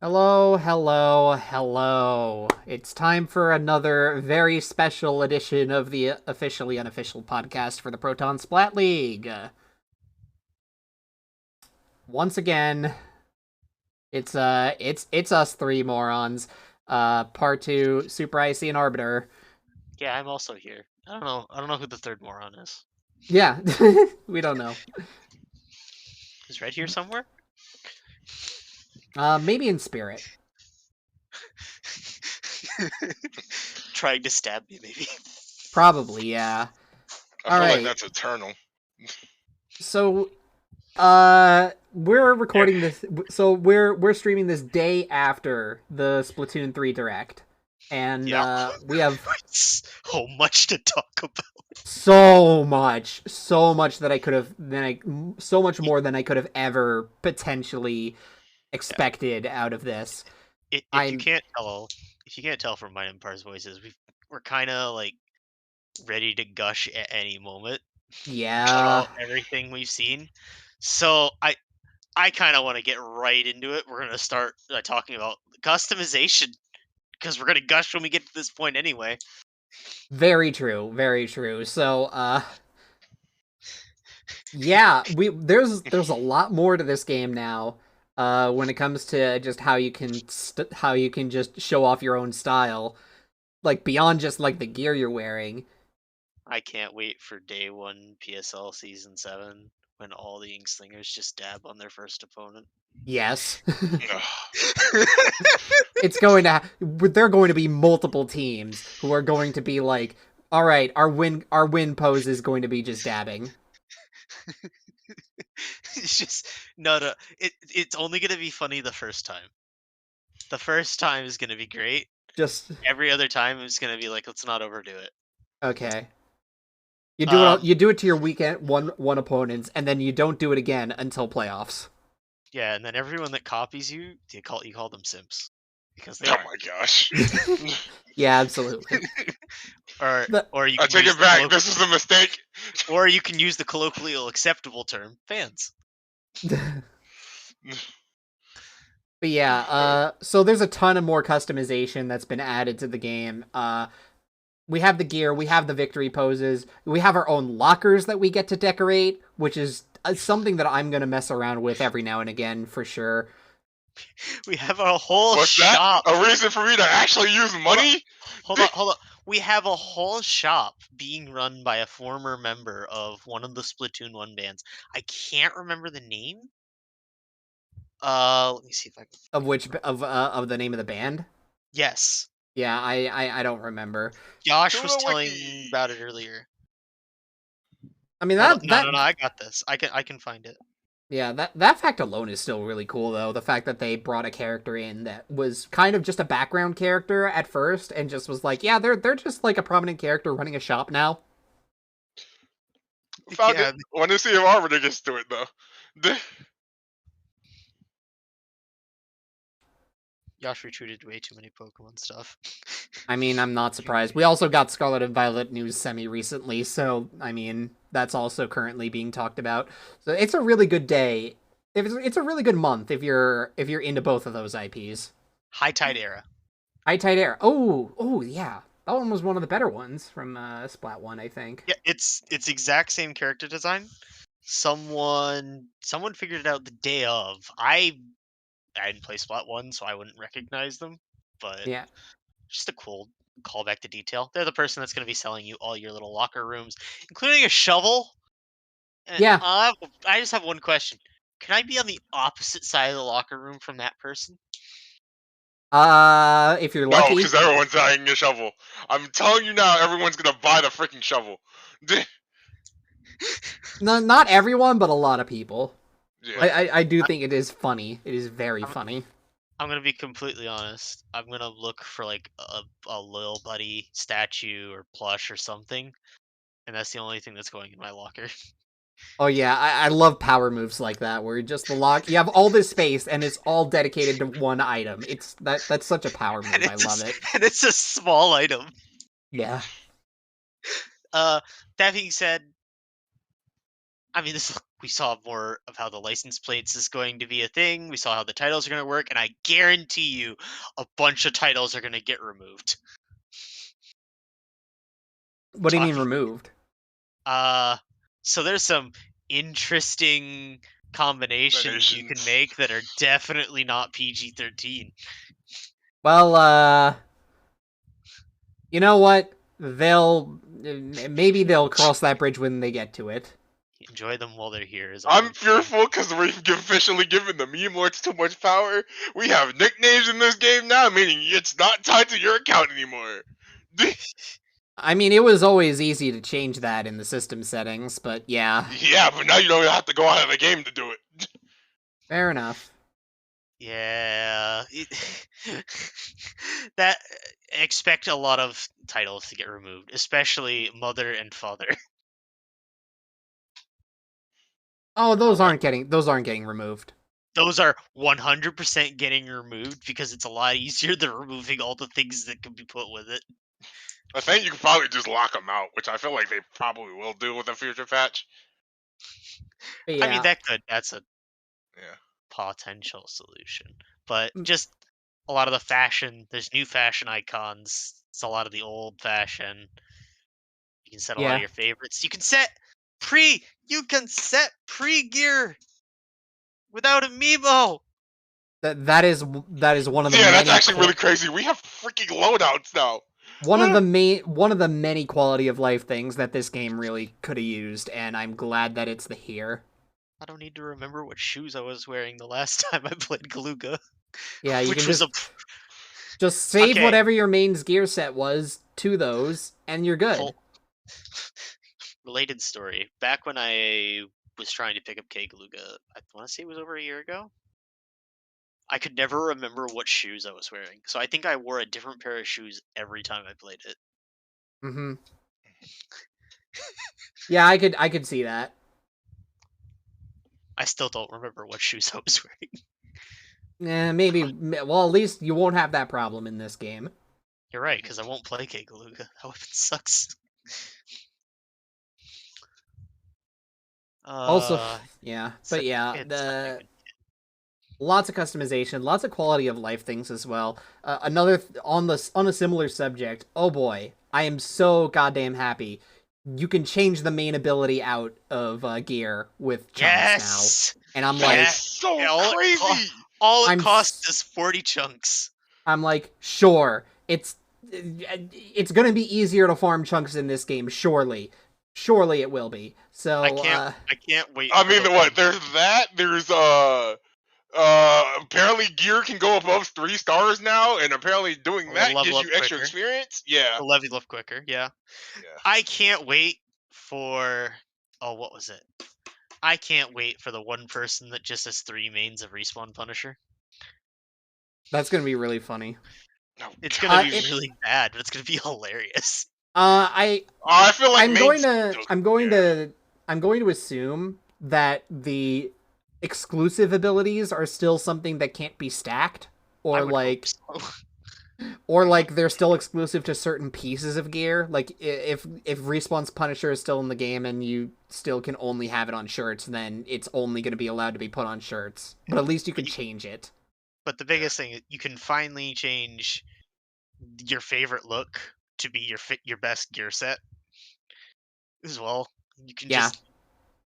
Hello, hello, hello. It's time for another very special edition of the officially unofficial podcast for the Proton Splat League. Once again, it's us three morons. Part 2, Super Icy and Arbiter. Yeah, I'm also here. I don't know who the third moron is. Yeah, we don't know. Is Red here somewhere? Maybe in spirit. Trying to stab me, maybe. Probably, yeah. I All feel like right. that's eternal. So we're recording this, so we're streaming this day after the Splatoon 3 direct, and Yeah. we have So much to talk about. so much that I could have so much more than I could have ever potentially Yeah. expected out of this. If you I'm can't tell, from my Empire's voices, we're kind of like ready to gush at any moment Yeah, about everything we've seen. So I kind of want to get right into it. We're gonna start talking about customization because we're gonna gush when we get to this point anyway. very true, very true. So yeah, there's a lot more to this game now. When it comes to just how you can just show off your own style, like beyond just like the gear you're wearing. I can't wait for day one PSL season 7 when all the Inkslingers just dab on their first opponent. Yes, Ugh. it's going to. There are going to be multiple teams who are going to be like, all right, our win pose is going to be just dabbing. It's just no. It's only gonna be funny the first time. The first time is gonna be great. Just Every other time is gonna be like, let's not overdo it. okay. Um, You do it to your weekend one opponents, and then you don't do it again until playoffs. yeah, and then everyone that copies you, you call them simps because they Oh are. my gosh. Yeah, absolutely. Or The, or you I can take use it the back. This was a mistake. or you can use the colloquially acceptable term fans. But yeah, so there's a ton of more customization that's been added to the game. We have the gear, we have the victory poses, we have our own lockers that we get to decorate, which is something that I'm gonna mess around with every now and again for sure. We have a whole What's that? shop. A reason for me to actually use money? Hold on. We have a whole shop being run by a former member of one of the Splatoon 1 bands. I can't remember the name. Let me see if I can. Of which of the name of the band? Yes, Yeah, I don't remember. Josh was Tuna telling me Wiki. about it earlier. I mean Hold on. that No, that no, no. I got this. I can find it. yeah, that fact alone is still really cool though. The fact that they brought a character in that was kind of just a background character at first and just was like, yeah, they're just like a prominent character running a shop now. Found it. Yeah, Want to see if Arbiter gets to it though. Josh retweeted way too many Pokemon stuff. I mean, I'm not surprised. We also got Scarlet and Violet news semi recently, so I mean, that's also currently being talked about. So it's a really good day. It's a really good month if you're into both of those IPs. High Tide Era. High Tide Air. Oh yeah, that one was one of the better ones from Splat One, I think. Yeah, it's exact same character design. Someone figured it out the day of. I didn't play Splat 1, so I wouldn't recognize them, but Yeah, just a cool callback to detail. They're the person that's going to be selling you all your little locker rooms, including a shovel. And yeah. I just have one question: can I be on the opposite side of the locker room from that person? If you're No, lucky. because everyone's buying a shovel. I'm telling you now, everyone's gonna buy the freaking shovel. No, not everyone, but a lot of people. Yeah. I do think it is funny. It is very I'm, funny. I'm gonna be completely honest. I'm gonna look for like a little buddy statue or plush or something, and that's the only thing that's going in my locker. Oh yeah, I love power moves like that, where just the lock you have all this space and it's all dedicated to one item. That's such a power and move. I love it. and it's a small item. Yeah. Uh, that being said, I mean, we saw more of how the license plates is going to be a thing. We saw how the titles are going to work, and I guarantee you, a bunch of titles are going to get removed. What do you mean removed? So there's some interesting combinations you can make that are definitely not PG-13. Well, you know what? Maybe they'll cross that bridge when they get to it. Enjoy them while they're here. I'm fearful because we've officially given the meme lords too much power. We have nicknames in this game now, meaning it's not tied to your account anymore. I mean, it was always easy to change that in the system settings, but yeah. Yeah, but now you don't have to go out of the game to do it. Fair enough. Yeah. That expect a lot of titles to get removed, especially Mother and Father. Oh, those aren't getting removed. Those are 100% getting removed because it's a lot easier than removing all the things that could be put with it. I think you can probably just lock them out, which I feel like they probably will do with a future patch. But yeah. I mean, that's a potential solution. But just a lot of the fashion, there's new fashion icons. It's a lot of the old fashion. You can set a lot of your favorites. You can set pre-gear without amiibo. That is one of the yeah, that's actually really crazy. We have freaking loadouts now. One of the many quality of life things that this game really could have used, and I'm glad that it's here. I don't need to remember what shoes I was wearing the last time I played Galuga. Yeah, you can just save whatever your main gear set was to those, and you're good. Related story. Back when I was trying to pick up K Galuga, I want to say it was over a year ago. I could never remember what shoes I was wearing, so I think I wore a different pair of shoes every time I played it. Mm-hmm. Yeah, I could see that. I still don't remember what shoes I was wearing. Yeah, maybe. Well, at least you won't have that problem in this game. You're right, because I won't play K Galuga. That weapon sucks. Also, yeah, but yeah, lots of customization, lots of quality of life things as well. Another on a similar subject. Oh boy, I am so goddamn happy. You can change the main ability out of gear with chunks now, and I'm like, so crazy. All it costs is 40 chunks. I'm like, sure, it's gonna be easier to farm chunks in this game, surely it will be. So I can't wait. I mean, what? There's that. There's apparently gear can go above 3 stars now, and apparently doing that gives you extra experience. Yeah, the level up quicker. Yeah. I can't wait for what was it? I can't wait for the one person that just has 3 mains of Respawn Punisher. That's gonna be really funny. It's gonna be really bad, but it's gonna be hilarious. I feel like I'm going to assume that the exclusive abilities are still something that can't be stacked, or like, or like they're still exclusive to certain pieces of gear. Like if Respawn's Punisher is still in the game and you still can only have it on shirts, then it's only going to be allowed to be put on shirts. But at least you can change it. But the biggest thing, you can finally change your favorite look to be your best gear set as well. You can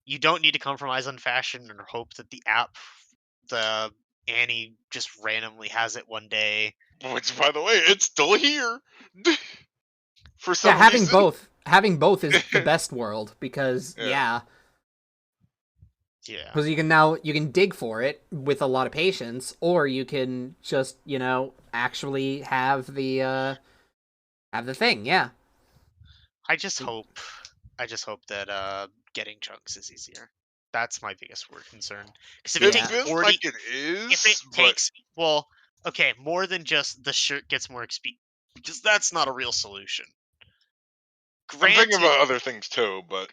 you don't need to compromise on fashion or hope that the Annie just randomly has it one day. Which, by the way, it's still here. For some reason. Having both is the best world because because you can dig for it with a lot of patience, or you can just actually have the thing. Yeah. I just hope that getting chunks is easier. That's my biggest word concern. Because if it takes 40, like it is, if it takes more than just the shirt gets more XP, because that's not a real solution. I'm thinking about other things too, but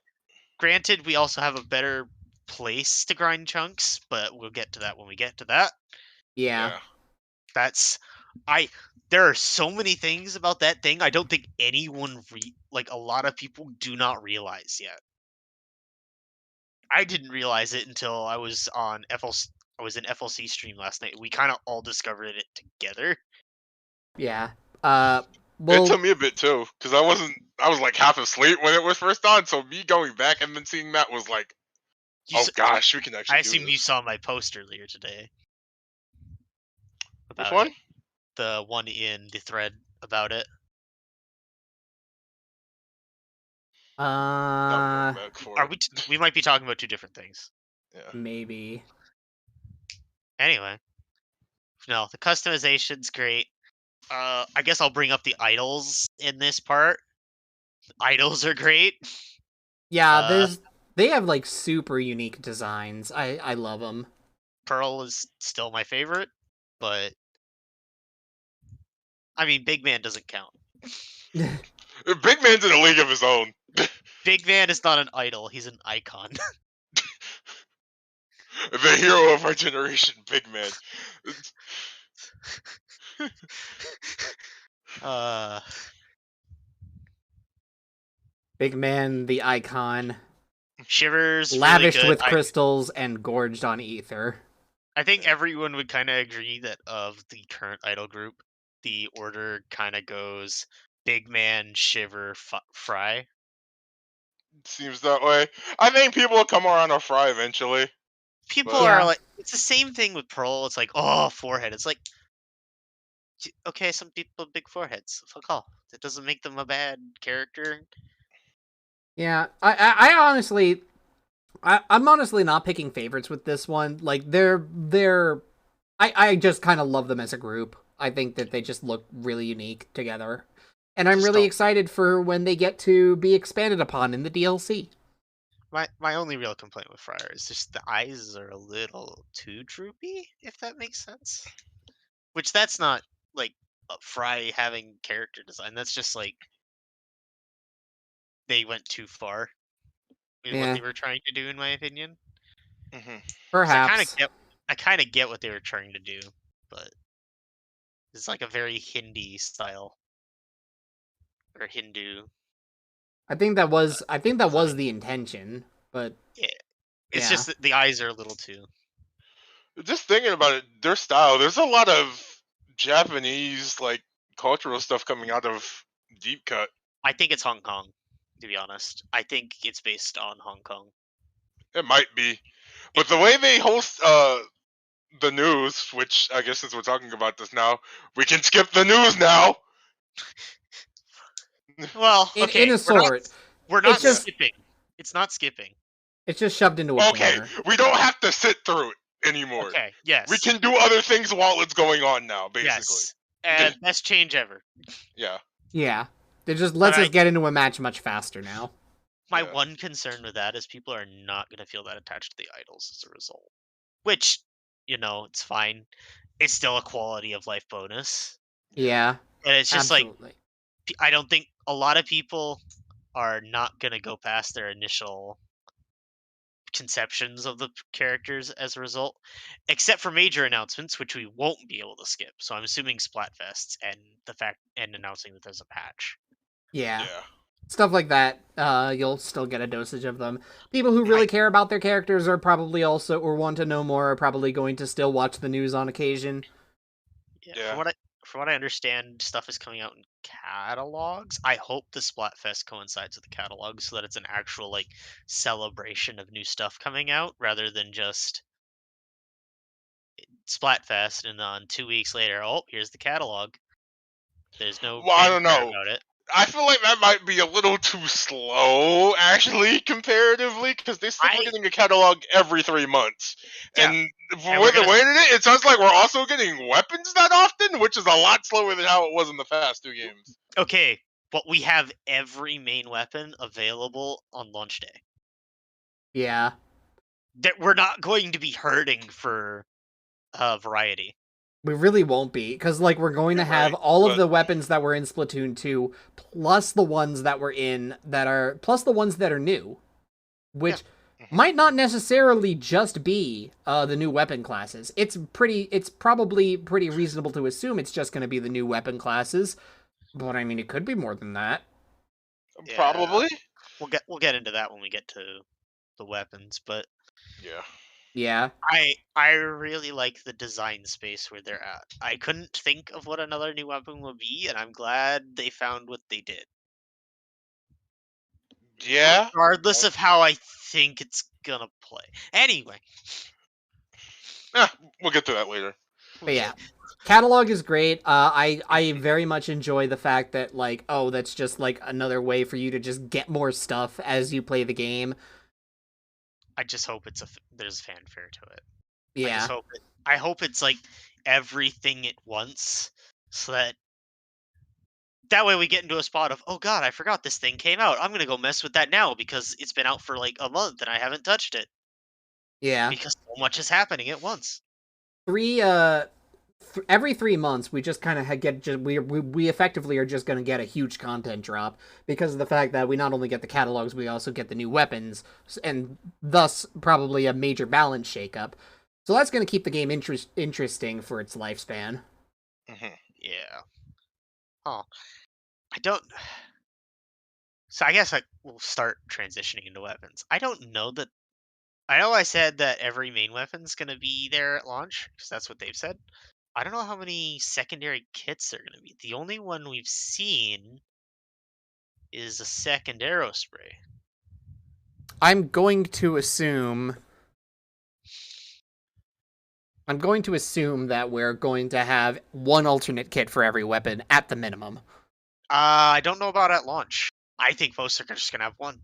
granted, we also have a better place to grind chunks, but we'll get to that when we get to that. Yeah. There are so many things about that thing I don't think anyone a lot of people do not realize yet. I didn't realize it until I was on I was in FLC stream last night. We kind of all discovered it together. Yeah. It Well, took me a bit too, because I was like half asleep when it was first on, so me going back and then seeing that was like, oh gosh, we can I actually do assume you this. saw my post earlier today Which about one? it. The one in the thread about it. Not going back for Are it. we might be talking about two different things. Yeah. maybe. Anyway, no, the customization's great. I guess I'll bring up the idols in this part. Idols are great. Yeah, they have like super unique designs. I love them. Pearl is still my favorite, but I mean, Big Man doesn't count. Big Man's in a league of his own. Big Man is not an idol; he's an icon. The hero of our generation, Big Man. uh, Big Man, the icon, Shiver's really lavished good. with crystals and gorged on ether. I think everyone would kind of agree that of the current idol group, the order kind of goes Big Man, Shiver, Fry. Seems that way. I think people will come around on Fry eventually. People But- are Yeah. like, it's the same thing with Pearl. It's like, oh, forehead. It's like, okay, some people have big foreheads. Fuck off. That doesn't make them a bad character. Yeah, I honestly, I'm honestly not picking favorites with this one. Like I just kind of love them as a group. I think that they just look really unique together, and I'm Just really don't- excited for when they get to be expanded upon in the DLC. My only real complaint with Fryer is just the eyes are a little too droopy, if that makes sense. Which that's not like Fry having character design. That's just like they went too far in what Yeah, they were trying to do, in my opinion. Mhm. 'Cause perhaps. I kind of get what they were trying to do, but it's like a very Hindi style or Hindu. I think that was design. the intention, but Yeah, it's yeah. just that the eyes are a little too. Just thinking about it, their style. There's a lot of Japanese like cultural stuff coming out of Deep Cut. I think it's Hong Kong, to be honest. I think it's based on Hong Kong. It might be, but the way they host the news, which I guess since we're talking about this now, we can skip the news now. Well, okay, In a sort, we're not it's just- skipping. It's not skipping. it's just shoved into a Okay, corner. we don't have to sit through it anymore. Okay, yes. We can do other things while it's going on now, basically. Yes. And best change ever. Yeah. Yeah, it just lets But us get into a match much faster now. My Yeah. one concern with that is people are not going to feel that attached to the idols as a result. Which, it's fine. It's still a quality of life bonus. Yeah, And it's just absolutely. like, I don't think a lot of people are not going to go past their initial conceptions of the characters as a result, except for major announcements, which we won't be able to skip. So I'm assuming Splatfests and announcing that there's a patch. Yeah. Yeah. Stuff like that, you'll still get a dosage of them. People who really care about their characters are probably also, or want to know more, are probably going to still watch the news on occasion. Yeah. From what I understand, stuff is coming out in catalogs. I hope the Splatfest coincides with the catalog so that it's an actual like celebration of new stuff coming out rather than just Splatfest and then 2 weeks later, oh, here's the catalog. There's no Well, I don't fanfare know. about it. I feel like that might be a little too slow, actually, comparatively, because they said we're getting a catalog every 3 months. Yeah. And And with the way it sounds like we're also getting weapons that often, which is a lot slower than how it was in the past 2 games. Okay, but we have every main weapon available on launch day. Yeah. That we're not going to be hurting for variety. We really won't be, because like we're going to have all of the weapons that were in Splatoon 2, plus the ones that were plus the ones that are new, which might not necessarily just be the new weapon classes. It's probably pretty reasonable to assume it's just going to be the new weapon classes, but I mean it could be more than that. Yeah. Probably. We'll get into that when we get to the weapons, but Yeah. I really like the design space where they're at. I couldn't think of what another new weapon would be, and I'm glad they found what they did. Yeah. Regardless of how I think it's gonna play. Anyway. We'll get to that later. But yeah, catalog is great. I very much enjoy the fact that like, oh, that's just like another way for you to just get more stuff as you play the game. I just hope there's fanfare to it. Yeah. I hope it's like everything at once, so that way we get into a spot of, oh god, I forgot this thing came out. I'm gonna go mess with that now because it's been out for like a month and I haven't touched it. Yeah. Because so much is happening at once. Every 3 months we just kind of we effectively are just going to get a huge content drop because of the fact that we not only get the catalogs, we also get the new weapons, and thus probably a major balance shakeup. So that's going to keep the game interesting for its lifespan. Yeah. Oh, I don't. So I guess we'll start transitioning into weapons. I don't know that. I know I said that every main weapon's gonna be there at launch because that's what they've said. I don't know how many secondary kits are gonna be. The only one we've seen is a second arrow spray. I'm going to assume that we're going to have one alternate kit for every weapon at the minimum. I don't know about at launch. I think most are just gonna have one.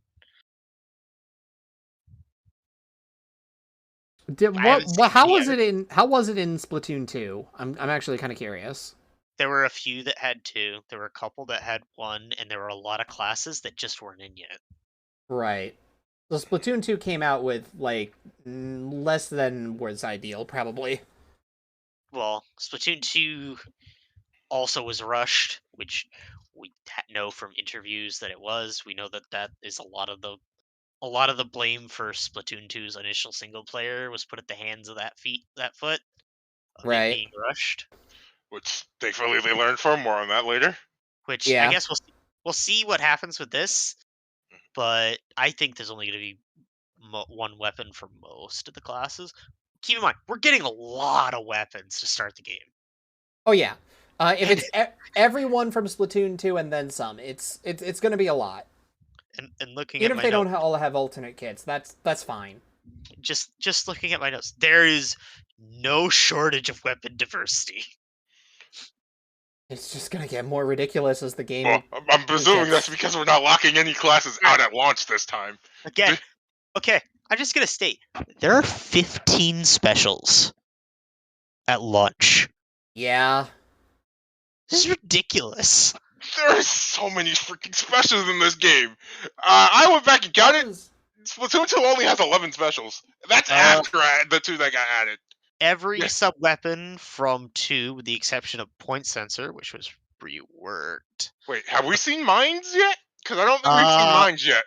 How was it in Splatoon 2? I'm actually kind of curious. There were a few that had two. There were a couple that had one, and there were a lot of classes that just weren't in yet. Right. So Splatoon 2 came out with like less than was ideal, probably. Well, Splatoon 2 also was rushed, which we know from interviews that it was. We know that is a lot of the blame for Splatoon 2's initial single player was put at the hands of that foot of it being rushed. Which thankfully they learned from. More on that later. Which I guess we'll see what happens with this, but I think there's only going to be one weapon for most of the classes. Keep in mind, we're getting a lot of weapons to start the game. Oh yeah, if it's everyone from Splatoon 2 and then some, it's going to be a lot. And looking even at if they don't all have alternate kits, that's fine. Just looking at my notes, there is no shortage of weapon diversity. It's just gonna get more ridiculous as the game. Well, I'm presuming that's because we're not locking any classes out at launch this time. Again, okay, I'm just gonna state there are 15 specials at launch. Yeah, this is ridiculous. There are so many freaking specials in this game. I went back and counted. Splatoon 2 only has 11 specials. That's after the 2 that got added. Every sub-weapon from 2, with the exception of Point Sensor, which was reworked. Wait, have we seen mines yet? Because I don't think we've seen mines yet.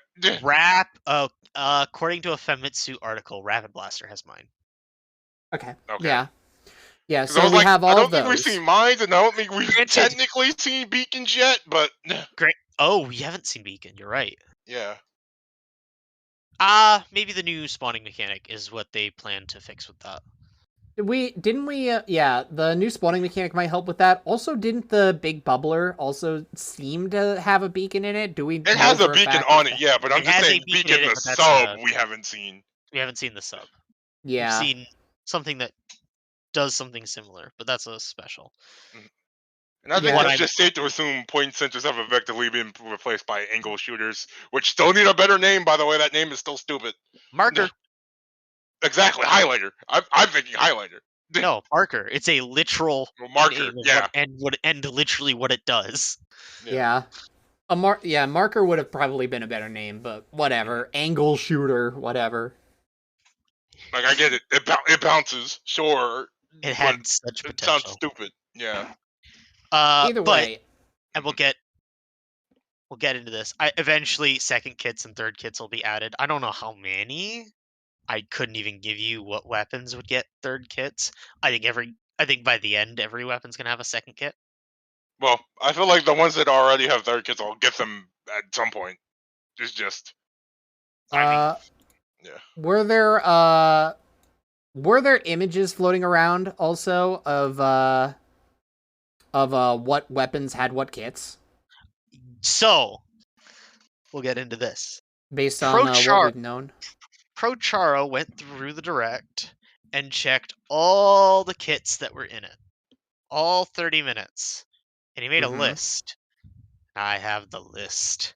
According to a Famitsu article, Rapid Blaster has mine. Okay. Yeah, so we have all of those. I don't think we've seen mines, and I don't think we've technically seen beacons yet, but... Great. Oh, we haven't seen beacon, you're right. Yeah. Maybe the new spawning mechanic is what they plan to fix with that. The new spawning mechanic might help with that. Also, didn't the big bubbler also seem to have a beacon in it? It has a beacon on it, yeah, but I'm just saying beacon the sub we haven't seen. We haven't seen the sub. Yeah. We've seen something that does something similar, but that's a special. And I think it's just safe to assume point sensors have effectively been replaced by angle shooters, which still need a better name, by the way. That name is still stupid. Marker. Exactly, highlighter. I'm thinking highlighter. No, marker. It's a literal marker. Yeah, and literally what it does. Yeah. Marker would have probably been a better name, but whatever. Angle shooter, whatever. Like I get it. It bounces, sure. It had such potential. It sounds stupid. Yeah. Either way, and we'll get into this. Eventually, second kits and third kits will be added. I don't know how many. I couldn't even give you what weapons would get third kits. I think by the end, every weapon's gonna have a second kit. Well, I feel like the ones that already have third kits, I'll get them at some point. It's just. Yeah. Were there images floating around also of what weapons had what kits So we'll get into this. based on what we've known? ProCharo went through the direct and checked all the kits that were in it, all 30 minutes, and he made a list. I have the list.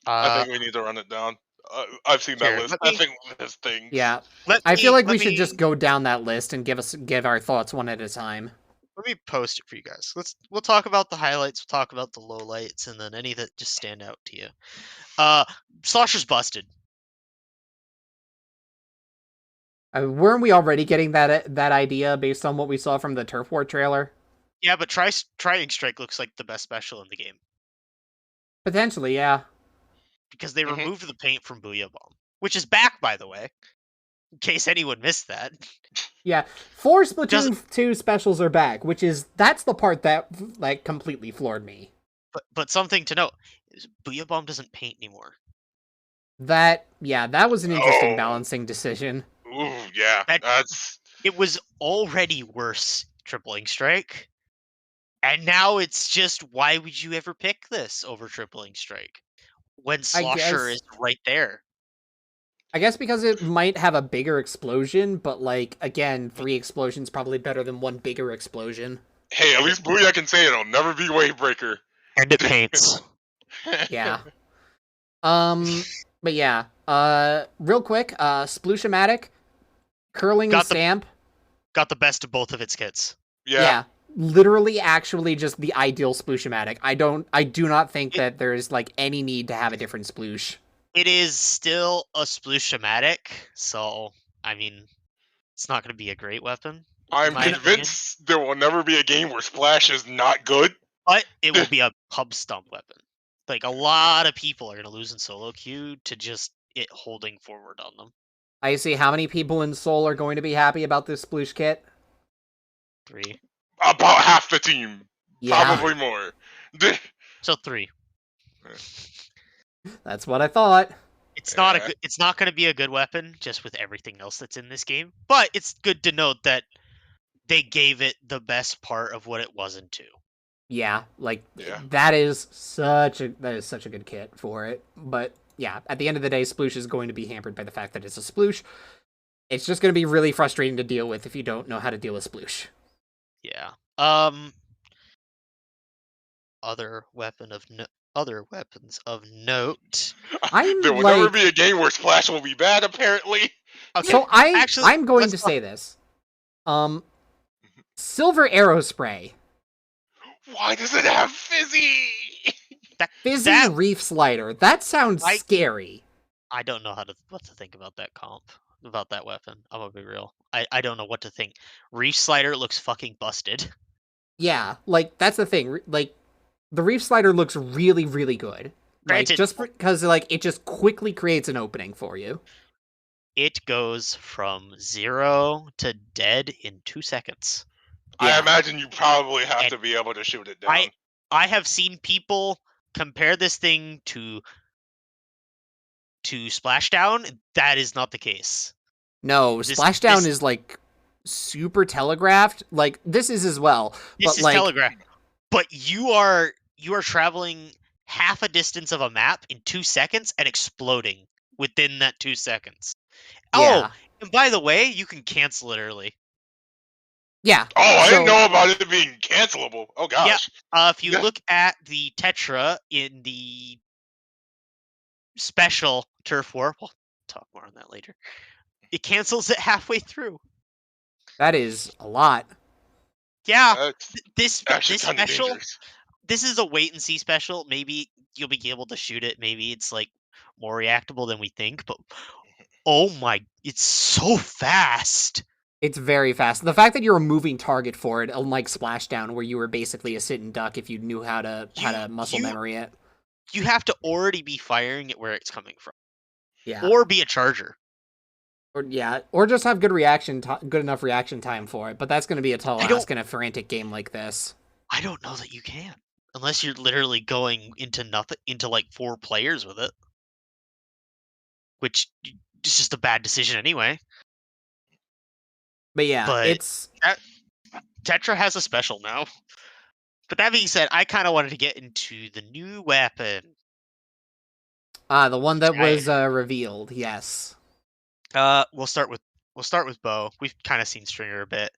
I think we need to run it down. I've seen that Here, list. I think this thing. Yeah, I feel like we should just go down that list and give our thoughts one at a time. Let me post it for you guys. We'll talk about the highlights, we'll talk about the lowlights, and then any that just stand out to you. Slosher's busted. Weren't we already getting that idea based on what we saw from the Turf War trailer? Yeah, but Trying Strike looks like the best special in the game. Potentially, yeah. Because they removed the paint from Booyah Bomb, which is back, by the way. In case anyone missed that. Yeah, 4 Splatoon 2 specials are back, that's the part that like completely floored me. But something to note is Booyah Bomb doesn't paint anymore. That was an interesting balancing decision. Ooh, yeah, it was already worse Tripling Strike, and now it's just, why would you ever pick this over Tripling Strike when Slosher is right there? I guess because it might have a bigger explosion, but like again, 3 explosions probably better than 1 bigger explosion. Hey, at least Booyah can say it'll never be Wavebreaker. And it paints. Yeah. But yeah. Real quick, Sploosh-O-Matic, curling and stamp. Got the best of both of its kits. Yeah. Literally, actually, just the ideal Sploosh-O-Matic. I do not think that there's like any need to have a different Sploosh. It is still a Sploosh-O-Matic, so I mean, it's not going to be a great weapon. I'm convinced there will never be a game where Splash is not good. But it will be a pub stomp weapon. Like, a lot of people are going to lose in solo queue to just it holding forward on them. I see. How many people in Seoul are going to be happy about this Sploosh kit? 3. About half the team. Yeah. Probably more. So 3. That's what I thought. It's not it's not going to be a good weapon just with everything else that's in this game, but it's good to note that they gave it the best part of what it wasn't to. Yeah, like that is such a good kit for it. But yeah, at the end of the day, Sploosh is going to be hampered by the fact that it's a Sploosh. It's just going to be really frustrating to deal with if you don't know how to deal with Sploosh. Yeah. Other weapons of note. There will never be a game where Splash will be bad, apparently. Okay. So I'm going to say this. Silver Arrow Spray. Why does it have Fizzy? Fizzy Reef Slider. That sounds scary. I don't know what to think about that comp. About that weapon. I'm gonna be real. I don't know what to think. Reef Slider looks fucking busted. Yeah, like that's the thing. Like the Reef Slider looks really, really good. Like just because like it just quickly creates an opening for you. It goes from 0 to dead in 2 seconds. I imagine you probably have to be able to shoot it down. I have seen people compare this thing to Splashdown. That is not the case. No, Splashdown is like super telegraphed. Like this is as well. This is telegraphed. But you are traveling half a distance of a map in 2 seconds and exploding within that 2 seconds. Yeah. Oh, and by the way, you can cancel it early. Yeah. Oh, I didn't know about it being cancelable. Oh gosh. Yeah. If you look at the Tetra in the special Turf War, we'll talk more on that later. It cancels it halfway through. That is a lot. Yeah. This special. Dangerous. This is a wait and see special. Maybe you'll be able to shoot it. Maybe it's like more reactable than we think. But oh my, it's so fast. It's very fast. The fact that you're a moving target for it, unlike Splashdown, where you were basically a sit and duck if you knew how to muscle memory it. You have to already be firing it where it's coming from. Yeah. Or be a charger. Or just have good enough reaction time for it. But that's going to be a tall ask in a frantic game like this. I don't know that you can, unless you're literally going into like 4 players with it. which is just a bad decision anyway. But yeah, But Tetra has a special now. But that being said, I kind of wanted to get into the new weapon. the one that was revealed. Yes. We'll start with bow. We've kind of seen stringer a bit.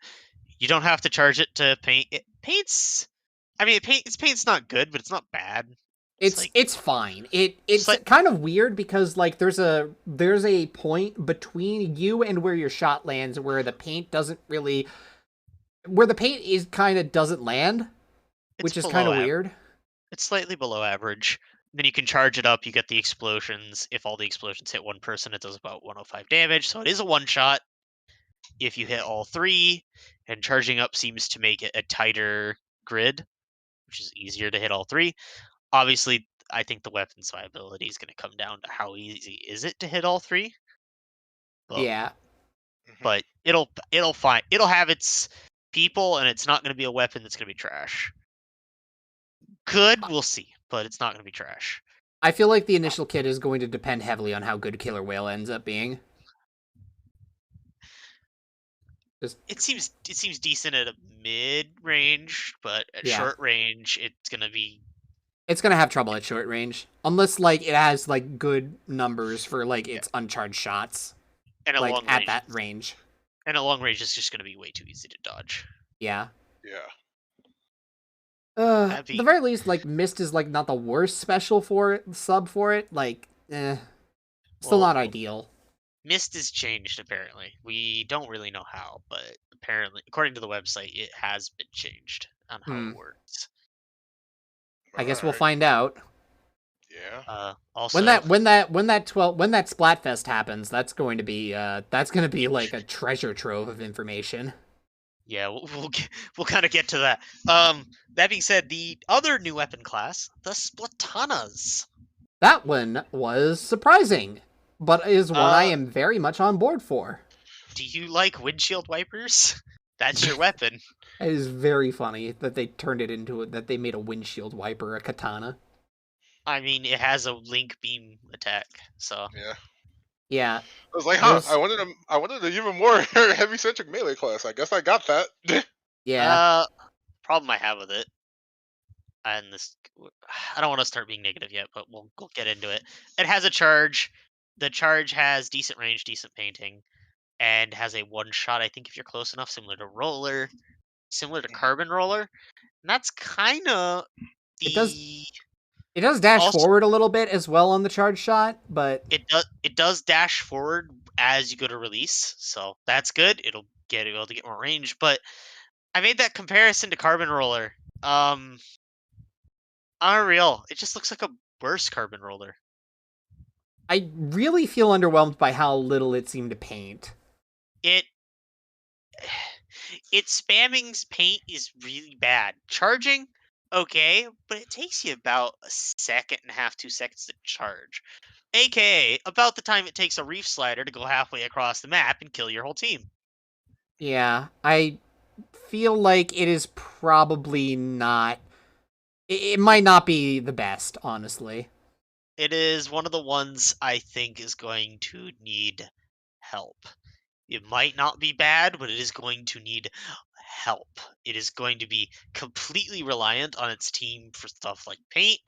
You don't have to charge it to paint. Paint's. I mean, paint's not good, but it's not bad. It's fine. It's like, kind of weird because like there's a point between you and where your shot lands where the paint doesn't really doesn't land, which is kind of weird. It's slightly below average. Then you can charge it up. You get the explosions. If all the explosions hit one person, it does about 105 damage. So it is a one shot. If you hit all three, and charging up seems to make it a tighter grid, which is easier to hit all three. Obviously, I think the weapon's viability is going to come down to how easy is it to hit all three. Yeah. But it'll have its people, and it's not going to be a weapon that's going to be trash. Good, we'll see, but it's not going to be trash. I feel like the initial kit is going to depend heavily on how good Killer Whale ends up being. It seems decent at a mid range, but at short range, it's gonna have trouble at short range unless like it has like good numbers for like its uncharged shots, and like at that range. And at long range, it's just gonna be way too easy to dodge. Yeah. Yeah. At the very least, like Mist is like not the worst special for it, sub for it. Like, still not ideal. Mist is changed apparently. We don't really know how, but apparently, according to the website, it has been changed on how it works. I guess we'll find out. Yeah. Also, when that Splatfest happens, that's going to be like a treasure trove of information. Yeah, we'll kind of get to that. That being said, the other new weapon class, the Splatanas. That one was surprising, but is one I am very much on board for. Do you like windshield wipers? That's your weapon. It is very funny that they turned it into that they made a windshield wiper a katana. I mean, it has a link beam attack, so yeah. I was like, I wanted an even more heavy centric melee class. I guess I got that. Yeah. Problem I have with it, and this, I don't want to start being negative yet, but we'll get into it. It has a charge. The charge has decent range, decent painting, and has a one shot. I think if you're close enough, similar to Carbon Roller, and that's kind of the. It does dash forward a little bit as well on the charge shot, but it does dash forward as you go to release, so that's good. It'll be able to get more range. But I made that comparison to Carbon Roller. Unreal. It just looks like a worse Carbon Roller. I really feel underwhelmed by how little it seemed to paint. Its spamming paint is really bad. Charging, okay, but it takes you about a second and a half, 2 seconds to charge. AKA about the time it takes a reef slider to go halfway across the map and kill your whole team. Yeah, I feel like it is probably not. It might not be the best, honestly. It is one of the ones I think is going to need help. It might not be bad, but it is going to need help. It is going to be completely reliant on its team for stuff like paint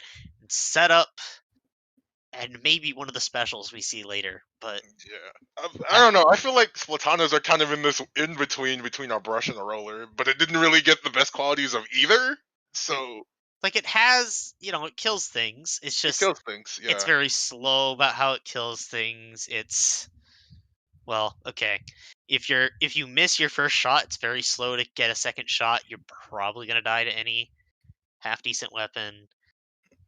and setup, and maybe one of the specials we see later. But I don't know. I feel like Splatanas are kind of in this in between our brush and a roller, but it didn't really get the best qualities of either. So, like, it has, it kills things. It's just it kills things. Yeah. It's very slow about how it kills things. It's okay. If you miss your first shot, it's very slow to get a second shot. You're probably gonna die to any half decent weapon.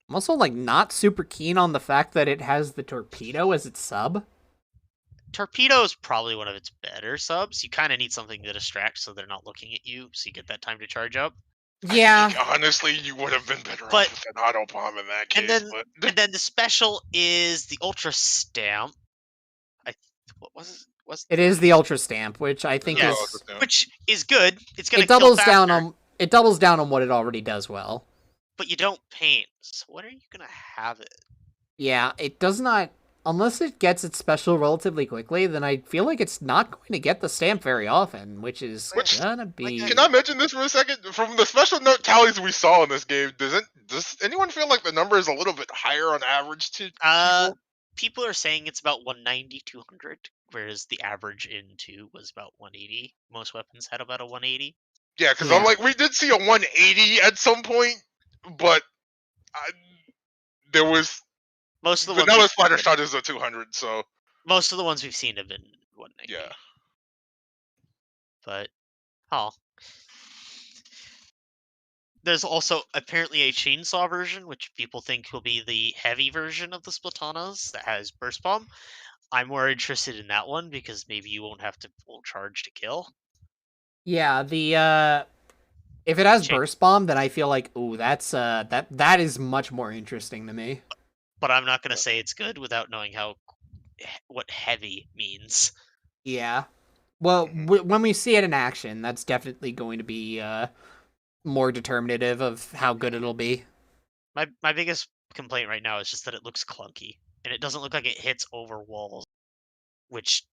I'm also like not super keen on the fact that it has the torpedo as its sub. Torpedo is probably one of its better subs. You kind of need something to distract so they're not looking at you, so you get that time to charge up. Yeah. I think, honestly, you would have been better off with an auto bomb in that case. And then the special is the Ultra Stamp. What was it? It is the Ultra Stamp, which I think which is good. It's gonna it doubles down on what it already does well. But you don't paint, so when are you gonna have it? Yeah, it does not. unless it gets its special relatively quickly, then I feel like it's not going to get the stamp very often, which is gonna be. Can I mention this for a second? From the special note tallies we saw in this game, does anyone feel like the number is a little bit higher on average to people? People are saying it's about 190, 200, whereas the average in 2 was about 180. Most weapons had about a 180. Yeah, because I'm like, we did see a 180 at some point, but there was most of the vanilla spider shot is a 200, so most of the ones we've seen have been 190. Yeah, but there's also apparently a chainsaw version, which people think will be the heavy version of the Splatanas that has burst bomb. I'm more interested in that one because maybe you won't have to full charge to kill. Yeah, the if it has burst bomb, then I feel like that's that is much more interesting to me. But I'm not gonna say it's good without knowing what heavy means. Yeah. Well, when we see it in action, that's definitely going to be more determinative of how good it'll be. My biggest complaint right now is just that it looks clunky and it doesn't look like it hits over walls, which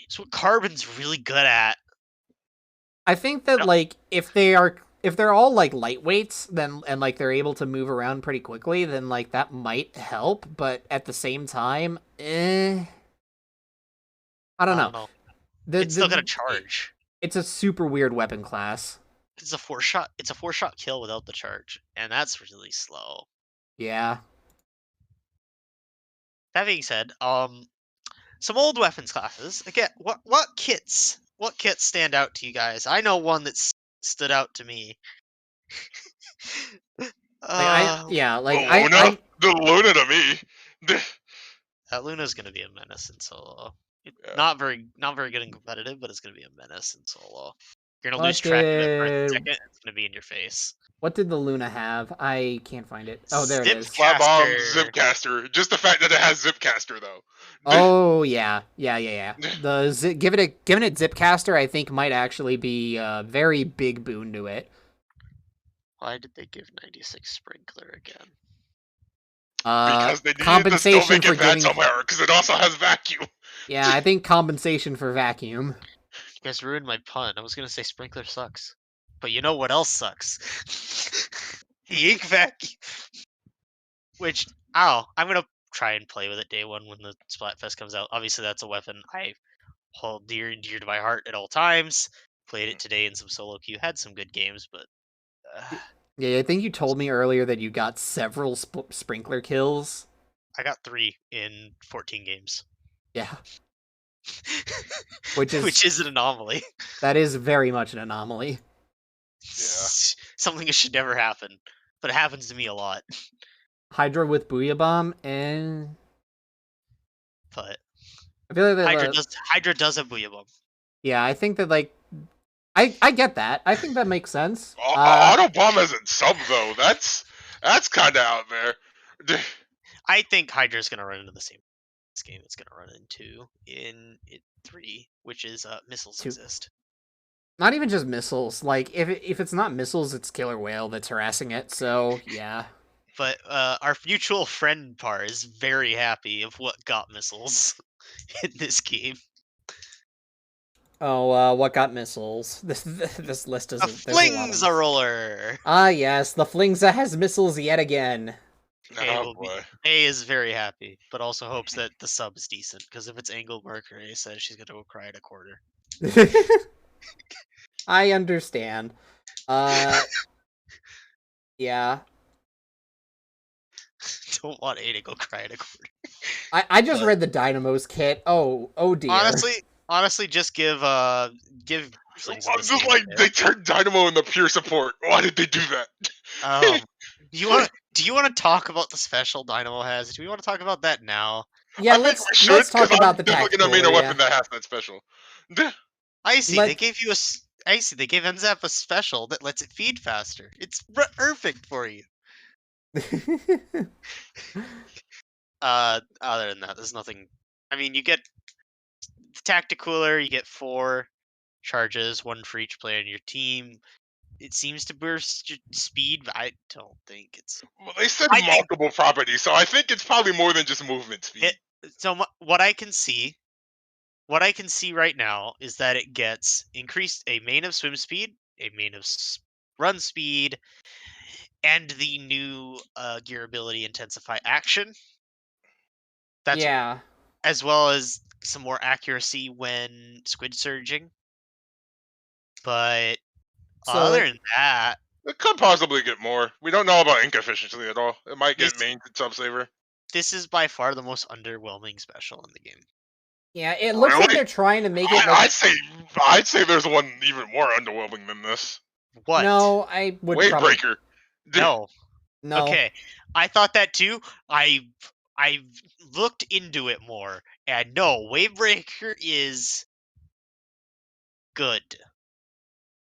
is what Carbon's really good at. I think that like if they're all like lightweights, then and like they're able to move around pretty quickly, then like that might help. But at the same time, I don't know. It's still gonna charge. It's a super weird weapon class. It's a 4-shot. It's a 4-shot kill without the charge, and that's really slow. Yeah. That being said, some old weapons classes. Again, what kits stand out to you guys? I know one that stood out to me. The Luna to me. That Luna's gonna be a menace in solo. Not very good in competitive, but it's gonna be a menace in solo. You're gonna lose track of it for a second. It's gonna be in your face. What did the Luna have? I can't find it. Oh, there it is. Flat bomb, Zipcaster. Just the fact that it has Zipcaster, though. Oh yeah. The giving it Zipcaster, I think, might actually be a very big boon to it. Why did they give 96 Sprinkler again? Because they needed to still make it bad somewhere, because it also has vacuum. Yeah, I think compensation for vacuum. You guys ruined my pun. I was gonna say Sprinkler sucks. But you know what else sucks? The ink vacuum. Which, I'm gonna try and play with it day one when the Splatfest comes out. Obviously, that's a weapon I hold dear and dear to my heart at all times. Played it today in some solo queue. Had some good games, but... Yeah, I think you told me earlier that you got several Sprinkler kills. I got 3 in 14 games. Yeah. Which is an anomaly. That is very much an anomaly. Yeah. Something that should never happen, but it happens to me a lot. Hydra with Booyah Bomb and... But I feel like Hydra does have Booyah Bomb. Yeah, I think that like I get that. I think that makes sense. Auto Bomb isn't sub though. That's kind of out there. I think Hydra's gonna run into the same game it's gonna run into in 3, which is missiles exist. Not even just missiles. Like if it's not missiles, it's Killer Whale that's harassing it. So yeah. But our mutual friend Par is very happy of what got missiles in this game. Oh, what got missiles? This list is a Flingza roller. Ah, yes, the Flingza has missiles yet again. A is very happy, but also hopes that the sub is decent. Because if it's Angled Mercury, says she's gonna go cry at a quarter. I understand. Yeah. Don't want A to go cry at a quarter. I just read the Dynamos kit. Oh dear. Honestly, just give. I'm just like they turned Dynamo into pure support. Why did they do that? Do you want to talk about the special Dynamo has? Do we want to talk about that now? Yeah, let's talk about the tactical. I'm definitely gonna main a weapon that has that special. I see. They gave you they gave NZAP a special that lets it feed faster. It's perfect for you. Other than that, there's nothing. I mean, you get the Tacticooler, you get 4 charges, 1 for each player in your team. It seems to burst speed, but I don't think it's... Well, they said multiple properties, so I think it's probably more than just movement speed. So what I can see right now is that it gets increased a main of swim speed, a main of run speed, and the new gear ability intensify action. That's Yeah. as well as some more accuracy when squid surging. But So other than that, It could possibly get more. We don't know about ink efficiency at all. It might this get main sub saver. this is by far the most underwhelming special in the game. yeah, it looks like Really? they're trying to make it like. I'd say there's one even more underwhelming than this. What? No, I would Wave probably Breaker. No. no. Okay. I thought that too. I looked into it more, and no, Wavebreaker is good.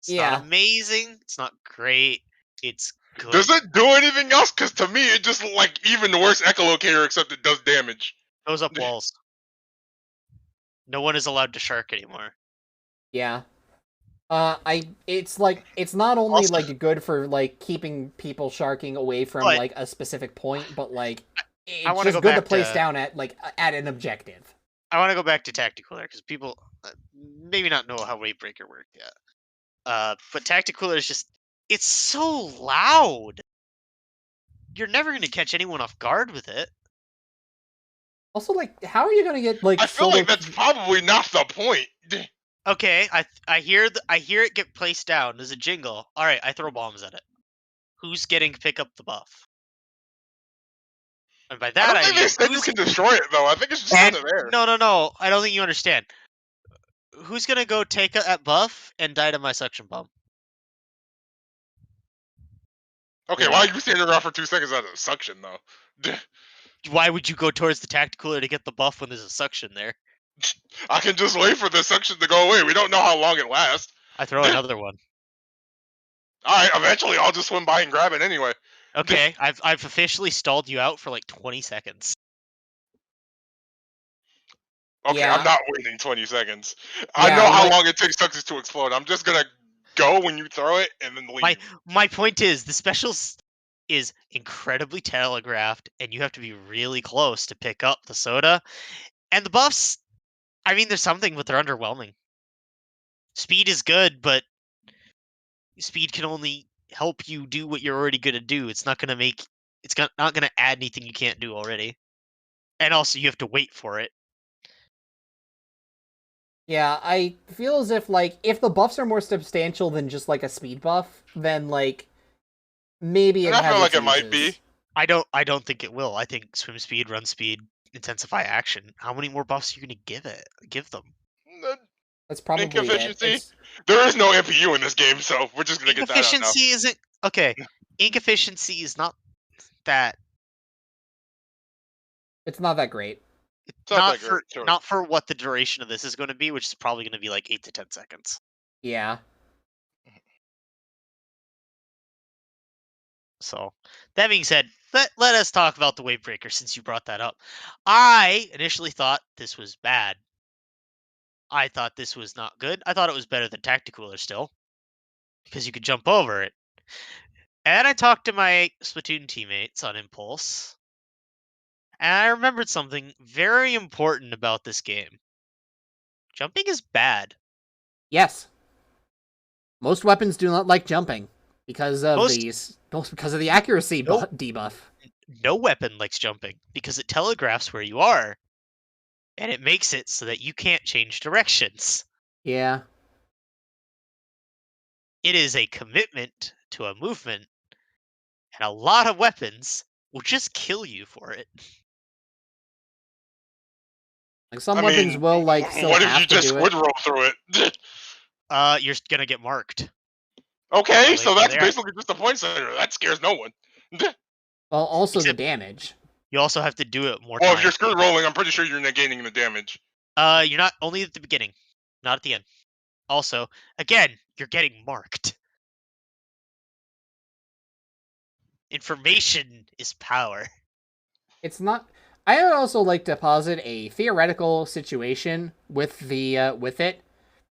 It's not Yeah. amazing. It's not great. It's good. Does it do anything else? Because to me, it just like even worse echolocator, except it does damage. Goes up walls. No one is allowed to shark anymore. Yeah. It's like it's not only Also- like good for like keeping people sharking away from But- like a specific point, but like it's wanna just go good to back place to- down at like at an objective. I want to go back to Tacticooler because people maybe not know how Wavebreaker worked yet. But Tacticooler is just—it's so loud. You're never going to catch anyone off guard with it. Also, like, how are you gonna get like? I feel like that's probably not the point. Okay, I hear it get placed down. There's a jingle. All right, I throw bombs at it. Who's getting to pick up the buff? And by I that don't I think mean they said you can destroy it though. I think it's just kind of there. No. I don't think you understand. Who's gonna go take that buff and die to my suction bomb? Okay, why are you standing around for 2 seconds out of suction though? Why would you go towards the Tacticooler to get the buff when there's a suction there? I can just wait for the suction to go away. We don't know how long it lasts. I throw another one. Alright, eventually I'll just swim by and grab it anyway. Okay, I've officially stalled you out for like 20 seconds. Okay, Yeah. I'm not waiting 20 seconds. I Yeah, know how like- long it takes suckers to explode. I'm just gonna go when you throw it and then leave. My point is the specials is incredibly telegraphed, and you have to be really close to pick up the soda. And the buffs, I mean, there's something, but they're underwhelming. Speed is good, but speed can only help you do what you're already gonna do. It's not gonna add anything you can't do already. And also, you have to wait for it. Yeah, I feel as if like if the buffs are more substantial than just like a speed buff, then like maybe it And I has feel like its it might be. uses. I don't think it will. I think swim speed, run speed, intensify action. How many more buffs are you gonna give them? That's probably Ink it. efficiency? It's- There is no MPU in this game, so we're just gonna Ink get that out now. efficiency isn't okay. Ink efficiency is not that. It's not that great. It's not that great, sure. Not for what the duration of this is going to be, which is probably going to be like 8 to 10 seconds. Yeah. So, that being said, let us talk about the Wavebreaker since you brought that up. I initially thought this was bad. I thought this was not good. I thought it was better than Tacticooler still, because you could jump over it. And I talked to my Splatoon teammates on Impulse, and I remembered something very important about this game. Jumping is bad. Yes. Most weapons do not like jumping because of because of the accuracy debuff. No weapon likes jumping because it telegraphs where you are, and it makes it so that you can't change directions. Yeah. It is a commitment to a movement, and a lot of weapons will just kill you for it. Like some weapons will like still what if have you to just do squid it. roll through it? You're gonna get marked. Okay, Well, so they- that's they are. basically just a point center. That scares no one. Well, also the Except- damage. You also have to do it more Well, if times. you're squid rolling, I'm pretty sure you're negating the damage. You're not only at the beginning, not at the end. Also, again, you're getting marked. Information is power. It's not. I would also like to posit a theoretical situation with the with it.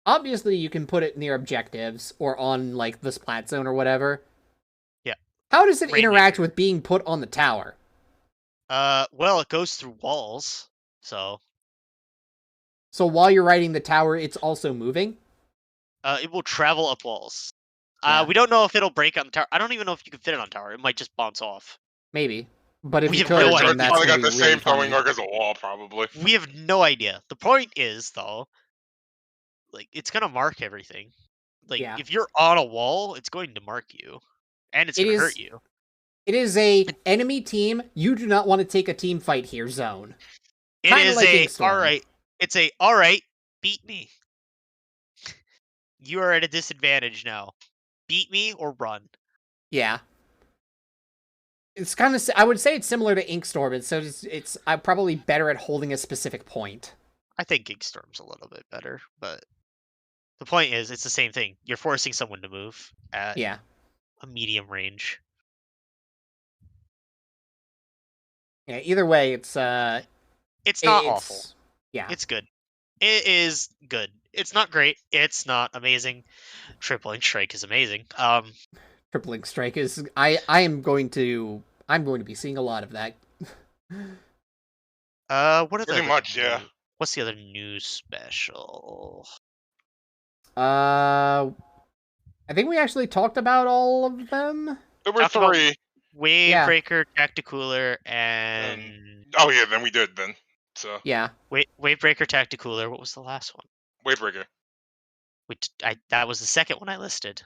Obviously, you can put it near objectives or on like the splat zone or whatever. Yeah. How does it Rainmaker. interact with being put on the tower? Well, it goes through walls, So while you're riding the tower, it's also moving? it will travel up walls. Yeah. We don't know if it'll break on the tower. I don't even know if you can fit it on tower. It might just bounce off. Maybe. But if We you have could, no It's then that's probably going to got be the really same throwing funny. arc as a wall, probably. We have no idea. The point is, though, like, it's gonna mark everything. Like, Yeah. if you're on a wall, it's going to mark you, and it's It gonna is hurt you. It is a enemy team. You do not want to take a team fight here zone. It Kind of is like a Inkstorm. alright. It's a alright. Beat me. You are at a disadvantage now. Beat me or run. Yeah. It's kind of. I would say it's similar to Inkstorm. It's probably better at holding a specific point. I think Inkstorm's a little bit better, but the point is, it's the same thing. You're forcing someone to move at Yeah. a medium range. Yeah. Either way, it's It's not awful. Yeah. It's good. It is good. It's not great. It's not amazing. Triple Ink Strike is amazing. Triple Ink Strike is. I'm going to be seeing a lot of that. What are the Pretty other much, yeah. What's the other new special? I think we actually talked about all of them. There were Talked about 3. Wave Breaker, Tacticooler, and Oh yeah, then we did then. So Yeah. Wave Breaker, Tacticooler. What was the last one? Wavebreaker. That was the second one I listed.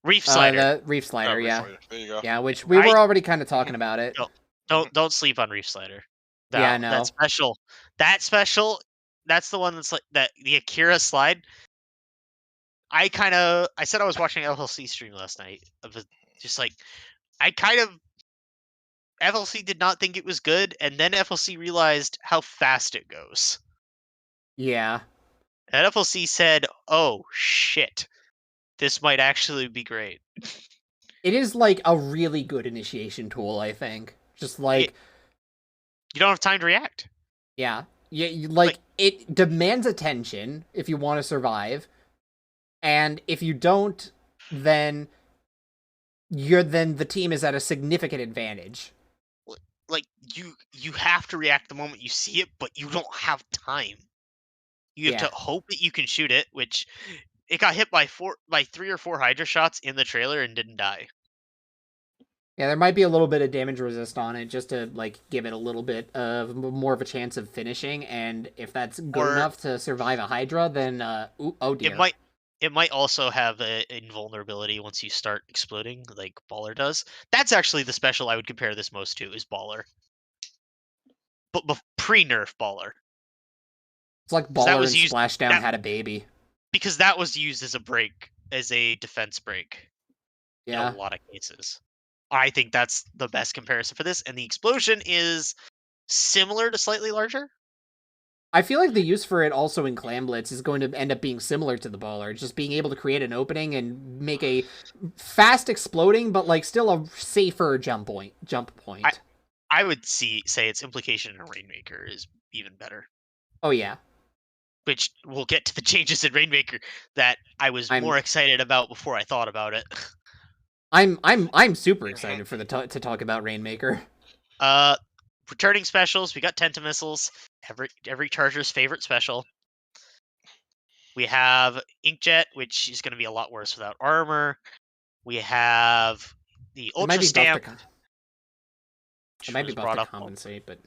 Reef Slider. The Reef Slider, Reef yeah. Slider. There you go. Yeah, which we were already kind of talking about it. Don't sleep on Reef Slider. Yeah, no. That special. That's the one that's like that. The Akira slide. I said I was watching FLC stream last night. Just like FLC did not think it was good, and then FLC realized how fast it goes. Yeah. And FLC said, "Oh shit, this might actually be great." It is like a really good initiation tool, I think. Just like you don't have time to react. Yeah. Like it demands attention if you want to survive. And if you don't, then the team is at a significant advantage. Like you have to react the moment you see it, but you don't have time. You have to hope that you can shoot it, which it got hit by 3 or 4 Hydra shots in the trailer and didn't die. Yeah, there might be a little bit of damage resist on it just to like give it a little bit of more of a chance of finishing, and if that's good enough to survive a Hydra, then oh dear. It might also have an invulnerability once you start exploding, like Baller does. That's actually the special I would compare this most to, is Baller. But pre-nerf Baller. It's like Baller and Splashdown had a baby. Because that was used as a defense break. Yeah. In a lot of cases. I think that's the best comparison for this, and the explosion is similar to slightly larger. I feel like the use for it also in Clan Blitz is going to end up being similar to the Baller, just being able to create an opening and make a fast exploding, but like still a safer jump point. I would say its implication in Rainmaker is even better. Oh yeah. Which we'll get to the changes in Rainmaker that I was more excited about before I thought about it. I'm super excited for to talk about Rainmaker. Returning specials, we got Tentamissiles, every charger's favorite special. We have Inkjet, which is going to be a lot worse without armor. We have the Ultra Stamp. It might be buffed to compensate, but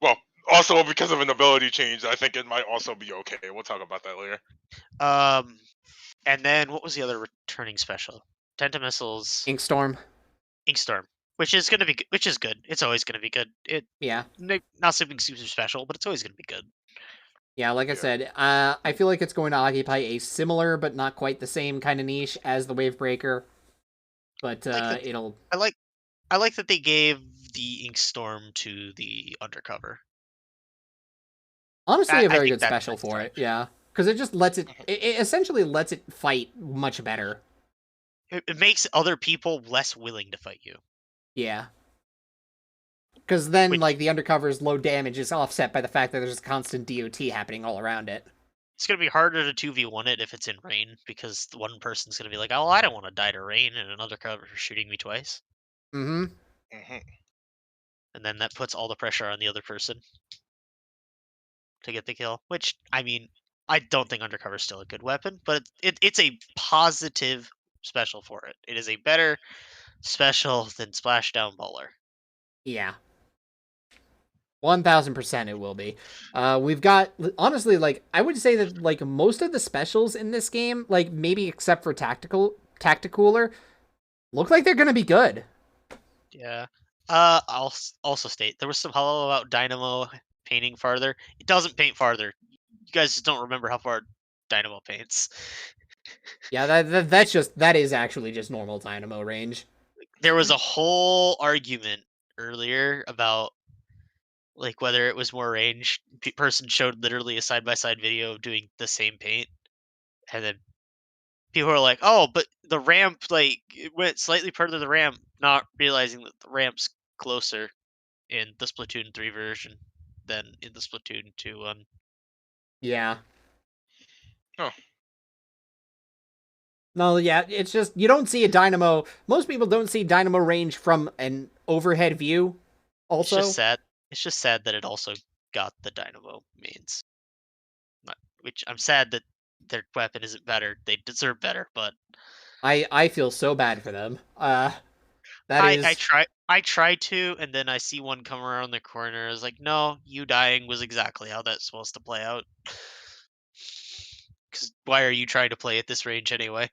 well, also because of an ability change, I think it might also be okay. We'll talk about that later. And then what was the other returning special? Tentamissiles. Inkstorm, which is good. It's always going to be good. Not something super special, but it's always going to be good. Yeah, like I said, I feel like it's going to occupy a similar but not quite the same kind of niche as the Wavebreaker. But it'll. I like that they gave the Inkstorm to the Undercover. Honestly, a very good special for it. Yeah, because it just lets it essentially lets it fight much better. It makes other people less willing to fight you. Yeah. Because then, like, the Undercover's low damage is offset by the fact that there's constant DOT happening all around it. It's going to be harder to 2v1 it if it's in rain, because one person's going to be like, oh, I don't want to die to rain, and an Undercover shooting me twice. Mm-hmm. And then that puts all the pressure on the other person. to get the kill. Which, I mean, I don't think Undercover is still a good weapon, but it's a positive special for it. It is a better special than Splashdown Bowler. Yeah. 1000% it will be. We've got, honestly, like, I would say that, like, most of the specials in this game, like, maybe except for Tacticooler, look like they're gonna be good. Yeah. I'll also state there was some hollow about Dynamo painting farther. It doesn't paint farther. You guys just don't remember how far Dynamo paints. Yeah, that is actually just normal Dynamo range. There was a whole argument earlier about like whether it was more range. Person showed literally a side by side video of doing the same paint, and then people were like, "Oh, but the ramp like it went slightly further the ramp," not realizing that the ramp's closer in the Splatoon 3 version than in the Splatoon 2 one. Yeah. Oh. No, yeah, it's just you don't see a Dynamo. Most people don't see Dynamo range from an overhead view. Also, It's just sad. It's just sad that it also got the Dynamo mains. Which I'm sad that their weapon isn't better. They deserve better, but I feel so bad for them. That I is try to, and then I see one come around the corner. I was like, no, you dying was exactly how that's supposed to play out. Because why are you trying to play at this range anyway?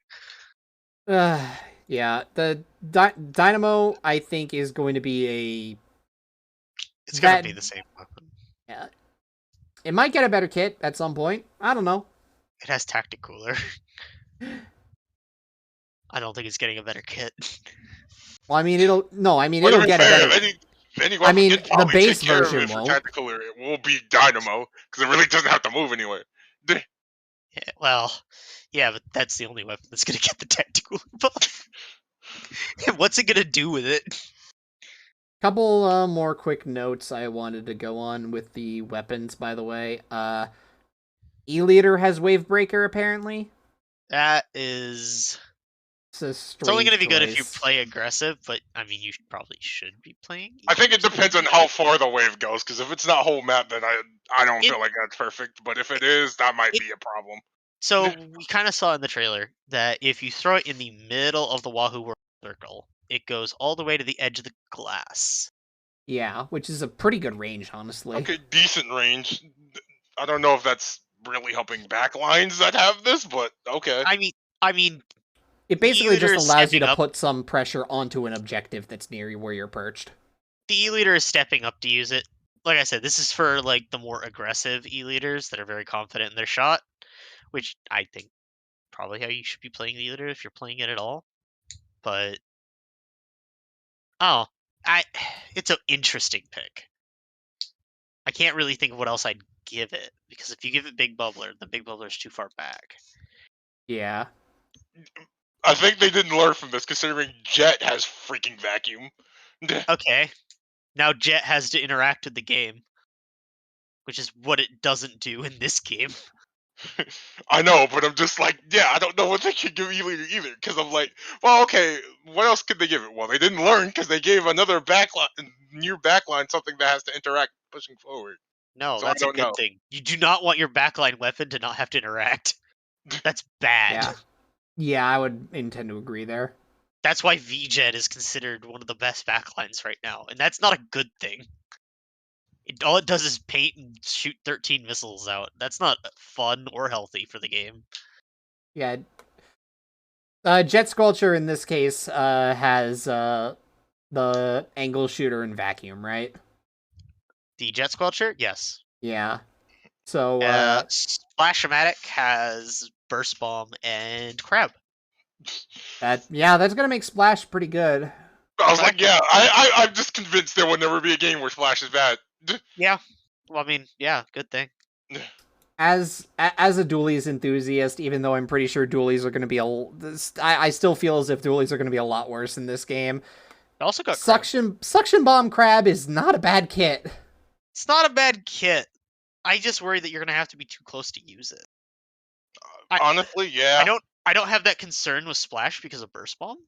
yeah, the Dynamo I think is going to be It's gonna that be the same weapon. yeah, it might get a better kit at some point. I don't know. It has tactic cooler. I don't think it's getting a better kit. Well, I mean, it'll Well, to be get a fair, better. any I weapon mean, can the probably base take care of version it for won't. tactical. It will be Dynamo because it really doesn't have to move anyway. Yeah, well, yeah, but that's the only weapon that's gonna get the tactical buff. What's it gonna do with it? Couple more quick notes I wanted to go on with the weapons. By the way, E-Leader has Wavebreaker apparently. That is. It's a It's only strange gonna be good if you choice. play aggressive, but I mean, you probably should be playing. I think it depends on how far the wave goes. Because if it's not whole map, then I don't feel like that's perfect. But if it is, that might be a problem. So we kind of saw in the trailer that if you throw it in the middle of the Wahoo World circle, it goes all the way to the edge of the glass. Yeah, which is a pretty good range, honestly. Okay, decent range. I don't know if that's really helping backlines that have this, but okay. I mean, It basically just E-Leader is allows you stepping to up. put some pressure onto an objective that's near where you're perched. The E-Leader is stepping up to use it. Like I said, this is for like the more aggressive E-Leaders that are very confident in their shot, which I think probably how you should be playing the E-Leader if you're playing it at all. But oh, it's an interesting pick. I can't really think of what else I'd give it because if you give it Big Bubbler, the Big Bubbler is too far back. Yeah. I think they didn't learn from this, considering Jet has freaking vacuum. Okay, now Jet has to interact with the game, which is what it doesn't do in this game. I know, but I'm just like, yeah, I don't know what they could give either, because I'm like, well, okay, what else could they give it? Well, they didn't learn because they gave another new backline something that has to interact pushing forward. No, So I that's a don't good know. thing. You do not want your backline weapon to not have to interact. That's bad. Yeah. Yeah, I would intend to agree there. That's why VJet is considered one of the best backlines right now, and that's not a good thing. All it does is paint and shoot 13 missiles out. That's not fun or healthy for the game. Yeah. Jet Sculpture in this case has the angle shooter and vacuum, right? The Jet Squelcher? Yes. Yeah. So Splash-O-Matic has Burst Bomb and Crab. that's gonna make Splash pretty good. I was like, yeah, I'm just convinced there will never be a game where Splash is bad. Yeah. Well, I mean, yeah, good thing. As a dualies enthusiast, even though I'm pretty sure dualies are going to be I still feel as if dualies are going to be a lot worse in this game. I also got suction bomb crab is not a bad kit. It's not a bad kit. I just worry that you're going to have to be too close to use it. Honestly, yeah. I don't have that concern with Splash because of Burst Bomb,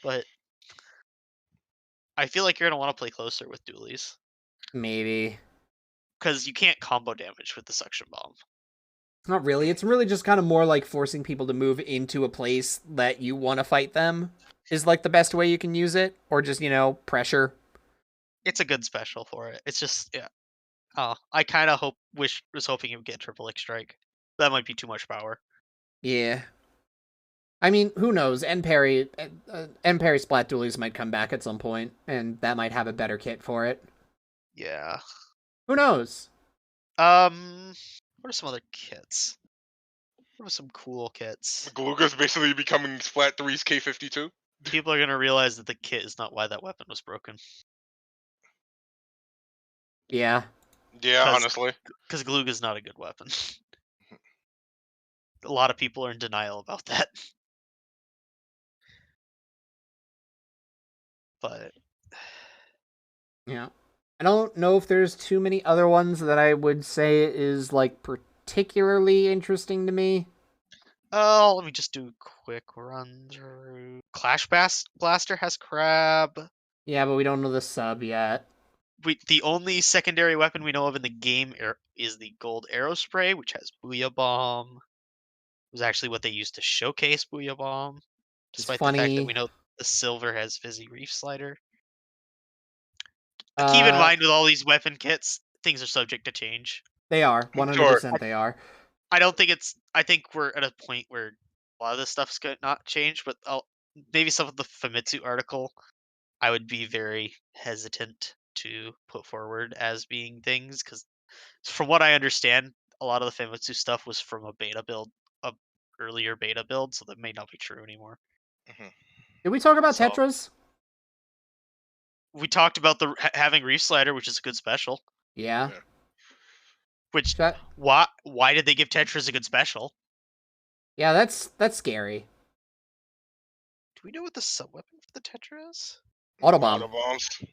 but I feel like you're going to want to play closer with dualies. Maybe. because you can't combo damage with the suction bomb. Not really. It's really just kind of more like forcing people to move into a place that you want to fight them is like the best way you can use it, or just pressure. It's a good special for it. It's just Oh, I kind of was hoping he would get triple X strike. That might be too much power. Yeah. I mean, who knows? End parry Splat Dualies might come back at some point, and that might have a better kit for it. Yeah. Who knows? What are some other kits? What are some cool kits? Galuga's basically becoming Splat 3's K52. People are gonna realize that the kit is not why that weapon was broken. Yeah. Yeah, honestly. Because Galuga's not a good weapon. A lot of people are in denial about that. But yeah. I don't know if there's too many other ones that I would say is like particularly interesting to me. Oh, let me just do a quick run through. Clash Blaster has crab. Yeah, but we don't know the sub yet. The only secondary weapon we know of in the game is the gold arrow spray, which has Booyah Bomb. It was actually what they used to showcase Booyah Bomb, despite the fact that we know the silver has Fizzy Reef Slider. Keep in mind, with all these weapon kits, things are subject to change. They are 100%. They are. I don't think it's. I think we're at a point where a lot of this stuff's going to not change, but maybe some of the Famitsu article, I would be very hesitant to put forward as being things, because from what I understand, a lot of the Famitsu stuff was from a beta build, a earlier beta build, so that may not be true anymore. Mm-hmm. Did we talk about Tetras? We talked about the having Reef Slider, which is a good special. Yeah. Which why did they give Tetras a good special? Yeah, that's scary. Do we know what the sub weapon for the Tetra is? Autobomb. Autobombs.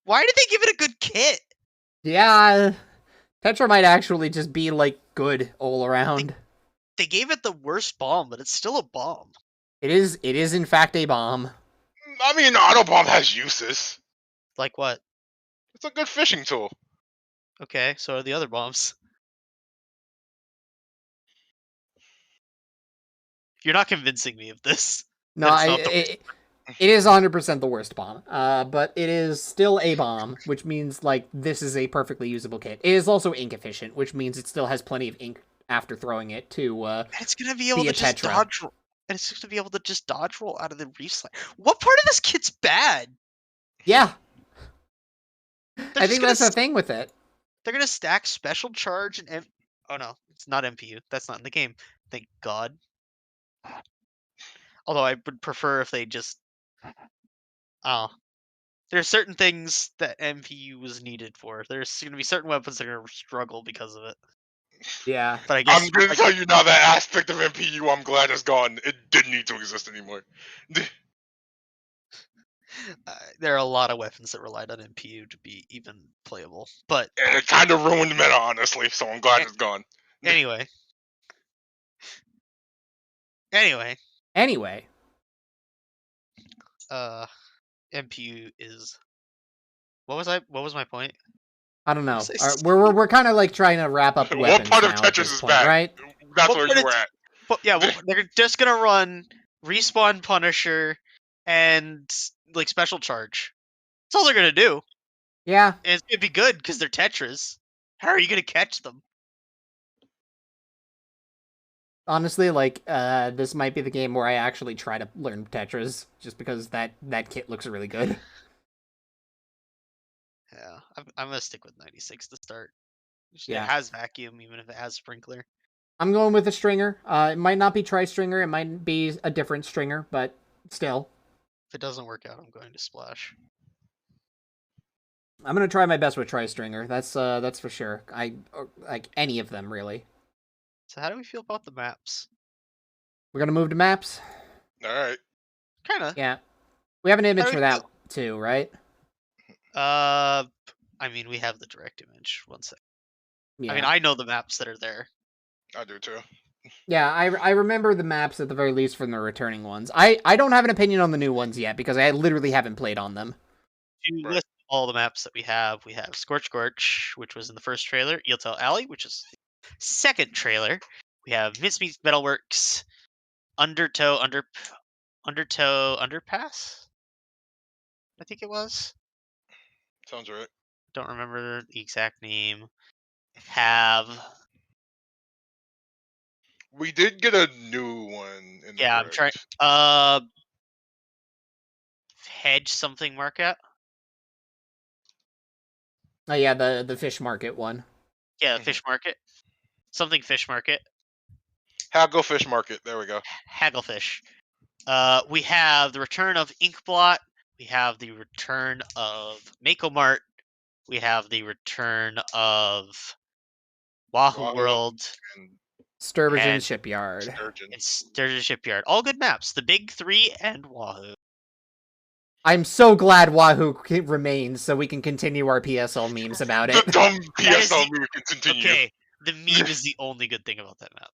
Why did they give it a good kit? Yeah, Tetra might actually just be like good all around. They gave it the worst bomb, but it's still a bomb. It is in fact a bomb. I mean, Autobomb has uses. Like what? It's a good fishing tool. Okay, so are the other bombs. You're not convincing me of this. No, it is 100% the worst bomb. But it is still a bomb, which means like this is a perfectly usable kit. It is also ink efficient, which means it still has plenty of ink after throwing it to and it's gonna be able to just Tetra. dodge roll. And it's gonna be able to just dodge roll out of the Reef Slider. What part of this kit's bad? Yeah. I think that's the thing with it. They're gonna stack special charge and oh no, it's not MPU. That's not in the game. Thank God. Although I would prefer if they just there are certain things that MPU was needed for. There's gonna be certain weapons that are gonna struggle because of it. Yeah. But I guess I'm gonna tell you now that aspect of MPU I'm glad is gone. It didn't need to exist anymore. there are a lot of weapons that relied on MPU to be even playable. But and it kind of ruined meta, honestly, so I'm glad it's gone. Anyway. MPU is what was my point? I don't know. We're kind of like trying to wrap up the weapons. What part of Tetris is bad? Right? That's where you were at. They're just gonna run Respawn Punisher and like special charge. That's all they're gonna do. Yeah. And it's gonna be good because they're Tetras. How are you gonna catch them? Honestly, like, this might be the game where I actually try to learn Tetras, just because that kit looks really good. Yeah, I'm gonna stick with 96 to start. Yeah. It has vacuum, even if it has sprinkler. I'm going with a stringer. It might not be tri-stringer, it might be a different stringer, but still. If it doesn't work out, I'm going to splash. I'm gonna try my best with tri-stringer. That's for sure. Like any of them, really. So how do we feel about the maps? We're gonna move to maps. All right. Kinda. Yeah. We have an image for that too, right? I mean, we have the direct image. One sec. Yeah. I mean, I know the maps that are there. I do too. Yeah, I remember the maps at the very least from the returning ones. I don't have an opinion on the new ones yet because I literally haven't played on them. You list all the maps that we have Scorch Gorge, which was in the first trailer, Eeltail Alley, which is the second trailer. We have Mincemeat Metalworks, Undertow Underpass, I think it was. Sounds right. Don't remember the exact name. Have We did get a new one in the yeah, I'm trying. Hedge something market. Oh yeah, the fish market one. Yeah, fish market. Something fish market. Hagglefish Market. There we go. Hagglefish. We have the return of Inkblot. We have the return of Mako Mart. We have the return of Wahoo World and Sturgeon and Shipyard. Sturgeon. and Sturgeon Shipyard. All good maps. The big three and Wahoo. I'm so glad Wahoo remains so we can continue our PSL memes about The it. dumb That is PSL the- move can continue. Okay, the meme is the only good thing about that map.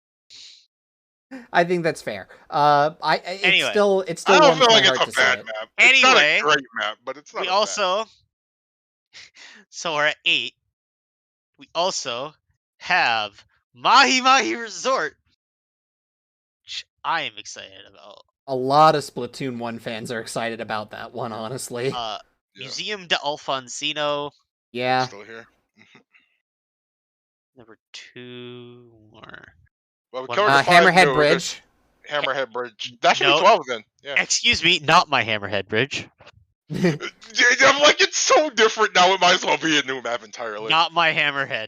I think that's fair. It's Anyway. still I don't warms feel my like heart it's to a say bad it. map. It's not Anyway, a great map, but it's not We a also so we're at 8. We also have Mahi Mahi Resort, which I am excited about. A lot of Splatoon 1 fans are excited about that one, honestly. Yeah. Museum de Alfonsino. Yeah. Still here. There were 2 more. Well, we One covered more. the 5 Hammerhead new. Bridge. Hammerhead Bridge. That should No. be 12 then. Yeah. Excuse me, not my Hammerhead Bridge. I'm like, it's so different now. It might as well be a new map entirely. Not my Hammerhead.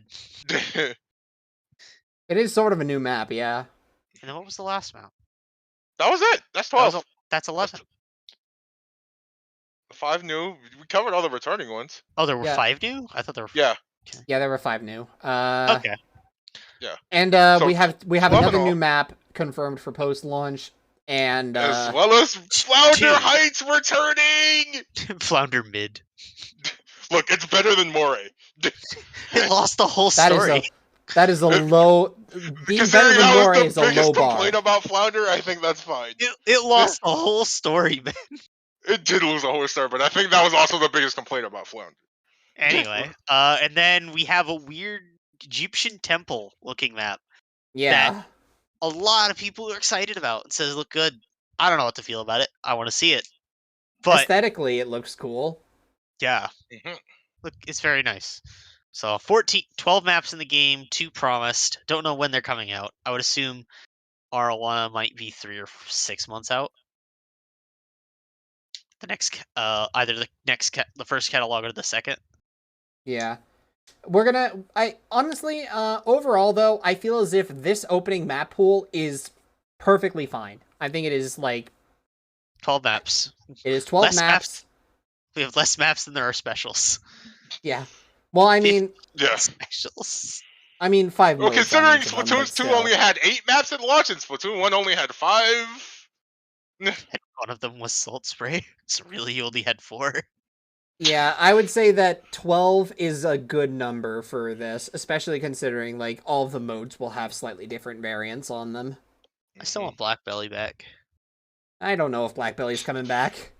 It is sort of a new map, yeah. And then what was the last map? That was it. That's 12. That's 11. The 5 new. We covered all the returning ones. Oh, there were Yeah. 5 new? I thought there were. Yeah. Yeah, there were 5 new. Okay. Yeah. And So, we have 12 another in new all. map confirmed for post launch, and As well as Flounder 2. Heights returning. Flounder mid. Look, it's better than Moray. It lost the whole that story. is a low. Being better Considering than that Moray was is the a biggest low bar. complaint about Flounder, I think that's fine. It lost the whole story, man. It did lose a whole star, but I think that was also the biggest complaint about Flounder. Anyway, and then we have a weird Egyptian temple looking map Yeah. a lot of people are excited about. It says look good. I don't know what to feel about it. I want to see it. But Aesthetically, it looks cool. yeah, Mhm. look, it's very nice. So 12 maps in the game, 2 promised. Don't know when they're coming out. I would assume Arowana might be 3 or 6 months out. The next, either the first catalog or the second. Yeah. I honestly, overall though, I feel as if this opening map pool is perfectly fine. I think it is 12 maps. It is 12 Less maps. We have less maps than there are specials. Yeah. Well, I mean, Yeah. Specials. 5 Well, modes on considering each of them, Splatoon but 2 still. only had 8 maps at launch, and Splatoon 1 only had 5. And one of them was Salt Spray. So really, you only had 4. Yeah, I would say that 12 is a good number for this, especially considering all of the modes will have slightly different variants on them. I still want Black Belly back. I don't know if Black Belly's coming back.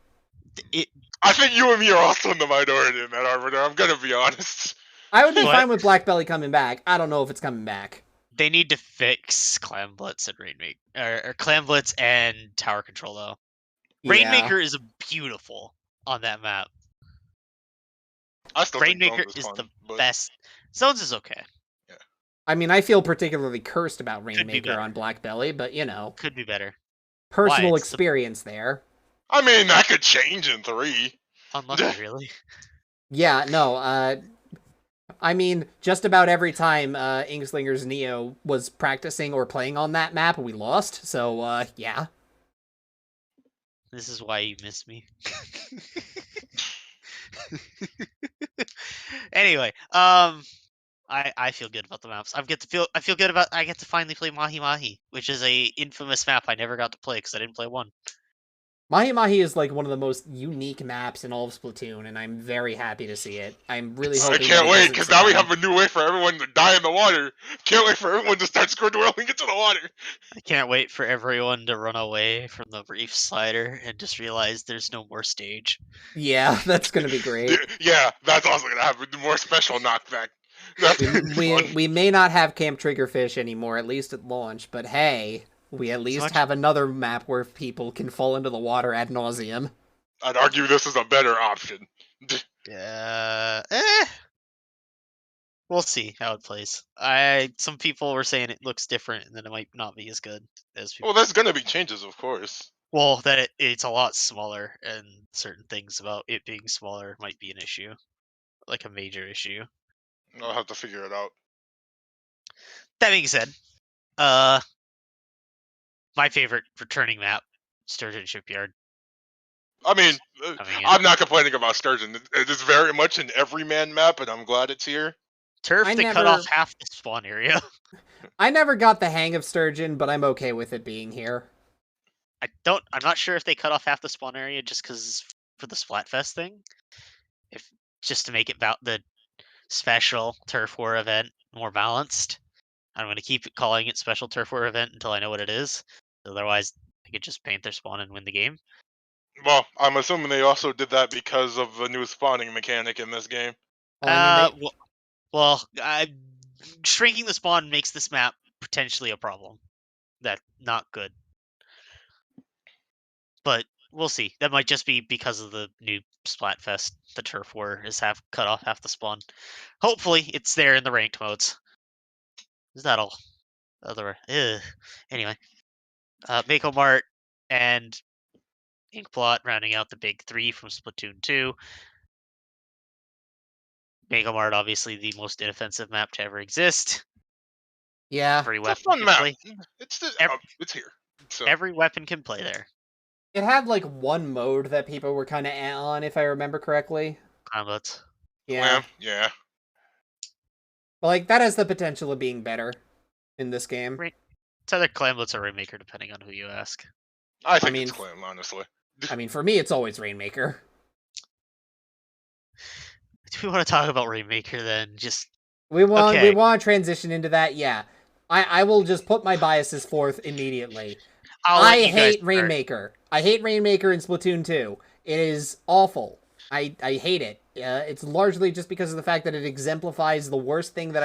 I think you and me are also in the minority in that arbiter. I'm gonna be honest. I would be What? fine with Black Belly coming back. I don't know if it's coming back. They need to fix Clam Blitz and Rainmaker, or Clam Blitz and Tower Control though. Yeah. Rainmaker is beautiful on that map. I still think Rainmaker Zones is fun, the but best. Zones is okay. I feel particularly cursed about be Rainmaker better. on Black Belly, but Could be better. personal Why? It's the- experience there. I mean that could change in 3. Unlucky, really. Yeah, no, just about every time Inkslinger's Neo was practicing or playing on that map, we lost, so, yeah. This is why you miss me. Anyway, I feel good about the maps. I feel good about I get to finally play Mahi Mahi, which is a infamous map I never got to play because I didn't play 1. Mahi Mahi is like one of the most unique maps in all of Splatoon, and I'm very happy to see it. I'm really I hoping that can't it wait, doesn't because now we survive. have a new way for everyone to die in the water. Can't wait for everyone to start squirting into the water. I can't wait for everyone to run away from the reef slider and just realize there's no more stage. Yeah, that's gonna be great. Yeah, that's also gonna happen. More special knockback. That's We gonna be we fun. we may not have Camp Triggerfish anymore, at least at launch, but hey, we at As least much, have another map where people can fall into the water ad nauseum. I'd argue this is a better option. eh, we'll see how it plays. Some people were saying it looks different and then it might not be as good as Well, people. there's gonna be changes, of course. Well, that it's a lot smaller, and certain things about it being smaller might be an issue, like a major issue. I'll have to figure it out. That being said, uh, my favorite returning map, Sturgeon Shipyard, I mean, coming in. I'm not complaining about Sturgeon. It is very much an everyman map, and I'm glad it's here. Turf, I they cut off never half the spawn area. I never got the hang of Sturgeon, but I'm okay with it being here. I'm not sure if they cut off half the spawn area just because for the Splatfest thing, if just to make it about the special turf war event more balanced. I'm going to keep calling it special turf war event until I know what it is. Otherwise, they could just paint their spawn and win the game. Well, I'm assuming they also did that because of the new spawning mechanic in this game. Well, I mean, Shrinking the spawn makes this map potentially a problem. That's not good. But we'll see. That might just be because of the new Splatfest. The turf war is cut off half the spawn. Hopefully, it's there in the ranked modes. Is that all? Anyway, Mako Mart and Inkblot rounding out the big three from Splatoon 2. Mako Mart, obviously the most inoffensive map to ever exist. yeah, Every It's a weapon fun can map. play. It's here. So Every weapon can play there. it had like one mode that people were kind of on, if I remember correctly. Combats. Yeah, yeah. but like that has the potential of being better in this game. It's either Clamblets or Rainmaker, depending on who you ask. I I think it's mean, Clam, honestly. I mean, for me, it's always Rainmaker. Do we want to talk about Rainmaker then? Just We okay. want to transition into that. Yeah, I will just put my biases forth immediately. I'll let I you guys hate start. Rainmaker. I hate Rainmaker in Splatoon 2. It is awful. I hate it. It's largely just because of the fact that it exemplifies the worst thing that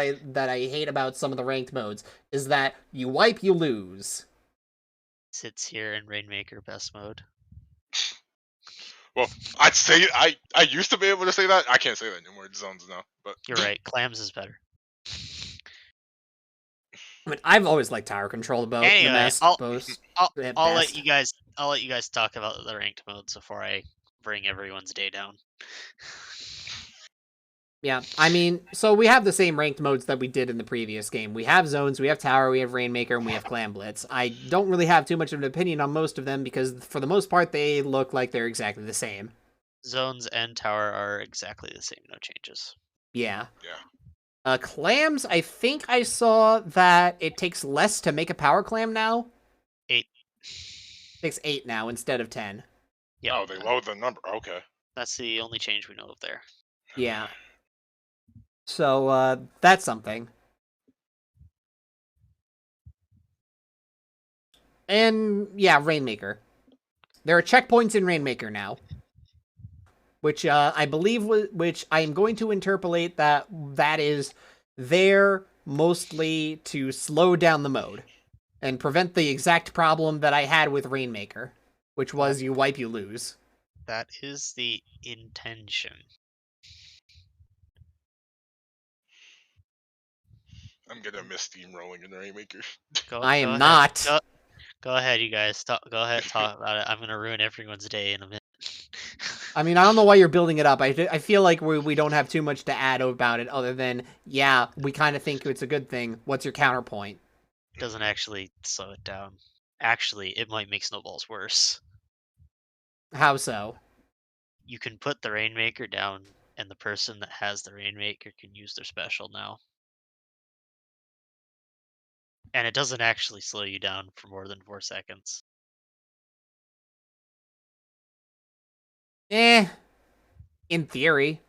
I hate about some of the ranked modes is that you wipe, you lose. Sits here in Rainmaker best mode. Well, I'd say I used to be able to say that. I can't say that anymore. It's zones now. But You're right. Clams is better. I mean, I've always liked tower control the Anyway, best. I'll let Best. you guys. I'll let you guys talk about the ranked modes before I bring everyone's day down. Yeah, I mean, so we have the same ranked modes that we did in the previous game. We have zones, we have tower, we have Rainmaker, and we have Clam Blitz. I don't really have too much of an opinion on most of them because, for the most part, they look like they're exactly the same. Zones and tower are exactly the same. No changes. Yeah. yeah. Clams, I think I saw that it takes less to make a power clam now. 8. It takes 8 now instead of 10. Yeah. Oh, they lowered the number. Okay. That's the only change we know of there. Yeah. So, that's something. And, yeah, Rainmaker. There are checkpoints in Rainmaker now. Which, I believe, which I am going to interpolate that is there mostly to slow down the mode. And prevent the exact problem that I had with Rainmaker. Which was you wipe, you lose. That is the intention. I'm gonna miss steamrolling in Rainmaker. I am not. Go ahead, you guys. Go ahead, talk about it. I'm gonna ruin everyone's day in a minute. I mean, I don't know why you're building it up. I feel like we don't have too much to add about it other than, yeah, we kind of think it's a good thing. What's your counterpoint? Doesn't actually slow it down. Actually, it might make snowballs worse. How so? You can put the Rainmaker down, and the person that has the Rainmaker can use their special now. And it doesn't actually slow you down for more than 4 seconds. In theory.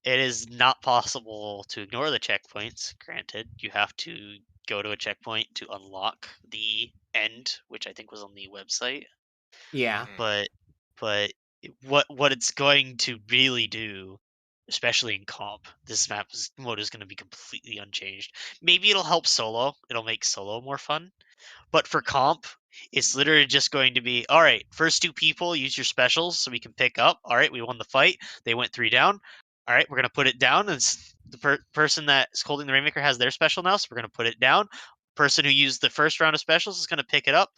It is not possible to ignore the checkpoints. Granted, you have to go to a checkpoint to unlock the end, which I think was on the website. Yeah. But what it's going to really do, especially in comp, this mode is going to be completely unchanged. Maybe it'll help solo. It'll make solo more fun. But for comp, it's literally just going to be, all right, first two people use your specials so we can pick up. All right, we won the fight. They went 3 down. All right, we're going to put it down. And the person that's holding the Rainmaker has their special now, so we're going to put it down. Person who used the first round of specials is going to pick it up.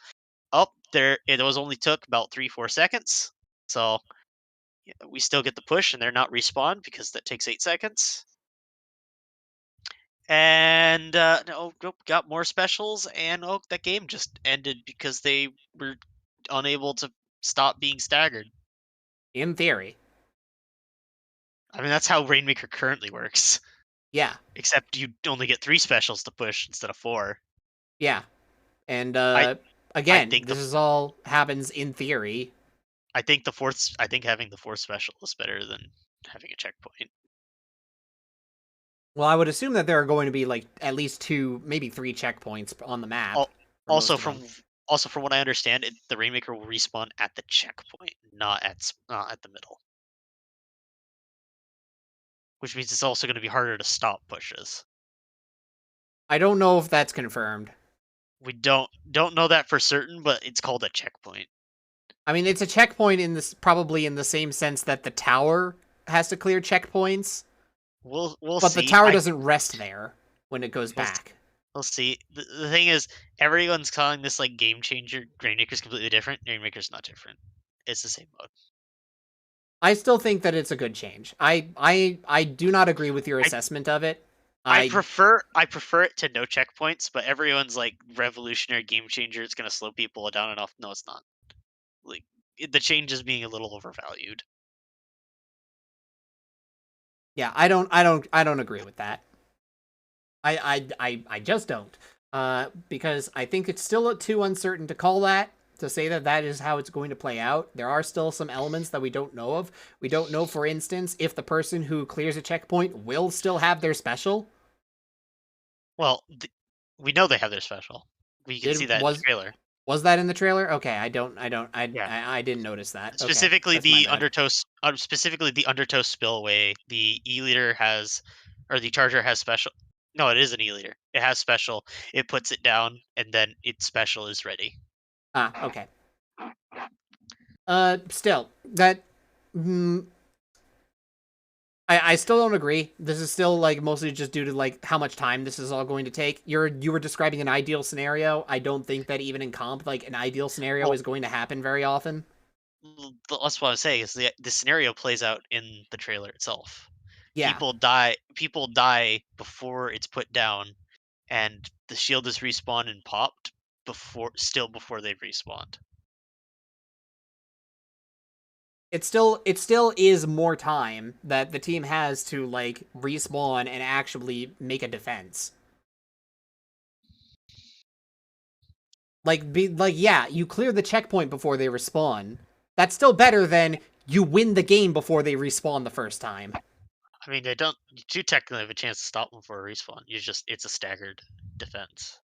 There, it was only took about 3-4 seconds. So we still get the push and they're not respawn because that takes 8 seconds. And got more specials, and that game just ended because they were unable to stop being staggered. In theory. I mean, that's how Rainmaker currently works. Yeah. Except you only get 3 specials to push instead of 4. Yeah. And I think this is all happens in theory. I think having the 4th special is better than having a checkpoint. Well, I would assume that there are going to be like at least 2, maybe 3 checkpoints on the map. Also from what I understand, the Rainmaker will respawn at the checkpoint, not at the middle. Which means it's also going to be harder to stop pushes. I don't know if that's confirmed. We don't know that for certain, but it's called a checkpoint. I mean, it's a checkpoint in this probably in the same sense that the tower has to clear checkpoints. We'll but see. The tower doesn't rest there when it goes back. We'll see. The thing is, everyone's calling this like game changer. Rainmaker's completely different. Rainmaker's not different. It's the same mode. I still think that it's a good change. I do not agree with your assessment of it. I prefer it to no checkpoints, but everyone's like revolutionary game changer. It's gonna slow people down enough. No, it's not. Like the change is being a little overvalued. Yeah, I don't agree with that. I just don't. Because I think it's still too uncertain to call that, to say that that is how it's going to play out. There are still some elements that we don't know of. We don't know, for instance, if the person who clears a checkpoint will still have their special. Well, we know they have their special. We can see that in the trailer. Was that in the trailer? Okay, I didn't notice that. Specifically, okay, the undertow spillway. The E-liter has, or the charger has special. No, it is an E-liter. It has special. It puts it down, and then its special is ready. Ah, okay. Still, that... I still don't agree. This is still, like, mostly just due to, like, how much time this is all going to take. You were describing an ideal scenario. I don't think that even in comp, like, an ideal scenario is going to happen very often. That's what I'm saying, is the scenario plays out in the trailer itself. Yeah. People die before it's put down, and the shield is respawned and popped before they've respawned. It still is more time that the team has to, like, respawn and actually make a defense. Yeah, you clear the checkpoint before they respawn. That's still better than you win the game before they respawn the first time. I mean, you do technically have a chance to stop them before a respawn. It's a staggered defense.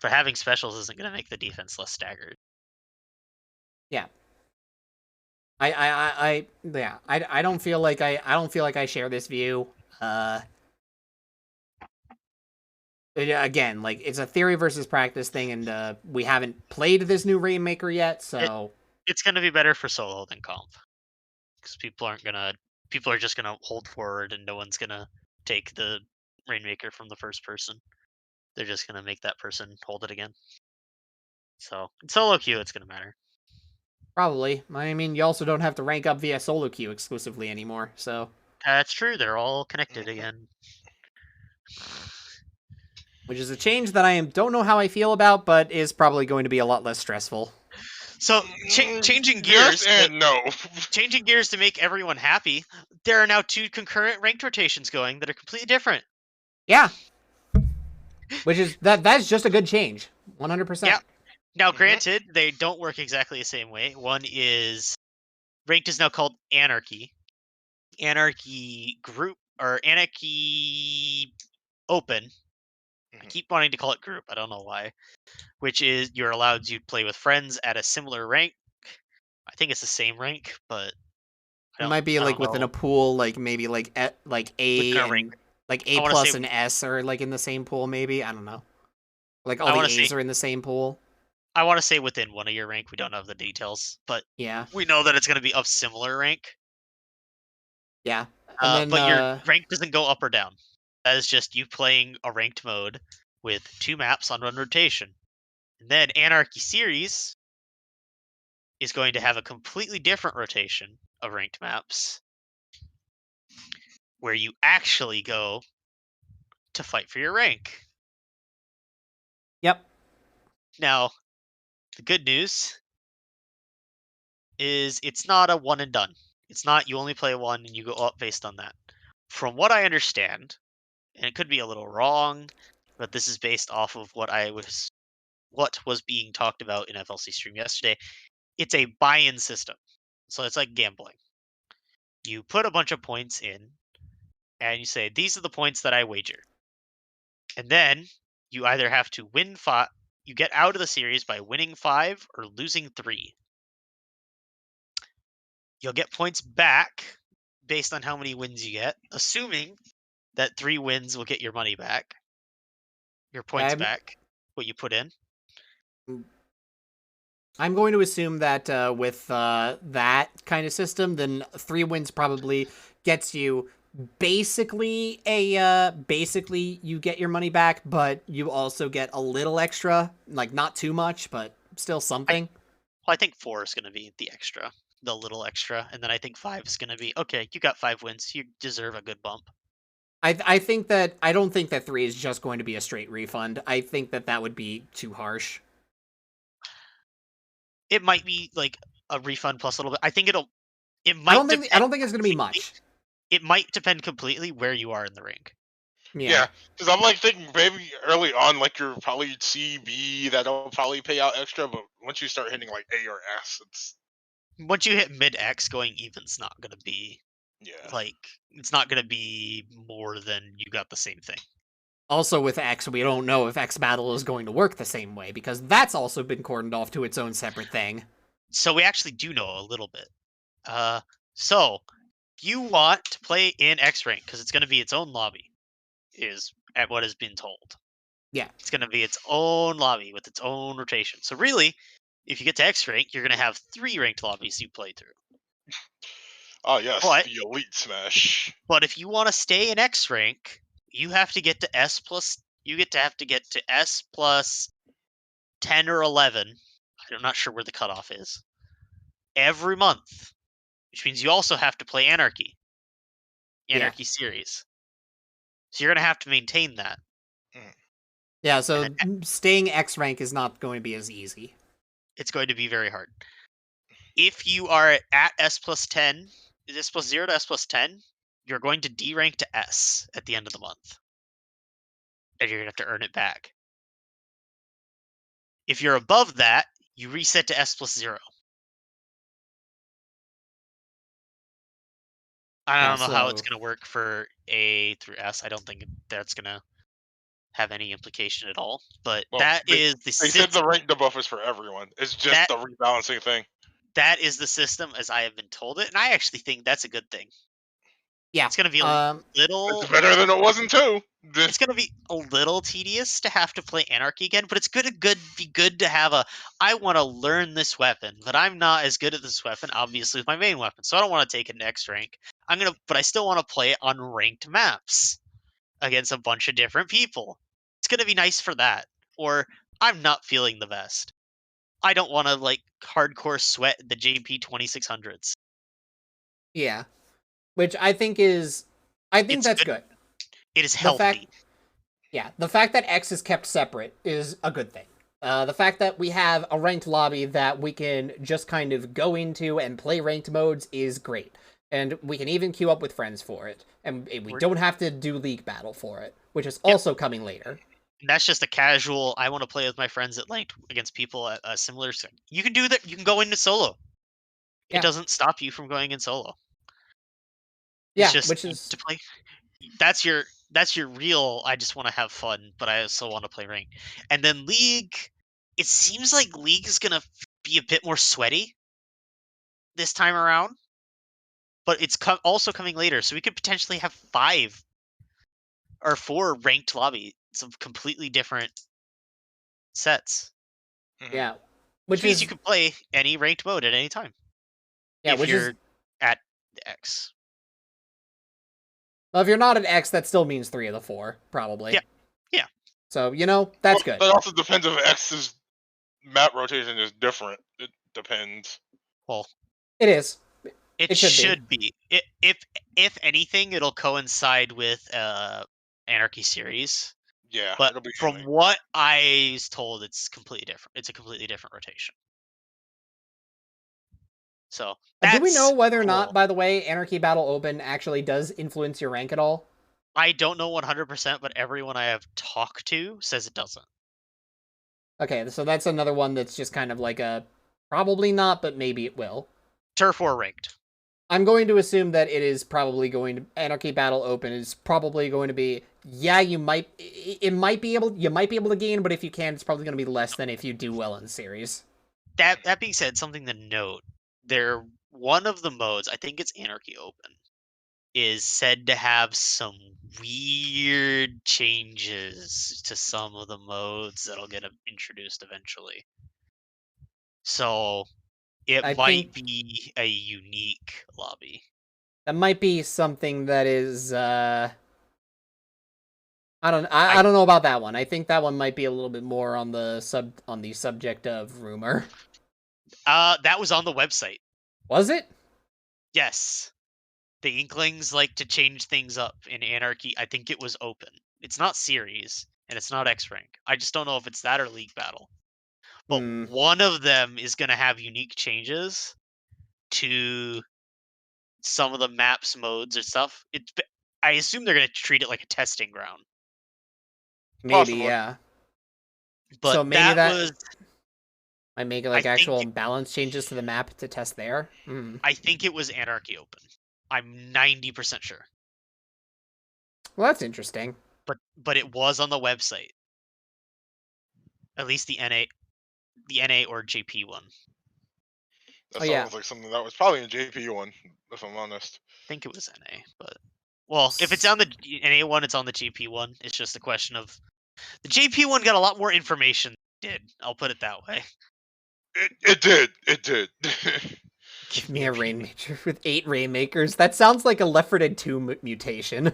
But having specials isn't going to make the defense less staggered. Yeah. I don't feel like I share this view. Again, like, it's a theory versus practice thing, and we haven't played this new Rainmaker yet, so it's gonna be better for solo than comp, because people are just gonna hold forward, and no one's gonna take the Rainmaker from the first person. They're just gonna make that person hold it again. So in solo queue, it's gonna matter. Probably. I mean, you also don't have to rank up via solo queue exclusively anymore, so. That's true. They're all connected again. Which is a change that I don't know how I feel about, but is probably going to be a lot less stressful. So, changing gears... Yes and no. Changing gears to make everyone happy, there are now 2 concurrent ranked rotations going that are completely different. Yeah. Which is... That's just a good change. 100%. Yeah. Now, granted, they don't work exactly the same way. One is Ranked is now called Anarchy. Anarchy Group or Anarchy Open. I keep wanting to call it Group. I don't know why. Which is you're allowed to play with friends at a similar rank. I think it's the same rank, but It might be I like don't within a know. pool, like maybe like Within A a rank. and like I A want to say plus and S are like in the same pool. Maybe I don't know. Like all I the want to say A's are in the same pool. I want to say within one of your rank. We don't have the details, but Yeah, we know that it's going to be of similar rank. yeah. And then But your rank doesn't go up or down. That is just you playing a ranked mode with 2 maps on one rotation. And then Anarchy Series is going to have a completely different rotation of ranked maps where you actually go to fight for your rank. yep. Now, the good news is it's not a one and done. It's not you only play one and you go up based on that. From what I understand, and it could be a little wrong, but this is based off of what was being talked about in FLC stream yesterday. It's a buy-in system. So it's like gambling. You put a bunch of points in and you say these are the points that I wager. And then you either have to win 5, you get out of the series by winning 5 or losing 3. You'll get points back based on how many wins you get, assuming that 3 wins will get your money back, your points I'm back, what you put in. I'm going to assume that with that kind of system, then 3 wins probably gets you basically you get your money back, but you also get a little extra, like not too much, but still something. I think 4 is going to be the extra, the little extra, and then I think 5 is going to be okay. You got 5 wins, you deserve a good bump. I think that I don't think that 3 is just going to be a straight refund. I think that that would be too harsh. It might be like a refund plus a little bit. I think it I might don't depend think it's going to be much. It might depend completely where you are in the rank. Yeah. Because I'm like thinking maybe early on, like you're probably C, B, that'll probably pay out extra, but once you start hitting like A or S, it's Once you hit mid X, going even's not going to be yeah. like it's not going to be more than you got the same thing. Also with X, we don't know if X Battle is going to work the same way, because that's also been cordoned off to its own separate thing. So we actually do know a little bit. So you want to play in X rank because it's going to be its own lobby, is at what has been told. Yeah. It's going to be its own lobby with its own rotation. So really, if you get to X rank, you're going to have 3 ranked lobbies you play through. Oh yes, But the Elite Smash. But if you want to stay in X rank, you have to get to S plus. You have to get to S plus 10 or 11. I'm not sure where the cutoff is. Every month, which means you also have to play Anarchy series. So you're gonna have to maintain that. Yeah, so staying X rank is not going to be as easy. It's going to be very hard. If you are at S plus 10, S plus 0 to S plus 10, you're going to D rank to S at the end of the month. And you're going to have to earn it back. If you're above that, you reset to S plus 0. I don't know how it's going to work for A through S. I don't think that's going to have any implication at all. But Well, that is the they system. said the rank debuff is for everyone. It's just the rebalancing thing. That is the system as I have been told it, and I actually think that's a good thing. Yeah. It's going to be a little... It's better than it was in 2. It's going to be a little tedious to have to play Anarchy again, but it's going to be good to have I want to learn this weapon, but I'm not as good at this weapon, obviously, with my main weapon, so I don't want to take it next rank. But I still want to play it on ranked maps against a bunch of different people. It's going to be nice for that. Or I'm not feeling the best. I don't want to hardcore sweat the JP 2600s. Yeah. Which I think that's good. It is healthy. The fact that X is kept separate is a good thing. The fact that we have a ranked lobby that we can just kind of go into and play ranked modes is great. And we can even queue up with friends for it. And we don't have to do League Battle for it, which is also coming later. And that's just a casual, I want to play with my friends at ranked against people at a similar thing. You can do that. You can go into solo. It doesn't stop you from going in solo. Yeah, It's just which is to play. That's your real. I just want to have fun, but I also want to play ranked. And then League. It seems like League is gonna be a bit more sweaty this time around, but it's also coming later, so we could potentially have 5 or 4 ranked lobbies of completely different sets. yeah, Which which means you is can play any ranked mode at any time. yeah, If which is you're at X. well, if you're not an X, that still means 3 of the 4 probably. Yeah. Yeah. So that's good. That also depends if X's map rotation is different. It depends. Well, it is. it should be. If anything, it'll coincide with Anarchy series. Yeah, But it'll be from funny. what I was told, it's completely different. It's a completely different rotation. So Do we know whether or cool. not, by the way, Anarchy Battle Open actually does influence your rank at all? I don't know 100%, but everyone I have talked to says it doesn't. Okay, so that's another one that's just kind of like a probably not, but maybe it will. Turf War ranked. I'm going to assume that it is probably going to Anarchy Battle Open is probably going to be you might be able to gain, but if you can, it's probably going to be less than if you do well in the series. That being said, something to note, one of the modes, I think it's Anarchy Open, is said to have some weird changes to some of the modes that'll get introduced eventually. So it might be a unique lobby. That might be something that is I don't know about that one. I think that one might be a little bit more on the subject of rumor. That was on the website. Was it? Yes. The Inklings like to change things up in Anarchy. I think it was open. It's not series, and it's not X rank. I just don't know if it's that or League Battle. But one of them is going to have unique changes to some of the maps, modes, or stuff. I assume they're going to treat it like a testing ground. Maybe, possibly. yeah. But so maybe that was might make like actual balance changes to the map to test there. I think it was Anarchy Open. I'm 90% sure. Well, that's interesting. But it was on the website. At least the NA or JP one. That sounds like something that was probably a JP one, if I'm honest. I think it was NA, but well, if it's on the NA one, it's on the JP one. It's just a question of the JP one got a lot more information than it did. I'll put it that way. It did. Give me a Rainmaker with 8 Rainmakers. That sounds like a Left 4 Dead 2 mutation.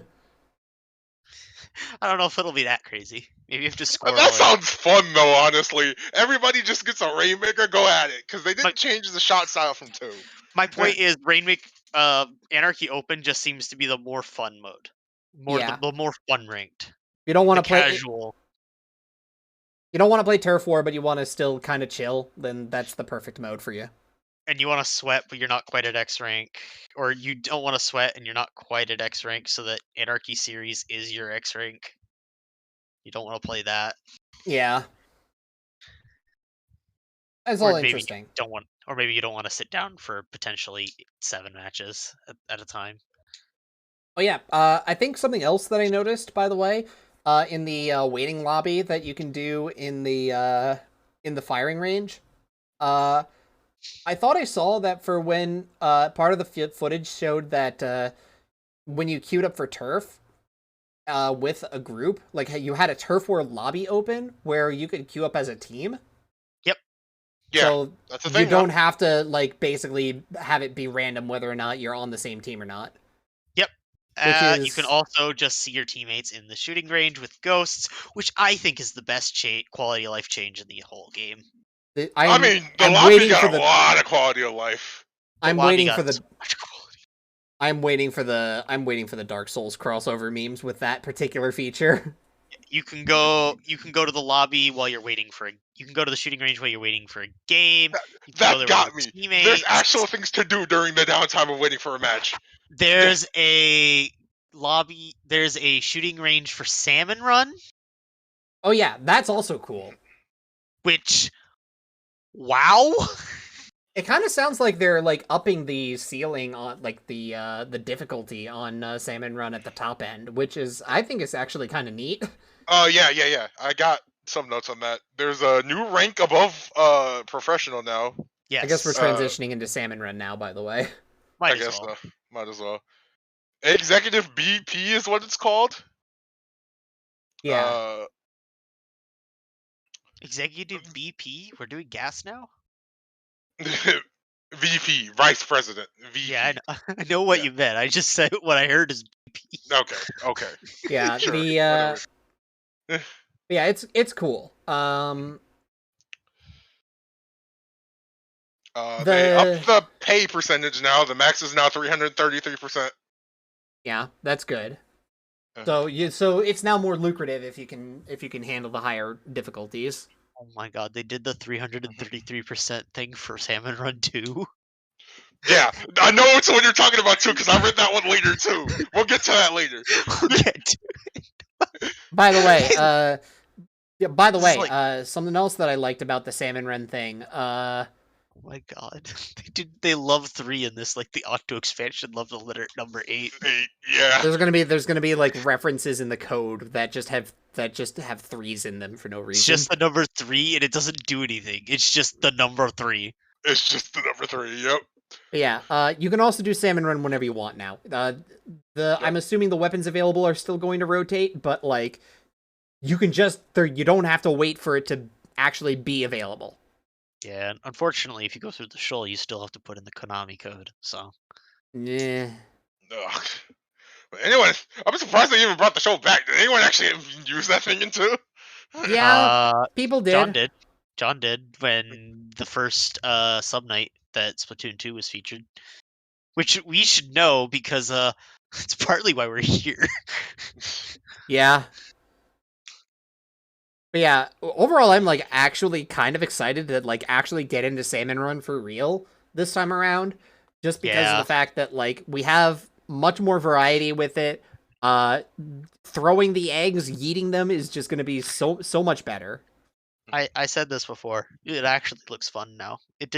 I don't know if it'll be that crazy. Maybe you have to score. That sounds fun, though, honestly. Everybody just gets a Rainmaker, go at it, because they didn't change the shot style from 2. My point is, Anarchy Open just seems to be the more fun mode. The more fun ranked. You don't want to play casual. You don't want to play Turf War, but you want to still kind of chill, then that's the perfect mode for you. And you want to sweat, but you're not quite at X rank. Or you don't want to sweat and you're not quite at X rank, so that Anarchy series is your X rank. You don't want to play that. Yeah. That's all interesting. Or maybe you don't want to sit down for potentially 7 matches at a time. Oh yeah, I think something else that I noticed, by the way, in the waiting lobby that you can do in the firing range, I thought I saw that for when part of the footage showed that when you queued up for turf with a group, like you had a turf war lobby open where you could queue up as a team. Yep. Yeah, so that's the thing, you don't have to like basically have it be random whether or not you're on the same team or not. Yep. You can also just see your teammates in the shooting range with ghosts, which I think is the best quality of life change in the whole game. The lobby got a lot of quality of life. I'm waiting for the Dark Souls crossover memes with that particular feature. You can go to the lobby while you're waiting for you can go to the shooting range while you're waiting for a game. That got me. There's actual things to do during the downtime of waiting for a match. There's a lobby. There's a shooting range for Salmon Run. Oh yeah, that's also cool. Which, wow. It kind of sounds like they're like upping the ceiling on like the difficulty on Salmon Run at the top end, which is I think is actually kind of neat. Yeah. I got some notes on that. There's a new rank above professional now. I guess we're Yes. transitioning into Salmon Run now, by the way. Might I as guess well. so. Might as well. Executive BP is what it's called. Yeah. Executive BP? We're doing gas now? VP, Vice President. VP. Yeah, I know what you meant. I just said what I heard is BP. Okay. Yeah. Sure. The Whatever. yeah, it's cool. They upped the pay percentage now. The max is now 333%. Yeah, that's good. So it's now more lucrative if you can handle the higher difficulties. Oh my god, they did the 333% thing for Salmon Run 2? Yeah, I know it's what you're talking about too, because I read that one later too. We'll get to that later. We'll get to By the way, like- something else that I liked about the Salmon Run thing, Oh my god. They love 3 in this, like the Octo expansion love the letter number 8. Yeah. there's gonna be like references in the code that just have threes in them for no reason. It's just the number 3 and it doesn't do anything. It's just the number 3. It's just the number 3, yep. But yeah, you can also do Salmon Run whenever you want now. I'm assuming the weapons available are still going to rotate, but like you can you don't have to wait for it to actually be available. Yeah, and unfortunately, if you go through the shoal, you still have to put in the Konami code. So, Yeah. Ugh. But anyway, I'm surprised they even brought the show back. Did anyone actually use that thing into? Yeah, people did. John did when the first sub night that Splatoon 2 was featured, which we should know because it's partly why we're here. Yeah. But yeah, overall, I'm like actually kind of excited to like actually get into Salmon Run for real this time around, just because of the fact that like we have much more variety with it. Throwing the eggs, yeeting them is just going to be so much better. I said this before. It actually looks fun now. It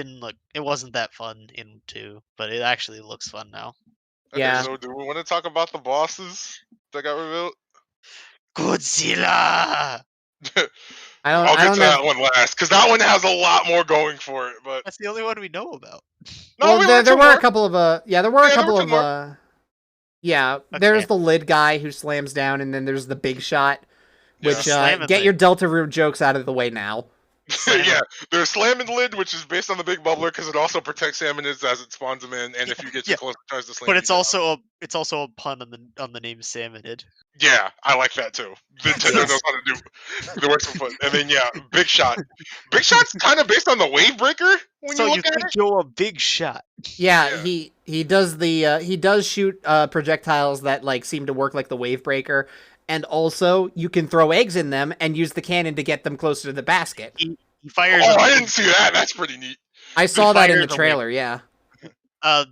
wasn't that fun in 2, but it actually looks fun now. Okay, Yeah. so do we want to talk about the bosses that got revealed? Godzilla! I'll get to that one last, because that one has a lot more going for it. But that's the only one we know about. No, well, there were a couple of there's the lid guy who slams down, and then there's the big shot, which get your Delta Room jokes out of the way now. Yeah, there's Slamming Lid, which is based on the Big Bubbler because it also protects salmonids as it spawns them in, and if you get too close, it tries to slam. But it's also a pun on the name Salmonid. Yeah, I like that too. Nintendo knows how to do the works for fun. And then Big Shot. Big Shot's kind of based on the Wave Breaker when you look at it. You're a big shot. Yeah, he does he does shoot projectiles that like seem to work like the Wave Breaker. And also, you can throw eggs in them and use the cannon to get them closer to the basket. He fires. Oh, I didn't see that. That's pretty neat. I saw that in the trailer. Yeah.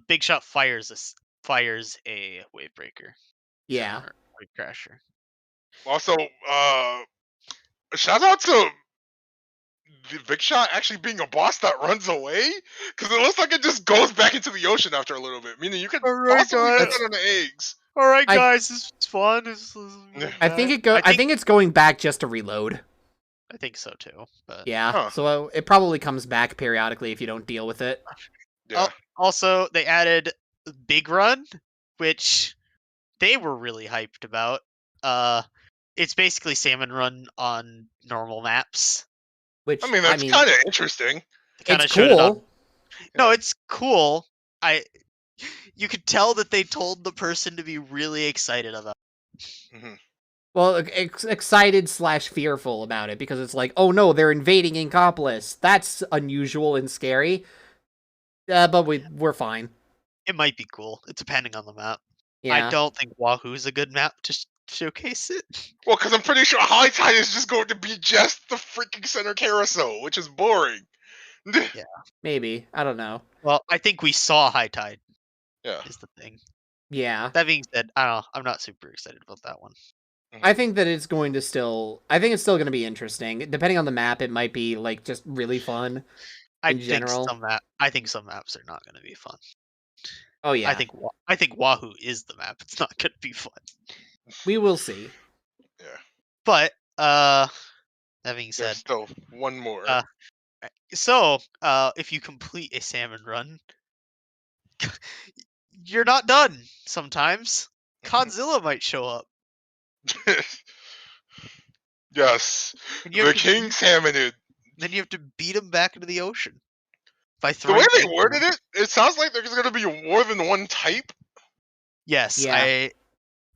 Big Shot fires a Wave Breaker. Yeah. Wave Crasher. Also, shout out to the Big Shot actually being a boss that runs away, because it looks like it just goes back into the ocean after a little bit. Meaning you could possibly get that on the eggs. All right, guys, this is fun. I think it's going back just to reload. I think so too. But yeah, so it probably comes back periodically if you don't deal with it. Yeah. Also, they added Big Run, which they were really hyped about. It's basically Salmon Run on normal maps. Which that's kind of interesting. It's cool. No, it's cool. You could tell that they told the person to be really excited about it. Mm-hmm. Well, excited / fearful about it, because it's like, oh no, they're invading Inkopolis. That's unusual and scary. But we're fine. It might be cool. It's depending on the map. Yeah. I don't think Wahoo's a good map to showcase it. Well, because I'm pretty sure High Tide is just going to be just the freaking center carousel, which is boring. Yeah. Maybe. I don't know. Well, I think we saw High Tide. Yeah. Is the thing. Yeah. That being said, I don't know. I'm not super excited about that one. I think that it's going to I think it's still going to be interesting. Depending on the map, it might be like just really fun. in general. I think some maps are not going to be fun. Oh yeah, I think Wahoo is the map. It's not going to be fun. we will see. Yeah. But that being There's said, still one more. so if you complete a salmon run, you're not done. Sometimes Godzilla might show up, Yes, and the king salmonid. then you have to beat him back into the ocean by The way throwing they eggs at worded him. it sounds like there's going to be more than one type. Yes,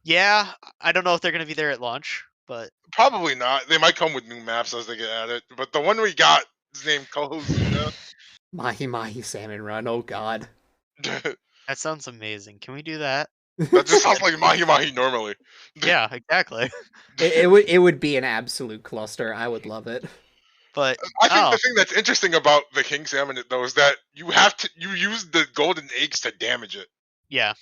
Yeah. I don't know if they're going to be there at launch, but Probably not. They might come with new maps as they get added. But the one we got is named Kohozuna. Mahi Mahi Salmon Run. Oh god. that sounds amazing. Can we do that? That just sounds like Mahi Mahi normally. Yeah, exactly. It would be an absolute cluster. I would love it. But I think the thing that's interesting about the king salmon though is that you use the golden eggs to damage it. Yeah.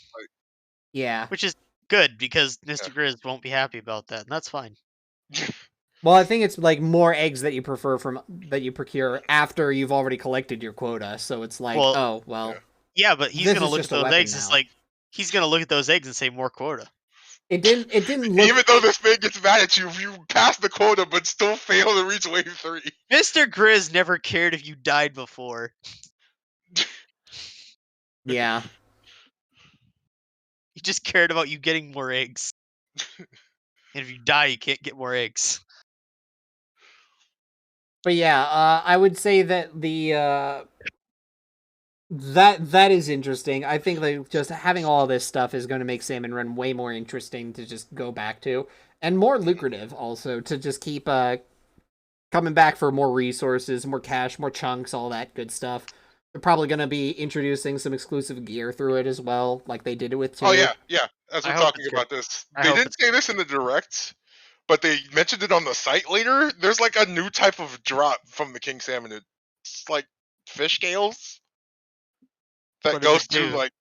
Yeah. Which is good because Mr. Grizz won't be happy about that, and that's fine. Well, I think it's like more eggs that you procure after you've already collected your quota. So it's like, yeah, but he's gonna look at those eggs. It's like he's gonna look at those eggs and say more quota. It didn't look. Even though this man gets mad at you if you pass the quota but still fail to reach wave 3. Mr. Grizz never cared if you died before. Yeah. He just cared about you getting more eggs. And if you die, you can't get more eggs. But yeah, I would say that that is interesting. I think like just having all this stuff is going to make Salmon Run way more interesting to just go back to, and more lucrative also to just keep coming back for more resources, more cash, more chunks, all that good stuff. They're probably going to be introducing some exclusive gear through it as well, like they did it with 2. Oh yeah. As we're talking about this, they didn't say this in the direct, but they mentioned it on the site later. There's like a new type of drop from the king salmon. It's like fish scales that goes to like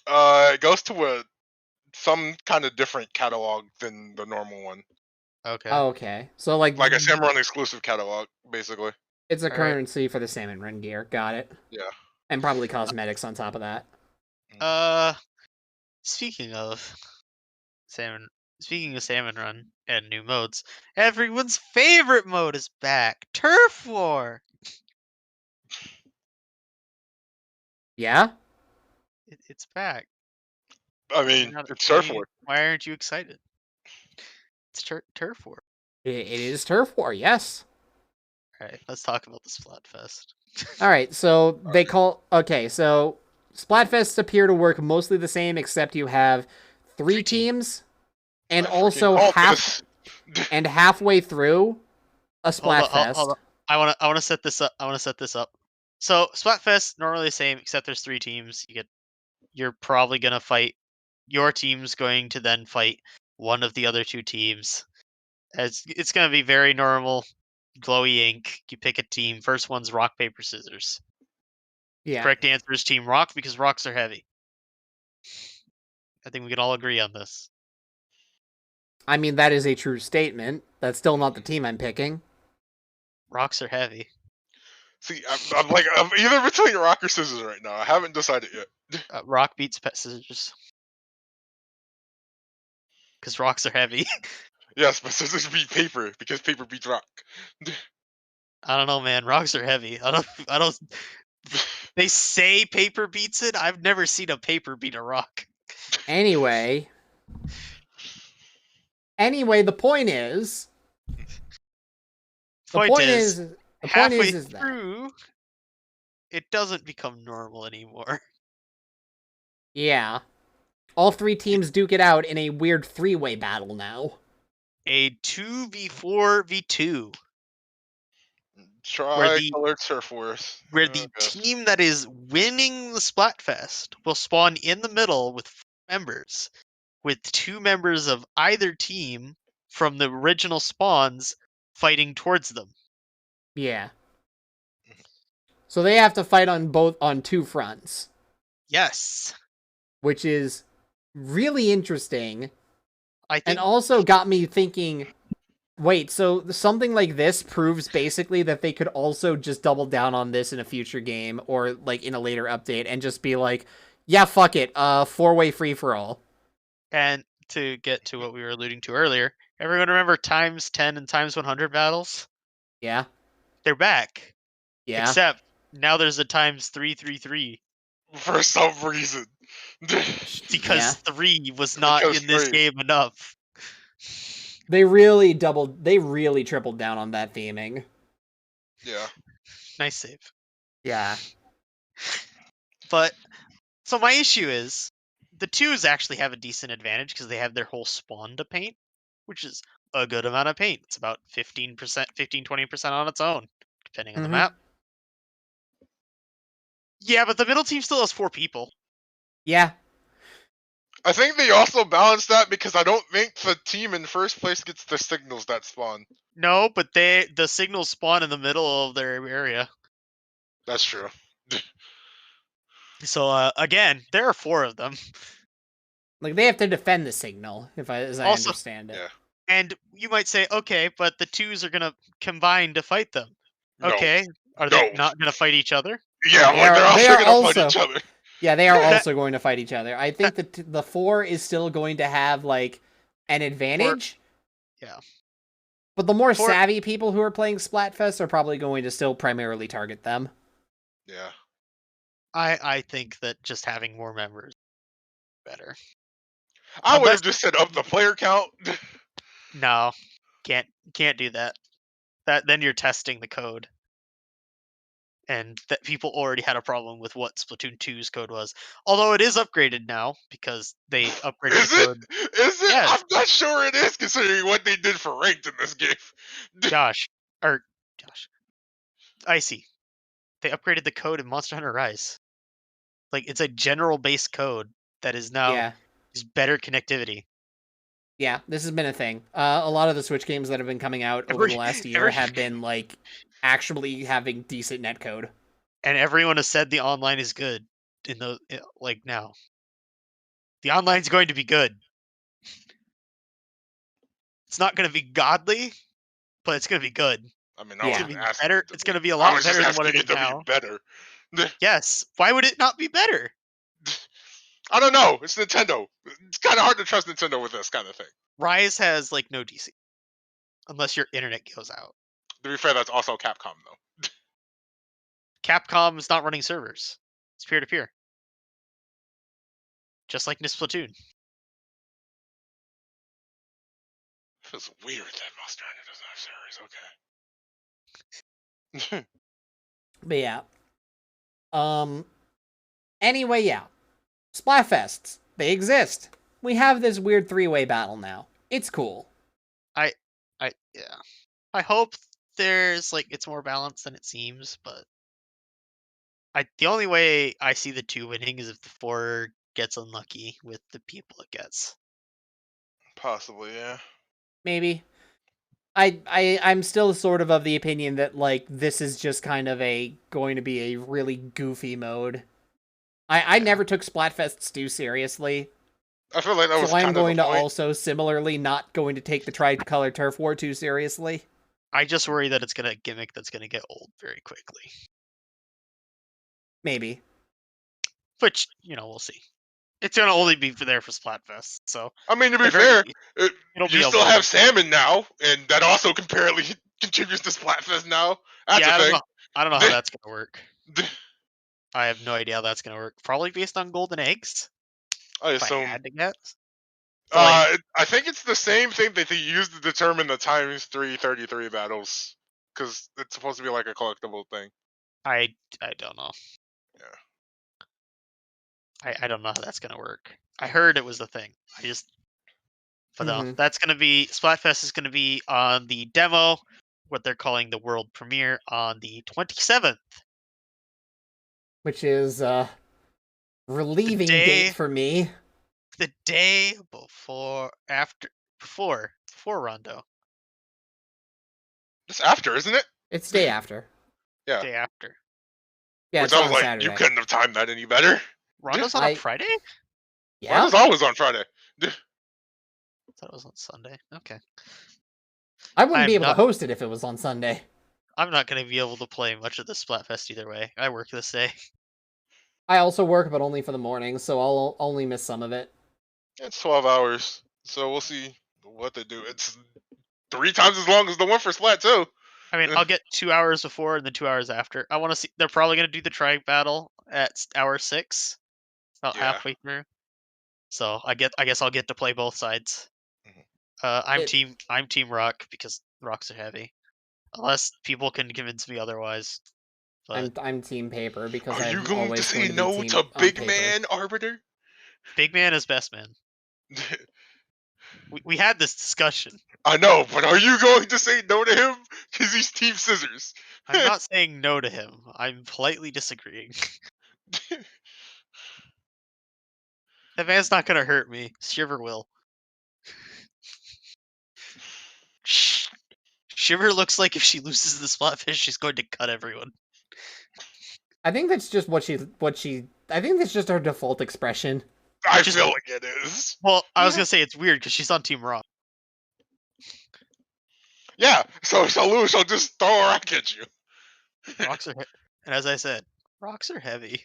it goes to some kind of different catalog than the normal one. Okay. Oh, okay. So like a Salmon Run exclusive catalog, basically. It's a currency for the Salmon Run gear. Got it. Yeah. And probably cosmetics on top of that. Speaking of Salmon Run and new modes, everyone's favorite mode is back. Turf War. Yeah? It's back. I mean, it's Turf War. Why aren't you excited? It's Turf War. It is Turf War, yes. Alright, let's talk about the Splatfest. Alright, so they call... Okay, so Splatfests appear to work mostly the same, except you have 3 teams, and also halfway through a Splatfest. Hold on. I wanna set this up. So Splatfest normally the same, except there's 3 teams. You're probably gonna fight. Your team's going to then fight one of the other 2 teams. It's gonna be very normal. Glowy ink. You pick a team. First one's rock, paper, scissors. Yeah. Correct answer is Team Rock because rocks are heavy. I think we can all agree on this. I mean, that is a true statement. That's still not the team I'm picking. Rocks are heavy. See, I'm either between rock or scissors right now. I haven't decided yet. Rock beats scissors. Because rocks are heavy. Yes, but scissors beat paper because paper beats rock. I don't know, man. Rocks are heavy. I don't. They say paper beats it. I've never seen a paper beat a rock. Anyway, the point is. The point is halfway is through, it doesn't become normal anymore. Yeah. All 3 teams duke it out in a weird 3-way battle now. A 2v4v2. Tri-colored Turf Wars. Where the team that is winning the Splatfest will spawn in the middle with 4 members, with 2 members of either team from the original spawns fighting towards them. Yeah. So they have to fight on 2 fronts. Yes. Which is really interesting. I think, and also got me thinking, Wait, so something like this proves basically that they could also just double down on this in a future game or like in a later update and just be like, yeah, fuck it, 4-way free for all. And to get to what we were alluding to earlier, everyone remember times 10 and times 100 battles? Yeah, They're back. yeah, Except now there's a times 333 For some reason. because yeah. 3 was not Because in this 3. game enough. They really tripled down on that theming. Yeah. Nice save. Yeah. But so my issue is the 2s actually have a decent advantage because they have their whole spawn to paint, which is a good amount of paint. It's about 15%, 15-20% on its own, depending on the map. Yeah, but the middle team still has 4 people. Yeah. I think they also balance that because I don't think the team in first place gets the signals that spawn. No, but the signals spawn in the middle of their area. That's true. So again, there are 4 of them. Like they have to defend the signal, as I Also, understand it. Yeah. and you might say, okay, but the 2s are gonna combine to fight them. No. Okay, are No. they not gonna fight each other? Yeah, They like they're are also gonna fight also each other. Yeah, they are That- also going to fight each other. I think that the 4 is still going to have like an advantage. Yeah. But the more 4 savvy people who are playing Splatfest are probably going to still primarily target them. Yeah. I think that just having more members is better. I would Unless have just set up the player count. no, can't do that. Then you're testing the code. And that people already had a problem with what Splatoon 2's code was. Although it is upgraded now because they upgraded Is the it? code. Is it? Yes. I'm not sure it is considering what they did for ranked in this game. Josh. I see. They upgraded the code in Monster Hunter Rise. Like it's a general base code that is now Yeah. just better connectivity. Yeah, this has been a thing. A lot of the Switch games that have been coming out over the last year have been like actually having decent netcode. And everyone has said the online is good in the like now. The online's going to be good. It's not going to be godly, but it's going to be good. I mean, Yeah. It's I going to was be asking. better. It's going to be a I lot was just better than what it asking is it to now. be better. Yes. Why would it not be better? I don't know. It's Nintendo. It's kind of hard to trust Nintendo with this kind of thing. Rise has like no DC, unless your internet goes out. To be fair, that's also Capcom though. Capcom is not running servers. It's peer to peer, just like Splatoon. Feels weird that Monster Hunter doesn't have servers. Okay. But yeah. Anyway, yeah. Splatfests. They exist. We have this weird 3-way battle now. It's cool. Yeah. I hope there's like it's more balanced than it seems, but the only way I see the 2 winning is if the 4 gets unlucky with the people it gets. Possibly, yeah. Maybe. I'm still sort of the opinion that like this is just kind of going to be a really goofy mode. I never took Splatfests too seriously. I feel like that was So I'm kind of going the to point. also similarly not going to take the Tricolor Turf War too seriously. I just worry that it's gonna gimmick that's gonna get old very quickly. Maybe. Which, we'll see. It's gonna only be there for Splatfest, so I mean, to be at very fair, least, it'll you be still able have to. Salmon now, and that also apparently contributes to Splatfest now. That's Yeah, a thing. I don't know how that's gonna work. I have no idea how that's gonna work. Probably based on golden eggs. I If I assume. had to guess. So, like, I think it's the same thing that they use to determine the times 333 battles, because it's supposed to be like a collectible thing. I don't know. Yeah. I don't know how that's gonna work. I heard it was the thing. But no, that's gonna be Splatfest is gonna be on the demo, what they're calling the world premiere on the 27th. Which is relieving date for me. The day before Rondo. It's after, isn't it? It's day after. Yeah. Day after. Yeah, Which it's I was on like, Saturday. you couldn't have timed that any better. Rondo's on a Friday? Yeah. Rondo's always on Friday. I thought it was on Sunday. Okay. I wouldn't I'm be able to not. host it if it was on Sunday. I'm not going to be able to play much of the Splatfest either way. I work this day. I also work, but only for the morning, so I'll only miss some of it. It's 12 hours, so we'll see what they do. It's 3 times as long as the one for Splat too. I mean, I'll get 2 hours before and then 2 hours after. I want to see. They're probably going to do the tribe battle at hour 6, about Yeah. halfway through. So I guess I'll get to play both sides. Mhm. I'm team rock because rocks are heavy. Unless people can convince me otherwise. But I'm team paper because Are you I'm going to always going say to be no team to on Big paper. Man, Arbiter? big man is best man. We had this discussion. I know, but are you going to say no to him? Because he's Team Scissors. I'm not saying no to him. I'm politely disagreeing. That man's not gonna hurt me. Shiver will. Shiver looks like if she loses the Splatfish, she's going to cut everyone. I think that's just what she. I think that's just her default expression. I Just- feel like it is. Well, I was gonna say it's weird because she's on Team Rock. Yeah, so Lou, she'll just throw a rock at you. Rocks are, and as I said, rocks are heavy.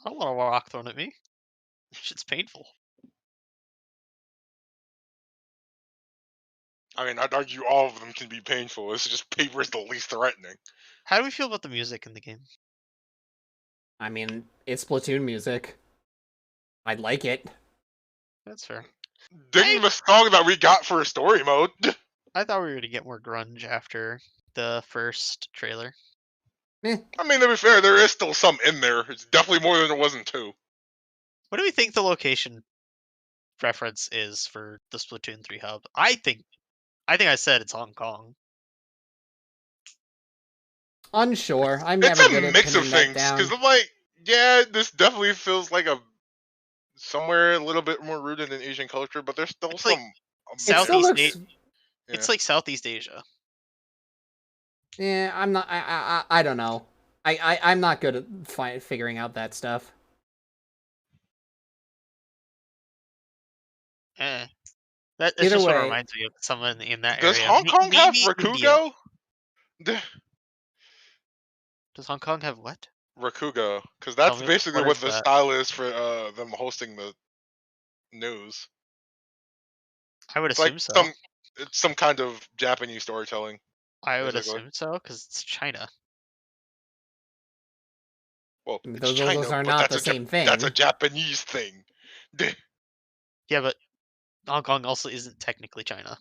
I don't want a rock thrown at me. Shit's painful. I mean, I'd argue all of them can be painful. It's just paper is the least threatening. How do we feel about the music in the game? I mean, it's Splatoon music. I'd like it. That's fair. Ding the song that we got for a story mode. I thought we were gonna get more grunge after the first trailer. Eh. I mean, to be fair, there is still some in there. It's definitely more than there was in 2. What do we think the location preference is for the Splatoon 3 hub? I think I said it's Hong Kong. Unsure. I'm It's never a good at mix of pinning that things, down. because I'm like, yeah, this definitely feels like a somewhere a little bit more rooted in Asian culture, but there's still It's like some. It still Southeast looks. Asia. It's like Southeast Asia. Yeah, I'm not. I don't know. I'm not good at figuring out that stuff. Eh. That Either just what way- reminds me of someone in that Does area. Hong Kong have Maybe India. Rakugo? Does Hong Kong have what? Rakugo, because that's me, basically what what is the that? style is for them hosting the news. I would It's like assume so. it's some kind of Japanese storytelling. I would basically. assume so because it's China. Well, it's Those China, are but not that's the same thing. That's a Japanese thing. Yeah, but Hong Kong also isn't technically China.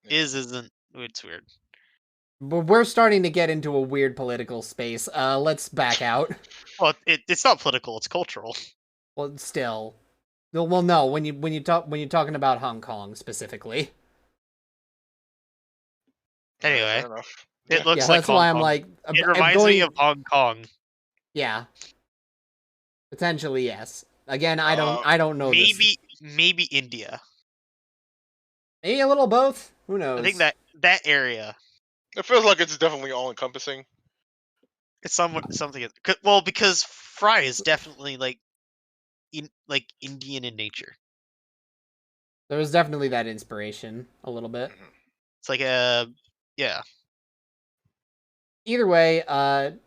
Yeah. Isn't. It's weird. But we're starting to get into a weird political space. Let's back out. Well, it's not political. It's cultural. Well, still. Well, no. When you're talking about Hong Kong specifically. Anyway, fair enough. it looks Yeah, like that's Hong why I'm Kong. like. It reminds me of Hong Kong. Yeah. Potentially, yes. Again, I don't know. Maybe India. Maybe a little both. Who knows? I think that area. It feels like it's definitely all encompassing. It's something. Well, because Fry is definitely like Indian in nature. There was definitely that inspiration a little bit. It's like yeah. Either way,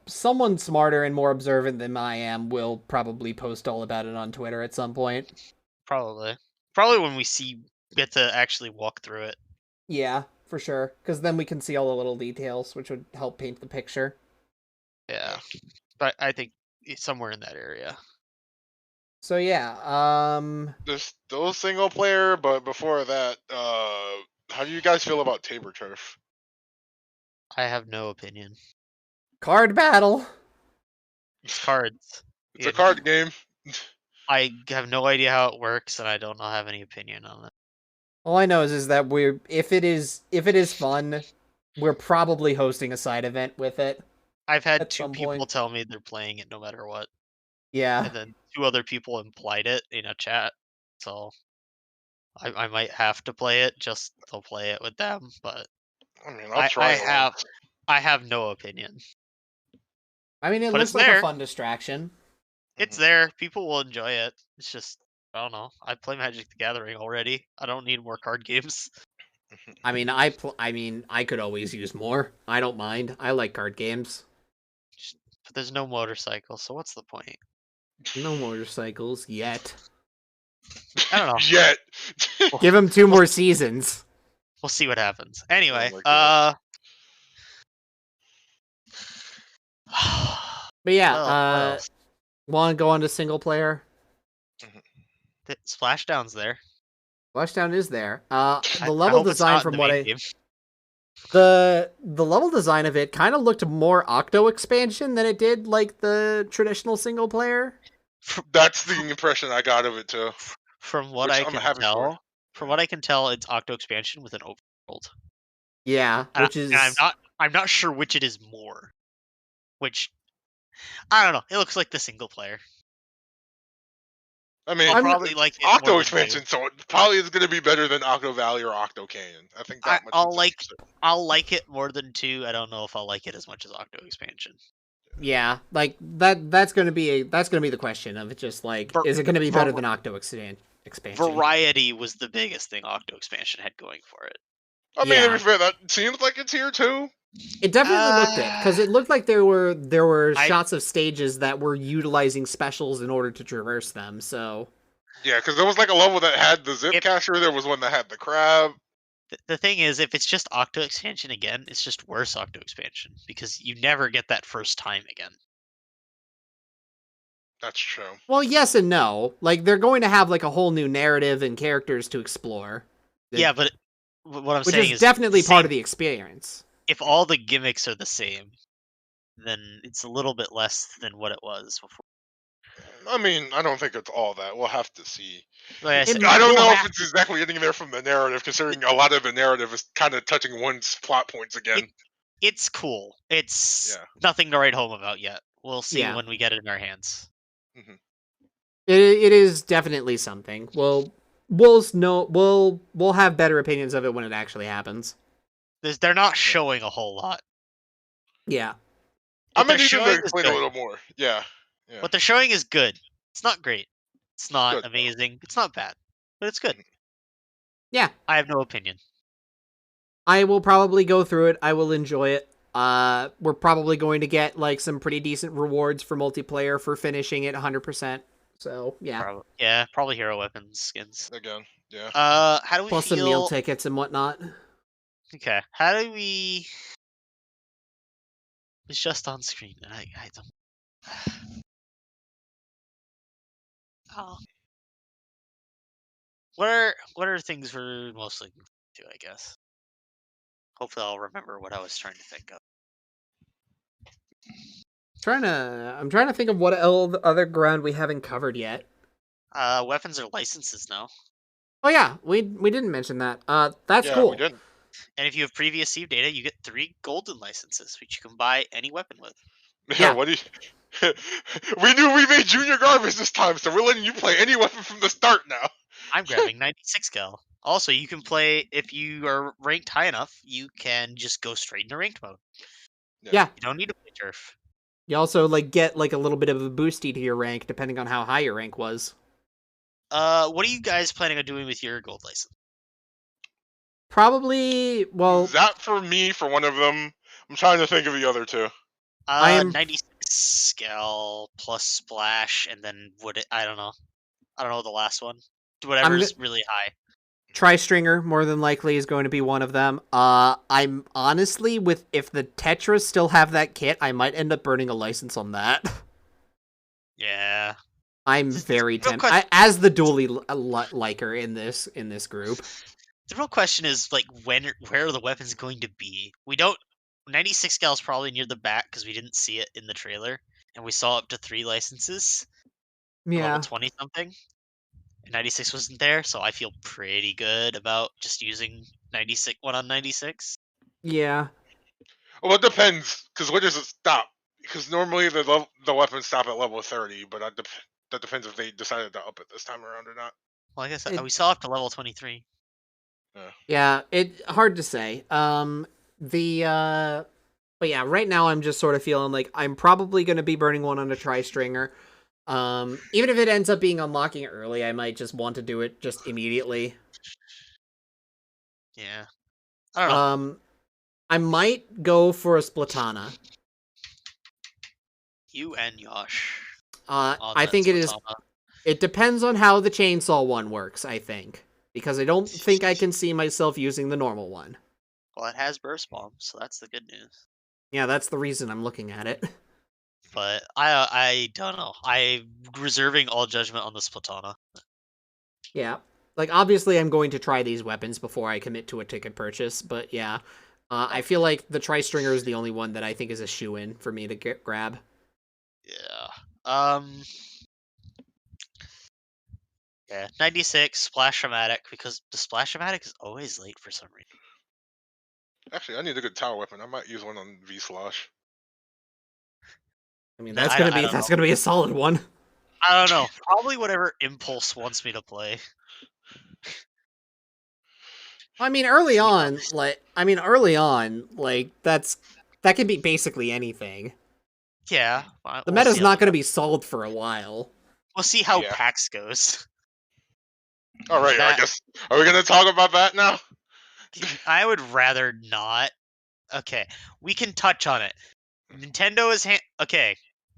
someone smarter and more observant than I am will probably post all about it on Twitter at some point. Probably when we get to actually walk through it. Yeah, for sure. Because then we can see all the little details, which would help paint the picture. Yeah, but I think it's somewhere in that area. So yeah, There's still single player, but before that, how do you guys feel about Tabor Turf? I have no opinion. card battle. It's cards. It's a card game. I have no idea how it works, and I don't have any opinion on it. All I know is that if it is fun, we're probably hosting a side event with it. I've had At 2 some people point. tell me they're playing it no matter what, Yeah. and then 2 other people implied it in a chat. So I might have to play it just to play it with them, but I mean, I'll try. I have no opinion. I mean, it But looks it's like there. a fun distraction. It's there. People will enjoy it. It's just I don't know. I play Magic the Gathering already. I don't need more card games. I mean, I could always use more. I don't mind. I like card games. But there's no motorcycle, so what's the point? No motorcycles yet. I don't know. Yet. Give him 2 more seasons. We'll see what happens. Anyway, my God. But yeah, what else? want to go on to single player? Splashdown's there. Splashdown is there. I The level hope it's design not in from the what main I game. the level design of it kind of looked more Octo expansion than it did like the traditional single player. That's the impression I got of it too. From what Which I I'm can happy tell, for. it's Octo expansion with an overworld. Yeah, And which is I'm not sure which it is more. Which I don't know. It looks like the single player. I mean, I'll probably like it Octo more than expansion, 2. so it probably is going to be better than Octo Valley or Octo Canyon. I think that much. I'll like it more than 2. I don't know if I'll like it as much as Octo expansion. yeah, like that's gonna be the question of it. Just like, is it gonna be better than Octo expansion? Variety was the biggest thing Octo expansion had going for it. I mean, to be fair, that seems like it's here too. It definitely looked it, because it looked like there were shots of stages that were utilizing specials in order to traverse them. So yeah, because there was like a level that had the zip catcher. There was one that had the crab. The thing is, if it's just Octo expansion again, it's just worse Octo expansion because you never get that first time again. That's true. Well, yes and no. Like, they're going to have like a whole new narrative and characters to explore. Yeah, but what I'm which saying is definitely part of the experience. If all the gimmicks are the same, then it's a little bit less than what it was before. I mean, I don't think it's all that. We'll have to see. Like I don't know if it's exactly getting there from the narrative, considering a lot of the narrative is kind of touching one's plot points again. It's cool. It's nothing to write home about yet. We'll see when we get it in our hands. Mm-hmm. It is definitely something. We'll have better opinions of it when it actually happens. They're not showing a whole lot. Yeah. I'm gonna need to explain a little more. Yeah. What they're showing is good. It's not great. It's not amazing. It's not bad. But it's good. Yeah. I have no opinion. I will probably go through it. I will enjoy it. We're probably going to get like some pretty decent rewards for multiplayer for finishing it 100%. So, yeah. Probably hero weapons skins. Again, yeah. How do we Plus feel... some meal tickets and whatnot. Okay. How do we... It's just on screen. I don't... Oh. What are things we're most looking to, I guess? Hopefully I'll remember what I was trying to think of. I'm trying to think of what other ground we haven't covered yet. Weapons or licenses now. Oh yeah, we didn't mention that. That's cool. We didn't. And if you have previous save data, you get 3 golden licenses, which you can buy any weapon with. Yeah. What do you... we knew we made junior garbage this time, so we're letting you play any weapon from the start now. I'm grabbing 96 cal. Also, you can play, if you are ranked high enough, you can just go straight into ranked mode. Yeah. You don't need to play turf. You also get a little bit of a boosty to your rank depending on how high your rank was. What are you guys planning on doing with your gold license? Probably, well... That for me, for one of them. I'm trying to think of the other two. I am 96 scale plus splash, and then I don't know the last one. Whatever's really high. Tri-stringer, more than likely, is going to be one of them. I'm honestly, if the Tetras still have that kit, I might end up burning a license on that. Yeah. I'm very tempted. As the dually liker in this group. The real question is, like, where are the weapons going to be? We don't... 96 cal is probably near the back, because we didn't see it in the trailer. And we saw up to 3 licenses. Yeah. Level 20-something. 96 wasn't there, so I feel pretty good about just using 96 one on 96. Yeah. Well, it depends, because where does it stop? Because normally the weapons stop at level 30, but that depends if they decided to up it this time around or not. Well, I guess we saw up to level 23. Yeah, hard to say. But yeah, right now I'm just sort of feeling like I'm probably going to be burning one on a tri-stringer. Even if it ends up being unlocking early, I might just want to do it just immediately. Yeah. I don't know. I might go for a Splatana. You and Yosh on I that think it is. Splatana. It depends on how the chainsaw one works, I think. Because I don't think I can see myself using the normal one. Well, it has burst bomb, so that's the good news. Yeah, that's the reason I'm looking at it. But I don't know. I'm reserving all judgment on the Splatana. Yeah. Like, obviously, I'm going to try these weapons before I commit to a ticket purchase, but yeah. I feel like the Tri-Stringer is the only one that I think is a shoo-in for me to grab. Yeah. Yeah, 96 Splash-O-Matic, because the Splash-O-Matic is always late for some reason. Actually, I need a good tower weapon. I might use one on V-Slosh. I mean, I don't that's know. gonna be a solid one. I don't know. Probably whatever Impulse wants me to play. I mean, early on, that can be basically anything. Yeah, The we'll meta's see how not going to be solid for a while. we'll see how Yeah. PAX goes. All right, I That guess. Are we gonna talk about that now? I would rather not. Okay, we can touch on it. Nintendo is okay.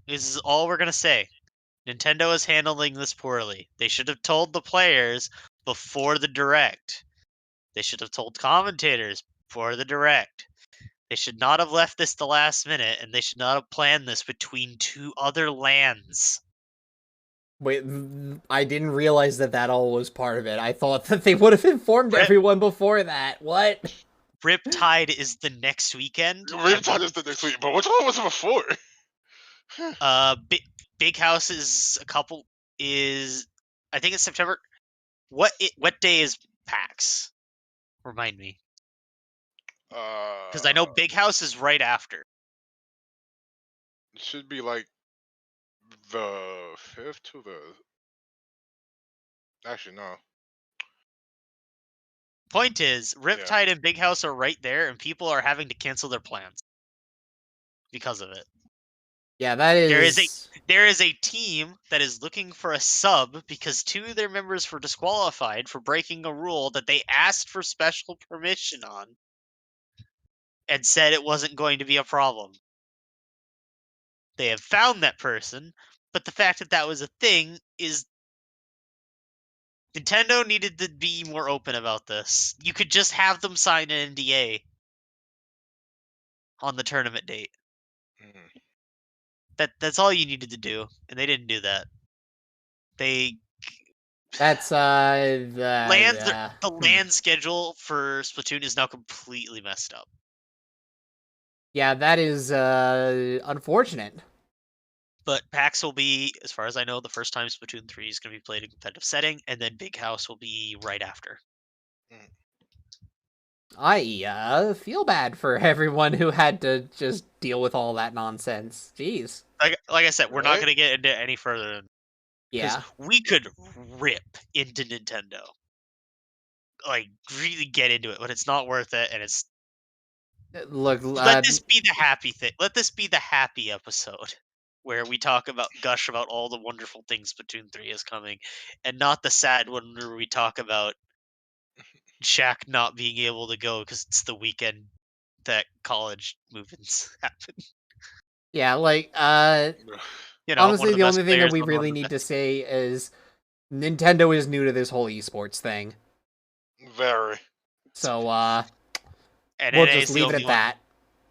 This is all we're gonna say. Nintendo is handling this poorly. They should have told the players before the direct. They should have told commentators before the direct. They should not have left this the last minute, and they should not have planned this between two other lands. Wait, I didn't realize that all was part of it. I thought that they would have informed everyone before that. What? Riptide is the next weekend. Riptide is the next week, but which one was it before? Big House is I think it's September. What day is PAX? Remind me, because I know Big House is right after. It should be like the 5th to the. Actually, no. Point is, Riptide and Big House are right there, and people are having to cancel their plans because of it. Yeah, that is. There is a team that is looking for a sub because two of their members were disqualified for breaking a rule that they asked for special permission on and said it wasn't going to be a problem. They have found that person, but the fact that that was a thing is Nintendo needed to be more open about this. You could just have them sign an NDA on the tournament date. That's all you needed to do, and they didn't do that. That's the land schedule for Splatoon is now completely messed up. Yeah, that is unfortunate. But PAX will be, as far as I know, the first time Splatoon 3 is going to be played in a competitive setting, and then Big House will be right after. I feel bad for everyone who had to just deal with all that nonsense. Jeez. Like I said, we're not going to get into any further. Yeah. We could rip into Nintendo. Like, really get into it, but it's not worth it, and it's... Look, let this be the happy thing. Let this be the happy episode where we gush about all the wonderful things Splatoon 3 is coming, and not the sad one where we talk about Shaq not being able to go because it's the weekend that college movements happen. Yeah, like, honestly, the only thing that we really need to say is Nintendo is new to this whole esports thing. Very. So, and we'll just leave it at that.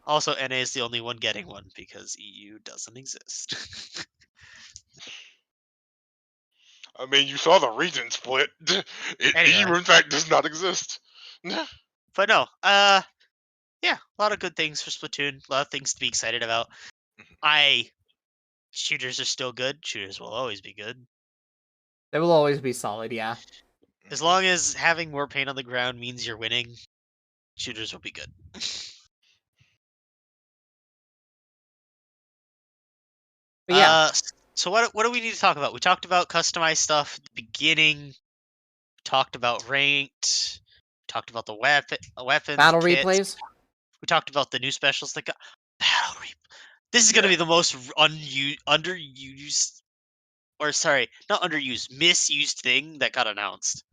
Also, NA is the only one getting one because EU doesn't exist. I mean, you saw the region split. EU, in fact, does not exist. But no, yeah, a lot of good things for Splatoon. A lot of things to be excited about. Shooters are still good. Shooters will always be good. They will always be solid, yeah. As long as having more paint on the ground means you're winning, shooters will be good. But yeah. So what do we need to talk about? We talked about customized stuff at the beginning. We talked about ranked. We talked about the weapons. Battle kits. replays. We talked about the new specials that got battle replay. This is gonna be the most underused or sorry, not underused, misused thing that got announced.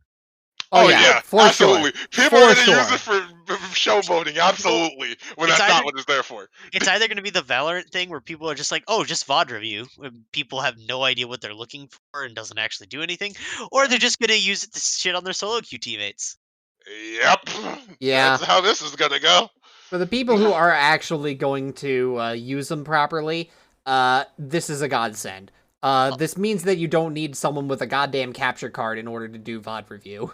Oh yeah, for absolutely. sure. People For are gonna use sure. it for showboating, absolutely. When it's that's not either- what it's there for. It's either going to be the Valorant thing where people are just like, oh, just VOD review, when people have no idea what they're looking for and doesn't actually do anything, or they're just going to use it to shit on their solo queue teammates. Yep. Yeah. That's how this is gonna go. For the people who are actually going to use them properly, this is a godsend. This means that you don't need someone with a goddamn capture card in order to do VOD review.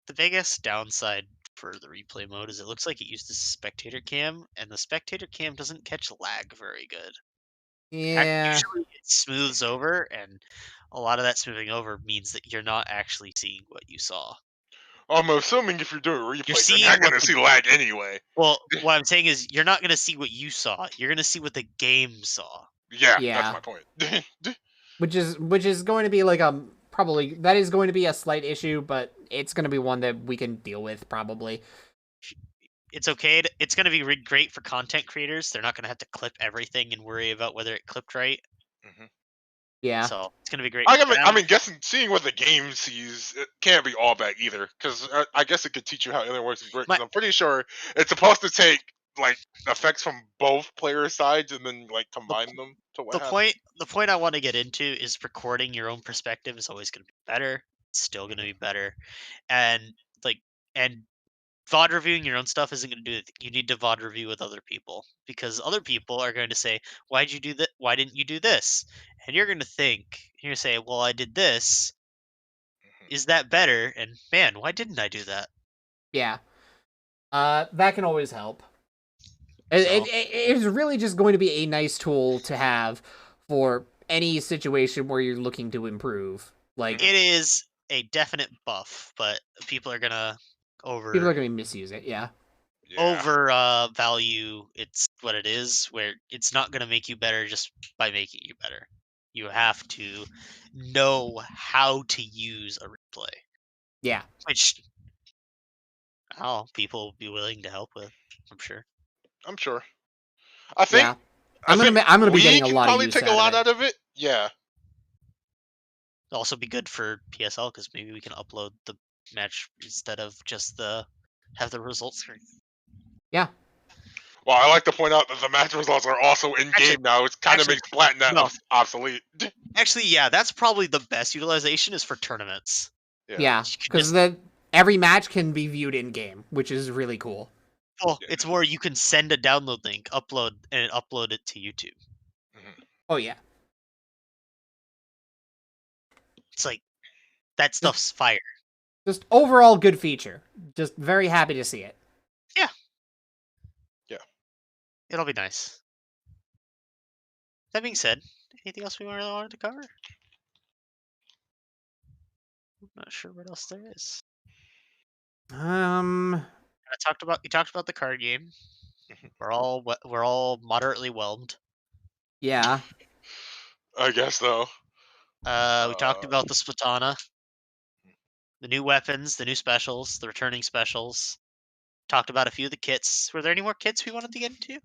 The biggest downside for the replay mode is it looks like it uses spectator cam, and the spectator cam doesn't catch lag very good. Yeah. Usually it smooths over, and a lot of that smoothing over means that you're not actually seeing what you saw. I'm assuming if you're doing a replay, you're seeing not what gonna the- see lag anyway. Well, what I'm saying is you're not going to see what you saw. You're going to see what the game saw. Yeah, Yeah. that's my point. Which is going to be like probably that is going to be a slight issue, but it's going to be one that we can deal with probably. It's okay. It's going to be great for content creators. They're not going to have to clip everything and worry about whether it clipped right. Mhm. Yeah. So it's going to be great. I mean, guessing seeing what the game sees, it can't be all bad either. Because I guess it could teach you how it works. I'm pretty sure it's supposed to take like effects from both player sides and then like combine them to what happens. The point I want to get into is recording your own perspective is always going to be better. It's still going to be better, and and VOD reviewing your own stuff isn't going to do it. You need to VOD review with other people because other people are going to say, "Why'd you do that? Why didn't you do this?" And you're going to think, you're going to say, "Well, I did this. Is that better?" And man, why didn't I do that? Yeah. That can always help. It's really just going to be a nice tool to have for any situation where you're looking to improve. Like it is a definite buff, but people are gonna people are going to misuse it. Yeah. value it's what it is, where it's not gonna make you better just by making you better. You have to know how to use a replay, Yeah. which people will be willing to help with. I'm sure. I'm sure. I think. Yeah. I'm gonna be getting a lot of use take a lot out out of it. Yeah. It'll also be good for PSL because maybe we can upload the match instead of just have the results screen. Yeah. Well, I like to point out that the match results are also in game now. It kind of makes Splatoon obsolete. Actually, yeah, that's probably the best utilization is for tournaments. Yeah, because every match can be viewed in game, which is really cool. Well, it's more you can send a download link, upload it to YouTube. Mm-hmm. Oh yeah. It's like that stuff's fire. Just overall good feature. Just very happy to see it. Yeah. Yeah. It'll be nice. That being said, anything else we really wanted to cover? I'm not sure what else there is. You talked about the card game. We're all moderately whelmed. Yeah. I guess so. We talked about the Splatana, the new weapons, the new specials, the returning specials. Talked about a few of the kits. Were there any more kits we wanted to get into?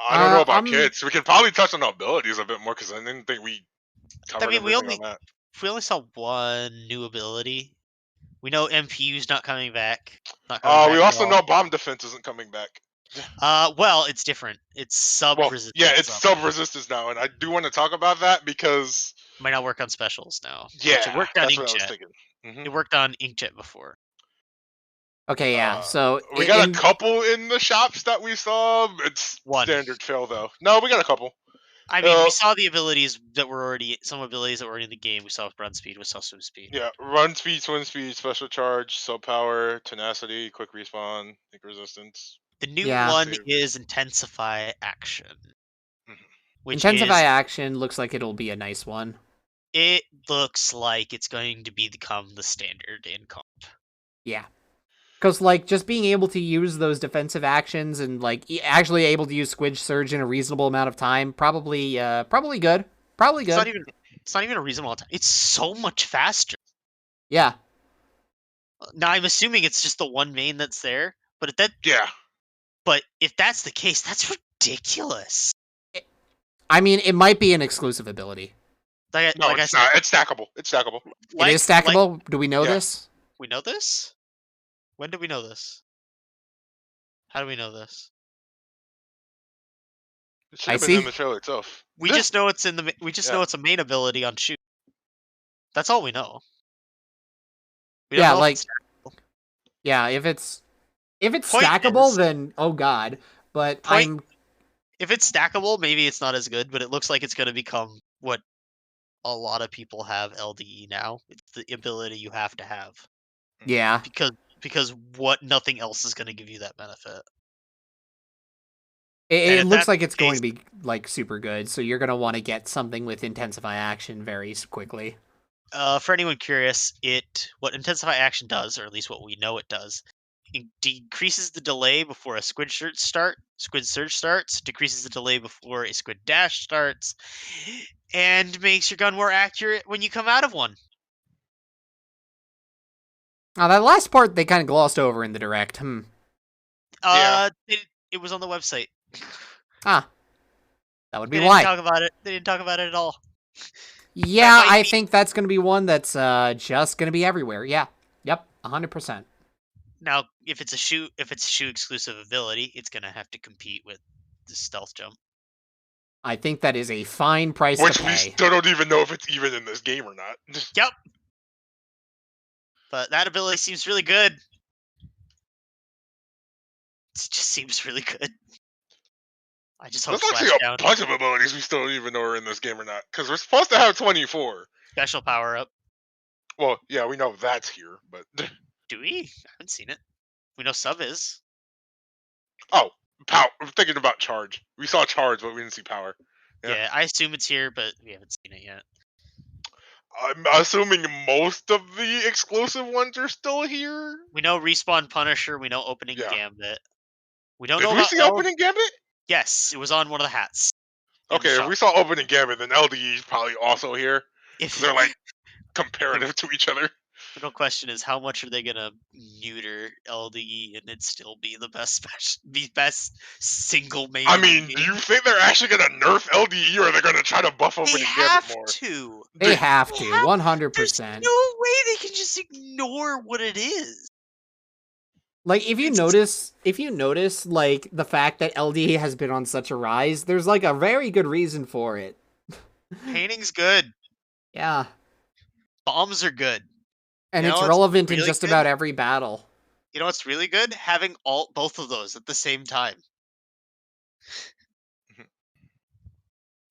I don't know about kits. We can probably touch on abilities a bit more because I didn't think we covered everything on that. We only saw one new ability. We know MPU's not coming back. We also know bomb defense isn't coming back. Well, it's different. It's sub-resistance. Yeah, it's sub-resistance now, and I do want to talk about that because it might not work on specials now. Yeah, it worked on that's Inkjet. what I was thinking. Mm-hmm. It worked on Inkjet before. Okay, yeah. So we got a couple in the shops that we saw. It's standard fill though. No, we got a couple. I mean, we saw the abilities that were already in the game. We saw run speed, we saw swim speed. Yeah, run speed, swim speed, special charge, sub power, tenacity, quick respawn, ink resistance. The new one is intensify action. Mm-hmm. Intensify action looks like it'll be a nice one. It looks like it's going to become the standard in comp. Yeah. Because, like, just being able to use those defensive actions and, like, actually able to use Squidge Surge in a reasonable amount of time, probably good. Probably good. It's not even a reasonable time. It's so much faster. Yeah. Now, I'm assuming it's just the one main that's there, but But if that's the case, that's ridiculous. I mean, it might be an exclusive ability. No, it's not. It's stackable. It's stackable. It is stackable. Do we know this? We know this? When did we know this? How do we know this? It should have been in the trailer itself. We just know it's in the. We just know it's a main ability on shoot. That's all we know. We don't know if it's if it's stackable, then oh god. But if it's stackable, maybe it's not as good. But it looks like it's going to become what a lot of people have LDE now. It's the ability you have to have. Yeah. Because nothing else is going to give you that benefit. It looks like it's going to be like super good, so you're going to want to get something with Intensify Action very quickly. For anyone curious, what Intensify Action does, or at least what we know it does, it decreases the delay before a squid surge starts, decreases the delay before a squid dash starts, and makes your gun more accurate when you come out of one. Now, that last part they kind of glossed over in the direct. It was on the website. That would be why. They didn't talk about it at all. Yeah, I think that's going to be one that's just going to be everywhere. Yeah. Yep. 100%. Now, if it's a shoe exclusive ability, it's going to have to compete with the stealth jump. I think that is a fine price to pay. Which we still don't even know if it's even in this game or not. Yep. But that ability seems really good. It just seems really good. I just hope there's actually a bunch of abilities we still don't even know are in this game or not. Because we're supposed to have 24. Special power up. Well, yeah, we know that's here, but... Do we? I haven't seen it. We know sub is. Oh, power. I'm thinking about charge. We saw charge, but we didn't see power. Yeah, I assume it's here, but we haven't seen it yet. I'm assuming most of the exclusive ones are still here. We know Respawn Punisher. We know Opening Gambit. We don't know about... Did we see Opening Gambit? Yes, it was on one of the hats. Okay, if we saw Opening Gambit, then LDE is probably also here. They're like comparative to each other. The real question is, how much are they gonna neuter LDE and it still be the best single main? I mean, do you think they're actually gonna nerf LDE, or they're gonna try to buff Opening Gambit more? They have to. 100%. There's no way they can just ignore what it is. Like, if you notice, like, the fact that LDE has been on such a rise, there's, like, a very good reason for it. Painting's good. Yeah. Bombs are good. And it's relevant in just about every battle. You know what's really good? Having both of those at the same time.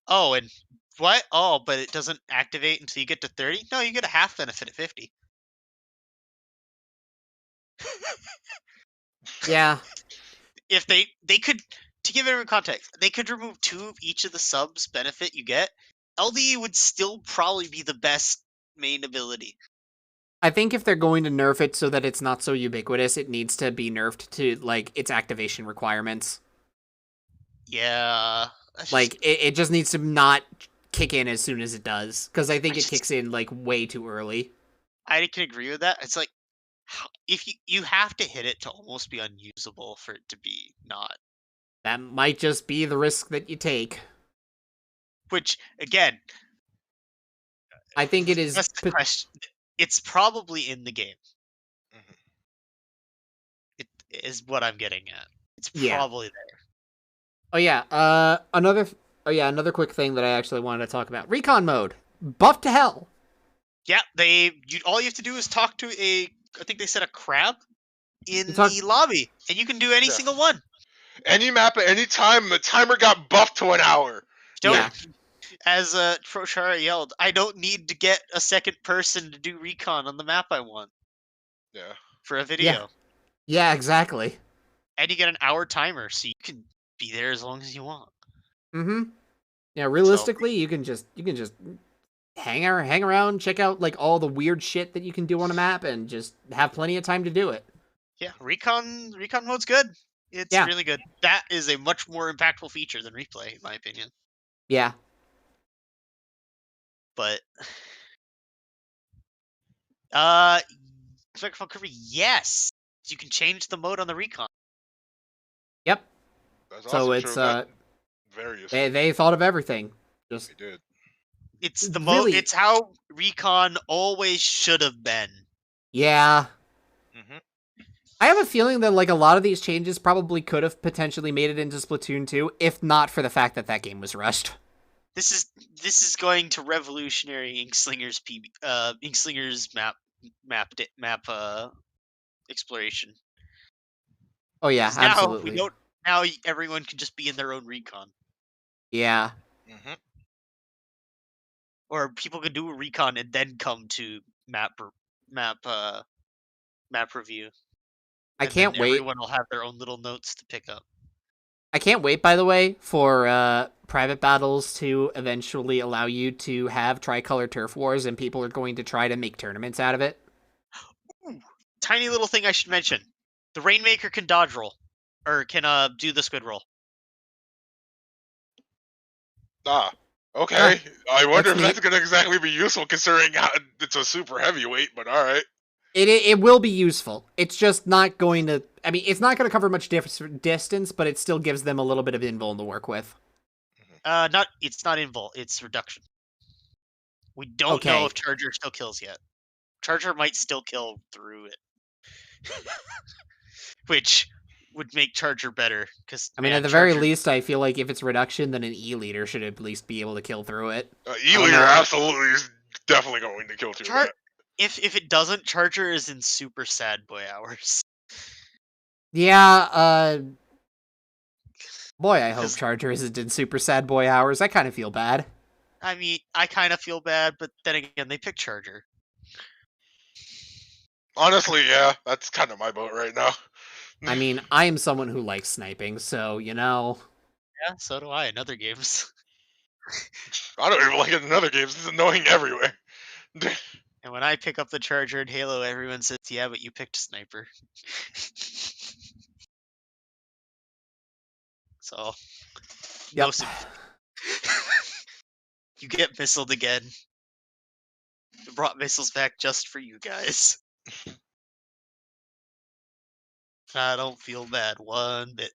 Oh, and what? Oh, but it doesn't activate until you get to 30? No, you get a half benefit at 50. Yeah. If they could, to give everyone context, they could remove 2 of each of the subs benefit you get. LDE would still probably be the best main ability. I think if they're going to nerf it so that it's not so ubiquitous, it needs to be nerfed to, like, its activation requirements. Yeah. Like, it just needs to not kick in as soon as it does. Because I think it kicks in, like, way too early. I can agree with that. It's like, if you have to hit it to almost be unusable for it to be not. That might just be the risk that you take. Which, again... I think it is... That's the question. It's probably in the game. Mm-hmm. It is what I'm getting at. It's probably there. Oh yeah, another quick thing that I actually wanted to talk about. Recon mode. Buff to hell. Yeah, all you have to do is talk to I think they said a crab in the lobby, and you can do any single one. Any map at any time, the timer got buffed to an hour. As Trochara yelled, I don't need to get a second person to do recon on the map I want. Yeah. For a video. Yeah, exactly. And you get an hour timer, so you can be there as long as you want. Mm-hmm. Yeah, realistically, you can just hang around, check out like all the weird shit that you can do on a map, and just have plenty of time to do it. Yeah, recon mode's good. It's really good. That is a much more impactful feature than replay, in my opinion. Yeah. But yes, you can change the mode on the recon. Yep. That's so also it's true various. They thought of everything. Just they did. It's really, it's how Recon always should have been. yeah. Hmm. I have a feeling that like a lot of these changes probably could have potentially made it into Splatoon 2 if not for the fact that that game was rushed. This is going to revolutionary Inkslinger's map exploration. Oh yeah, Because now we absolutely. don't. Now everyone can just be in their own recon, Yeah. Hmm. or people can do a recon and then come to map map review, I and then can't wait. everyone will have their own little notes to pick up. I can't wait, by the way, for private battles to eventually allow you to have tricolor turf wars, and people are going to try to make tournaments out of it. Ooh, tiny little thing I should mention: the Rainmaker can dodge roll, or can do the squid roll. Ah, Huh, okay. I wonder that's if that's neat. going to exactly be useful considering how it's a super heavyweight, but all right. It will be useful. It's just not going to. I mean, it's not going to cover much distance, but it still gives them a little bit of invuln to work with. It's not invul, it's reduction. We don't know if Okay. Charger still kills yet. Charger might still kill through it, which would make Charger better. Because I mean, at man, the very Charger. least, I feel like if it's reduction, then an E leader should at least be able to kill through it. I don't E-leader know. absolutely is definitely going to kill through that. If it doesn't, Charger is in super sad boy hours. Yeah, boy, I hope Because Charger isn't in super sad boy hours. I kind of feel bad. I mean, I kind of feel bad, but then again, they picked Charger. Honestly, yeah, that's kind of my boat right now. I mean, I am someone who likes sniping, so, you know. Yeah, so do I in other games. I don't even like it in other games. It's annoying everywhere. And when I pick up the Charger in Halo, everyone says, "Yeah, but you picked Sniper." So no Yep. sympathy. You get missiled again. I brought missiles back just for you guys. I don't feel bad one bit.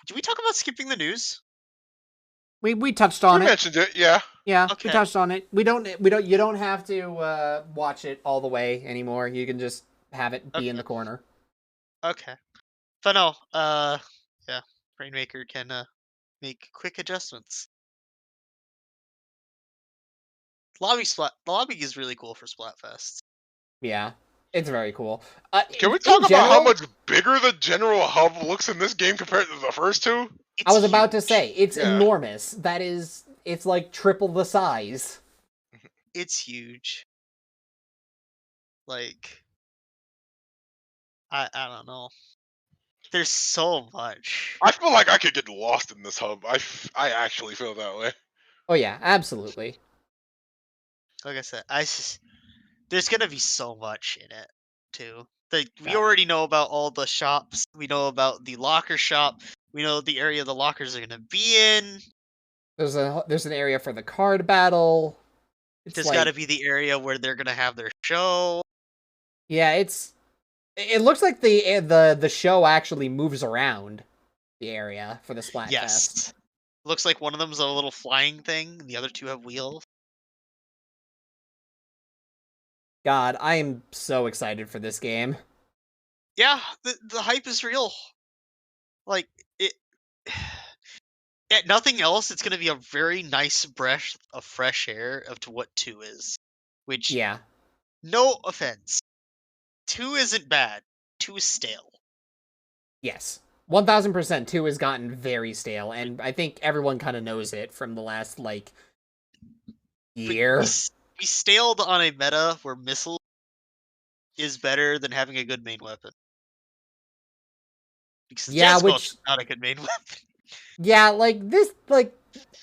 Did we talk about skipping the news? We touched We on it. mentioned it, yeah. Yeah, we Okay. touched on it. You don't have to watch it all the way anymore. You can just have it be in Okay. the corner. Okay. But no, yeah, Rainmaker can make quick adjustments. The lobby is really cool for Splatfest. Yeah. It's very cool. Can we In talk about how general, much bigger the general hub looks in this game compared to the first two? I It's was about to huge. say, it's Yeah. enormous. It's like triple the size. It's huge. Like, I don't know. There's so much. I feel like I could get lost in this hub. I actually feel that way. Oh yeah, absolutely. Like I said, there's gonna be so much in it too. Like we God. already know about all the shops. We know about the locker shop. We know the area the lockers are gonna be in. There's an area for the card battle. It's There's got to like, be the area where they're gonna have their show. yeah, it looks like the show actually moves around the area for the Splatfest. Yes. Looks like one of them's a little flying thing. The other two have wheels. God, I am so excited for this game. Yeah, the hype is real. Like it. At nothing else, it's gonna be a very nice breath of fresh air of to what 2 is. Which, Yeah. no offense, 2 isn't bad. 2 is stale. Yes. 1000% 2 has gotten very stale, and I think everyone kind of knows it from the last, like, But year. we staled on a meta where missile is better than having a good main weapon. Because the Yeah, Jet Squelch which, is not a good main weapon. yeah, like, this, like,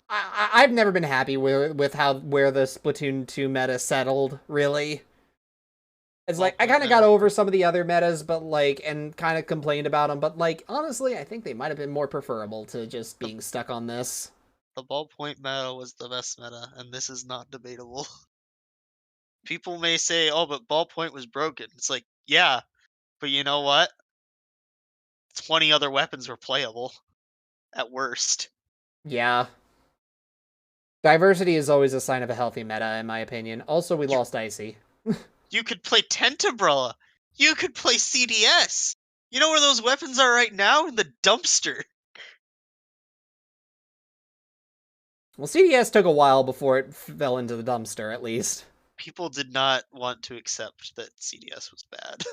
I've never been happy with where the Splatoon 2 meta settled, really. It's like, I Ballpoint kind of got meta. over some of the other metas, but, like, and kind of complained about them, but, like, honestly, I think they might have been more preferable to just The, being stuck on this. the ballpoint meta was the best meta, and this is not debatable. People may say, oh, but ballpoint was broken. It's like, yeah, but you know what? 20 other weapons were playable at worst. Yeah. Diversity is always a sign of a healthy meta, in my opinion. Also, we lost Icy. You could play Tentabrella. You could play CDS. You know where those weapons are right now? In the dumpster. Well, CDS took a while before it fell into the dumpster, at least. People did not want to accept that CDS was bad.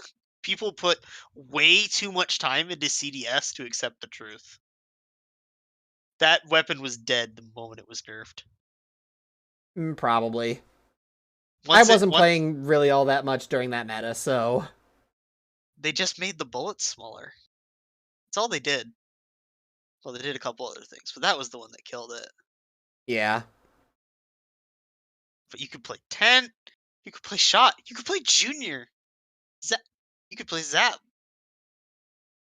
People put way too much time into CDS to accept the truth. That weapon was dead the moment it was nerfed. Probably. Once I wasn't playing really all that much during that meta, so... They just made the bullets smaller. That's all they did. Well, they did a couple other things, but that was the one that killed it. Yeah. But you could play Tent, you could play Shot, you could play Junior. Zap. You could play Zap.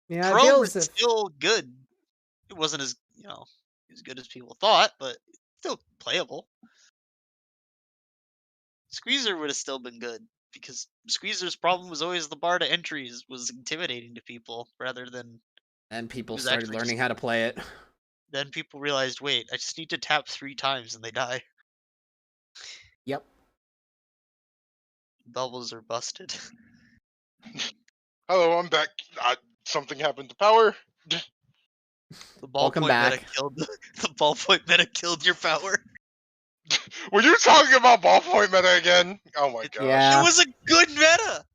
Yeah, Pro it feels was still good. It wasn't as, as good as people thought, but still playable. Squeezer would have still been good, because Squeezer's problem was always the bar to entries was intimidating to people, rather than... And people started learning how to play it. Then people realized, wait, I just need to tap 3 times and they die. Yep. Bubbles are busted. Hello, I'm back. Something happened to power. The Welcome ballpoint back. meta killed the ballpoint meta killed your power. Were you talking about ballpoint meta again? Oh my gosh. Yeah. It was a good meta.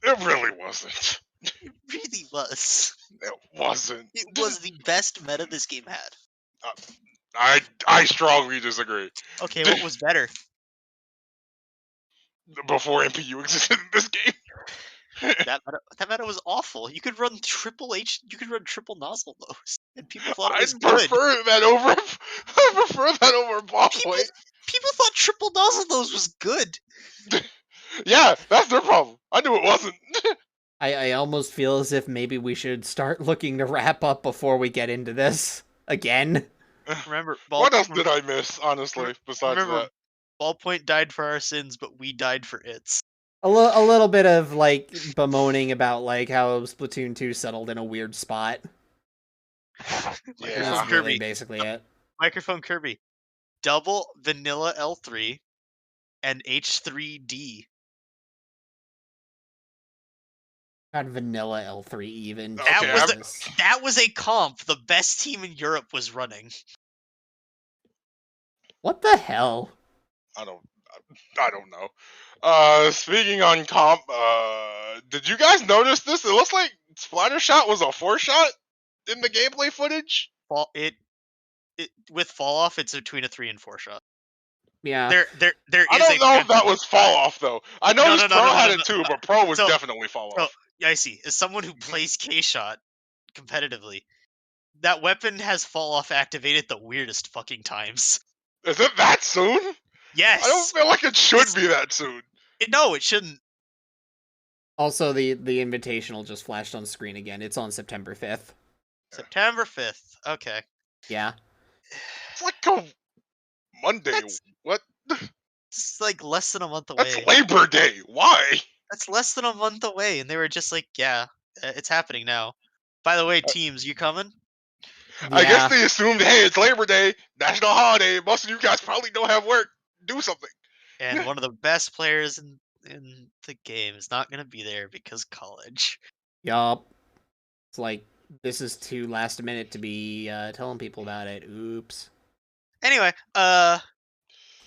It really wasn't. It really was. It wasn't. It was the best meta this game had. I strongly disagree. Okay, what was better? Before MPU existed in this game. That meta was awful. You could run triple nozzle those, and people thought it was I'd good. prefer that over. I prefer that over ballpoint. People thought triple nozzle those was good. Yeah, that's their problem. I knew it wasn't. I almost feel as if maybe we should start looking to wrap up before we get into this again. Remember, What else did I miss, honestly, besides that? Ballpoint died for our sins, but we died for its. A little bit of, like, bemoaning about, like, how Splatoon 2 settled in a weird spot. Yeah. That's really basically it. Microphone Kirby. Double vanilla L3 and H3D. Not vanilla L3 even. Okay, That was a comp the best team in Europe was running. What the hell? I don't know. Speaking on comp, did you guys notice this? It looks like Splattershot was a 4-shot in the gameplay footage. With fall off, it's between a 3 and 4 shot. Yeah. There I don't know if that was fall off though. I noticed Pro had it too, but Pro was definitely fall off. Yeah, I see. As someone who plays K-Shot competitively, that weapon has fall off activated the weirdest fucking times. Is it that soon? Yes. I don't feel like it should be that soon. No, it shouldn't. Also, the invitational just flashed on screen again. It's on September 5th. September 5th. Okay. Yeah. It's like a Monday. What? It's like less than a month away. That's Labor Day. Why? That's less than a month away, and they were just like, yeah, it's happening now. By the way, teams, you coming? Yeah. I guess they assumed, hey, it's Labor Day, national holiday. Most of you guys probably don't have work. Do something. And one of the best players in the game is not going to be there because college. Yup. It's like, this is too last minute to be telling people about it. Oops. Anyway, but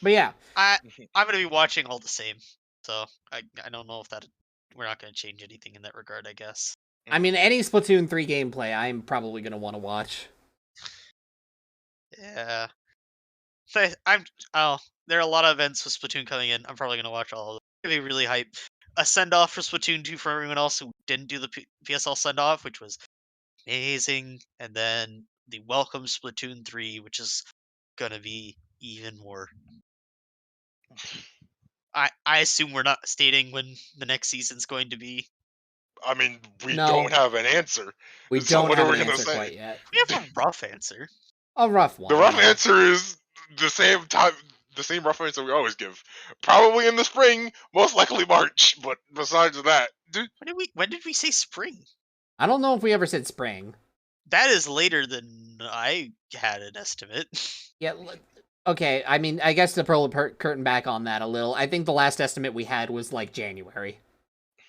yeah, I'm going to be watching all the same. So I don't know if we're not going to change anything in that regard, I guess. I mean, any Splatoon 3 gameplay, I'm probably going to want to watch. Yeah. So there are a lot of events with Splatoon coming in. I'm probably going to watch all of them. It's going to be really hype. A send-off for Splatoon 2 for everyone else who didn't do the PSL send-off, which was amazing. And then the welcome Splatoon 3, which is going to be even more. I assume we're not stating when the next season's going to be. I mean, we don't have an answer. We don't have an answer quite yet. We have a rough answer. A rough one. The rough answer is the same rough answer we always give. Probably in the spring, most likely March. But besides that, when did we say spring? I don't know if we ever said spring. That is later than I had an estimate. Yeah. Okay. I mean, I guess to pull the curtain back on that a little, I think the last estimate we had was like January.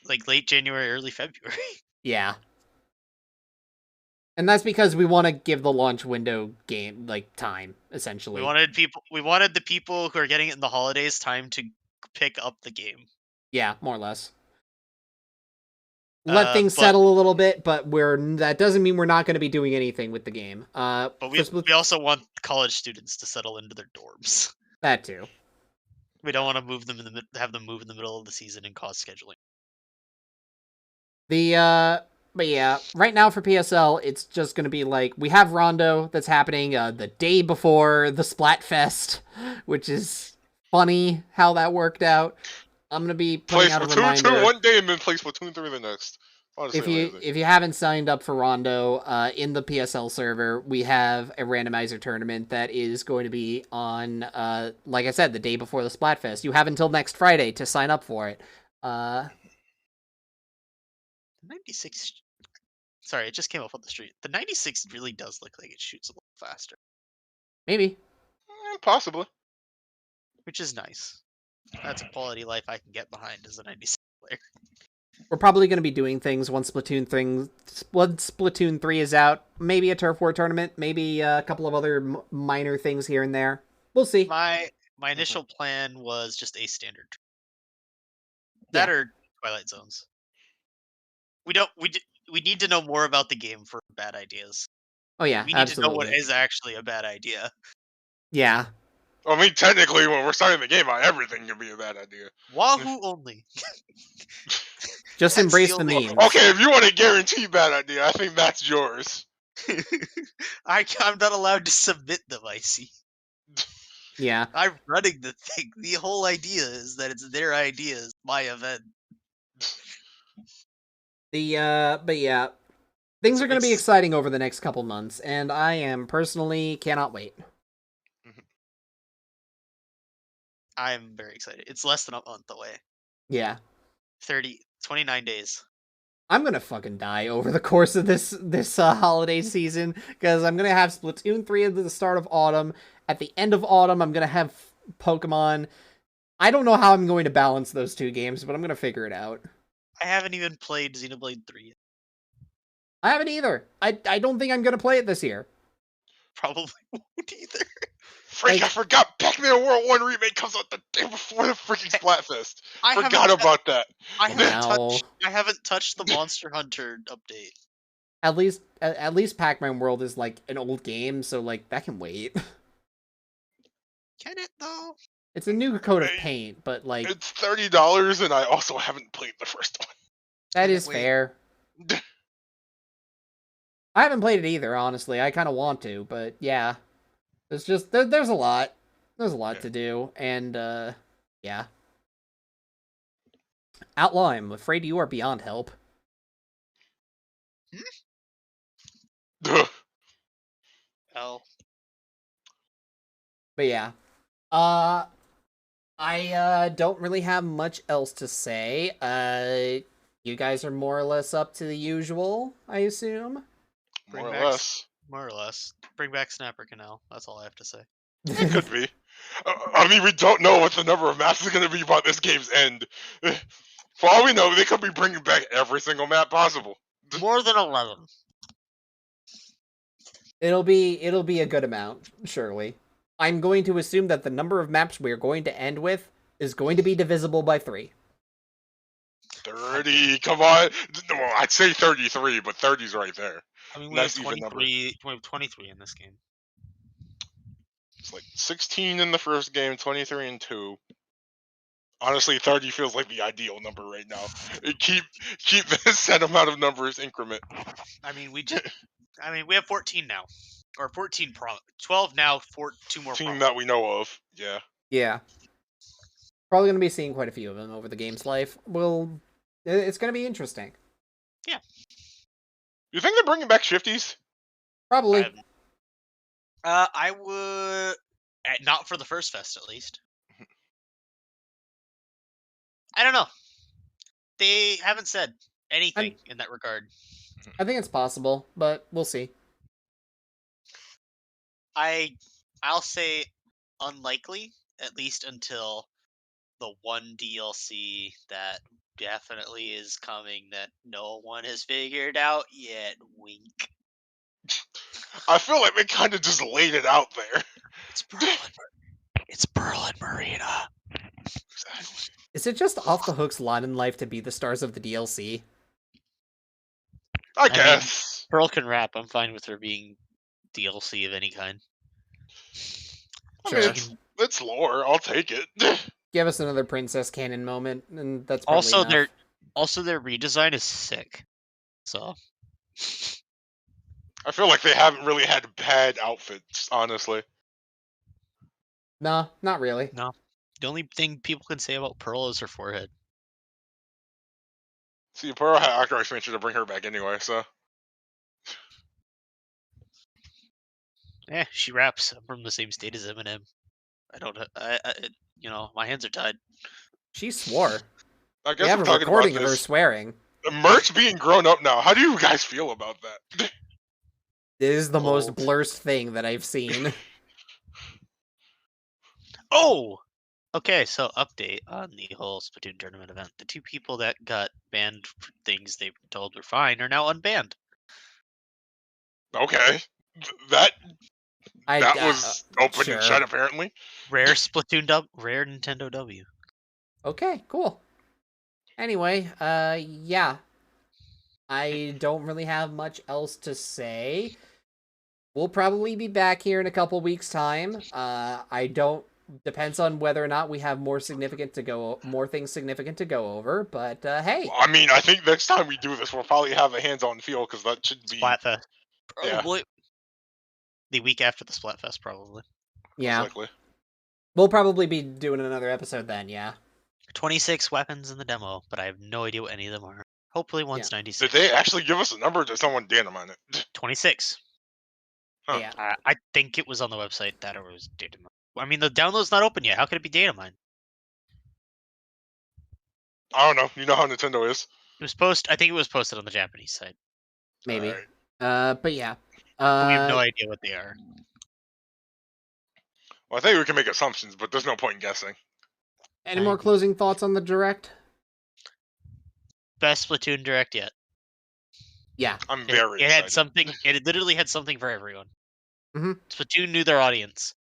Like late January, early February. Yeah. And that's because we want to give the launch window game like time, essentially. We wanted the people who are getting it in the holidays time to pick up the game. Yeah, more or less. Let things but settle a little bit, but that doesn't mean we're not going to be doing anything with the game. But we also want college students to settle into their dorms. That too. We don't want to move them have them move in the middle of the season and cause scheduling. But yeah, right now for PSL, it's just gonna be like we have Rondo that's happening the day before the Splatfest, which is funny how that worked out. I'm gonna be putting out a reminder. Splatoon 2 one day and then play Splatoon 3 the next. Honestly, if you haven't signed up for Rondo in the PSL server, we have a randomizer tournament that is going to be on, like I said, the day before the Splatfest. You have until next Friday to sign up for it. 96. Sorry, it just came up on the street. The 96 really does look like it shoots a little faster. Maybe. Possibly. Which is nice. That's a quality life I can get behind as a 96 player. We're probably going to be doing things once Splatoon 3 is out. Maybe a Turf War tournament. Maybe a couple of other minor things here and there. We'll see. My initial plan was just a standard. That or Twilight Zones. We need to know more about the game for bad ideas. Oh yeah, we need to know what is actually a bad idea. Yeah. I mean, technically, when we're starting the game out, everything can be a bad idea. Wahoo only. Just embrace the memes. Okay, if you want a guaranteed bad idea, I think that's yours. I'm not allowed to submit them, I see. Yeah. I'm running the thing. The whole idea is that it's their idea, it's my event. But yeah. Things are going to be exciting over the next couple months, and I am personally cannot wait. I'm very excited. It's less than a month away. Yeah. 29 days. I'm gonna fucking die over the course of this holiday season, because I'm gonna have Splatoon 3 at the start of autumn. At the end of autumn, I'm gonna have Pokemon. I don't know how I'm going to balance those two games, but I'm gonna figure it out. I haven't even played Xenoblade 3 yet. I haven't either. I don't think I'm gonna play it this year. Probably won't either. Freak, I forgot Pac-Man World 1 Remake comes out the day before the freaking Splatfest. Forgot about that. I haven't touched the Monster Hunter update. At least Pac-Man World is like an old game, so like that can wait. Can it though? It's a new coat of paint, but like it's $30, and I also haven't played the first one. That is fair. I haven't played it either, honestly. I kind of want to, but yeah. There's just there's a lot. There's a lot to do, and yeah. Outlaw, I'm afraid you are beyond help. Oh. But yeah. I don't really have much else to say. You guys are more or less up to the usual, I assume. More or less. More or less. Bring back Snapper Canal. That's all I have to say. It could be. I mean, we don't know what the number of maps is going to be by this game's end. For all we know, they could be bringing back every single map possible. More than 11. It'll be a good amount, surely. I'm going to assume that the number of maps we're going to end with is going to be divisible by 3. 30, come on. Well, I'd say 33, but 30's right there. I mean, we have 23 in this game. It's like 16 in the first game, 23 in 2. Honestly, 30 feels like the ideal number right now. Keep this set amount of numbers increment. I mean, we have 14 now. Or 14 12 now, 2 more. 14 that we know of, yeah. Yeah. Probably going to be seeing quite a few of them over the game's life. It's going to be interesting. Yeah. You think they're bringing back shifties? Probably. I would... Not for the first fest, at least. I don't know. They haven't said anything in that regard. I think it's possible, but we'll see. I'll say unlikely, at least until the one DLC that definitely is coming that no one has figured out yet. Wink. I feel like they kind of just laid it out there. It's Berlin. It's Berlin Marina. Exactly. Is it just off the hook's lot in life to be the stars of the DLC? I guess. Mean, Pearl can rap. I'm fine with her being DLC of any kind. I Sure. mean, it's lore. I'll take it. Give us another Princess Canon moment, and that's probably enough. Their redesign is sick. So I feel like they haven't really had bad outfits, honestly. No, not really. No. The only thing people can say about Pearl is her forehead. See, Pearl had actor expansion to bring her back anyway, so. She raps. I'm from the same state as Eminem. I don't. My hands are tied. She swore. I We guess have we're a talking recording about of her this. swearing. Merch being grown up now. How do you guys feel about that? It is the most Old. blurst thing that I've seen. Oh! Okay, so update on the whole Splatoon tournament event. The 2 people that got banned for things they were told were fine are now unbanned. Okay. That was open sure. and shut, apparently. Rare rare Nintendo W. Okay, cool. Anyway, yeah. I don't really have much else to say. We'll probably be back here in a couple weeks' time. Depends on whether or not we have more things significant to go over. But hey, Well, I mean, I think next time we do this, we'll probably have a hands-on feel because that should be Splatfest. Yeah. Probably. The week after the Splatfest, probably. Yeah, most likely. We'll probably be doing another episode then. Yeah. 26 weapons in the demo, but I have no idea what any of them are. Hopefully one's 96. Did they actually give us a number, or did someone dynamite it? 26. Huh. Yeah. I think it was on the website that it was data mine. I mean, the download's not open yet. How could it be data mine? I don't know. You know how Nintendo is. I think it was posted on the Japanese site. Maybe. Alright. But yeah. We have no idea what they are. Well, I think we can make assumptions, but there's no point in guessing. Any more closing thoughts on the direct? Best Splatoon direct yet. Yeah. I'm very It had excited. something. It literally had something for everyone. Mm-hmm. Splatoon knew their audience.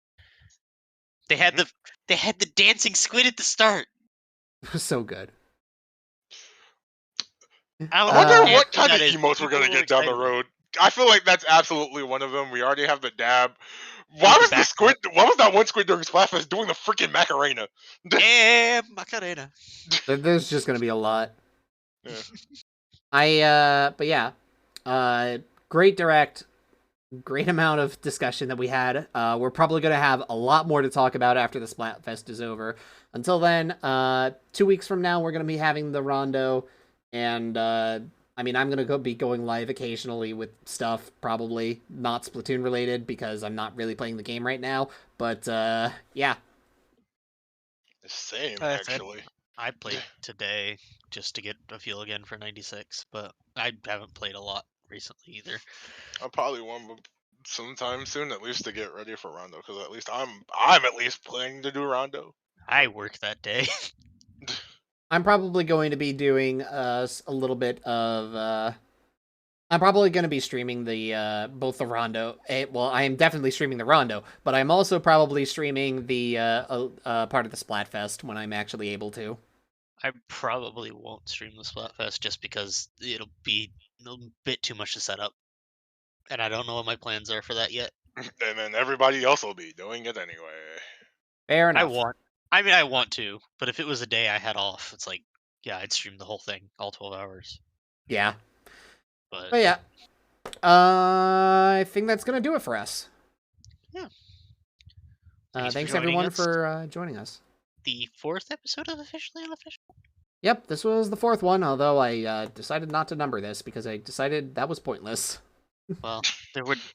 They had the dancing squid at the start. It was so good. I wonder what kind of emotes we're gonna get down the road. I feel like that's absolutely one of them. We already have the dab. Why was the squid? Why was that one squid during Splatfest doing the freaking Macarena? Macarena. There's just gonna be a lot. Yeah. But yeah, great direct, great amount of discussion that we had. We're probably gonna have a lot more to talk about after the Splatfest is over. Until then, 2 weeks from now, we're gonna be having the Rondo, and I mean, I'm gonna be going live occasionally with stuff, probably not Splatoon related because I'm not really playing the game right now. But yeah. Same, actually. I played today just to get a feel again for 96, but I haven't played a lot recently either. I'll probably want sometime soon, at least to get ready for Rondo, because at least I'm at least planning to do Rondo. I work that day. I'm probably going to be doing a little bit of. I'm probably going to be streaming the both the Rondo. Well, I am definitely streaming the Rondo, but I'm also probably streaming the part of the Splatfest when I'm actually able to. I probably won't stream the Splatfest just because it'll be a bit too much to set up, and I don't know what my plans are for that yet. And then everybody else will be doing it anyway. Fair enough. I want to, but if it was a day I had off, it's like, yeah, I'd stream the whole thing, all 12 hours. Yeah. But yeah. I think that's going to do it for us. Yeah. Thanks everyone for joining us. The 4th episode of Officially Unofficial? Yep, this was the 4th one, although I decided not to number this because I decided that was pointless. Well,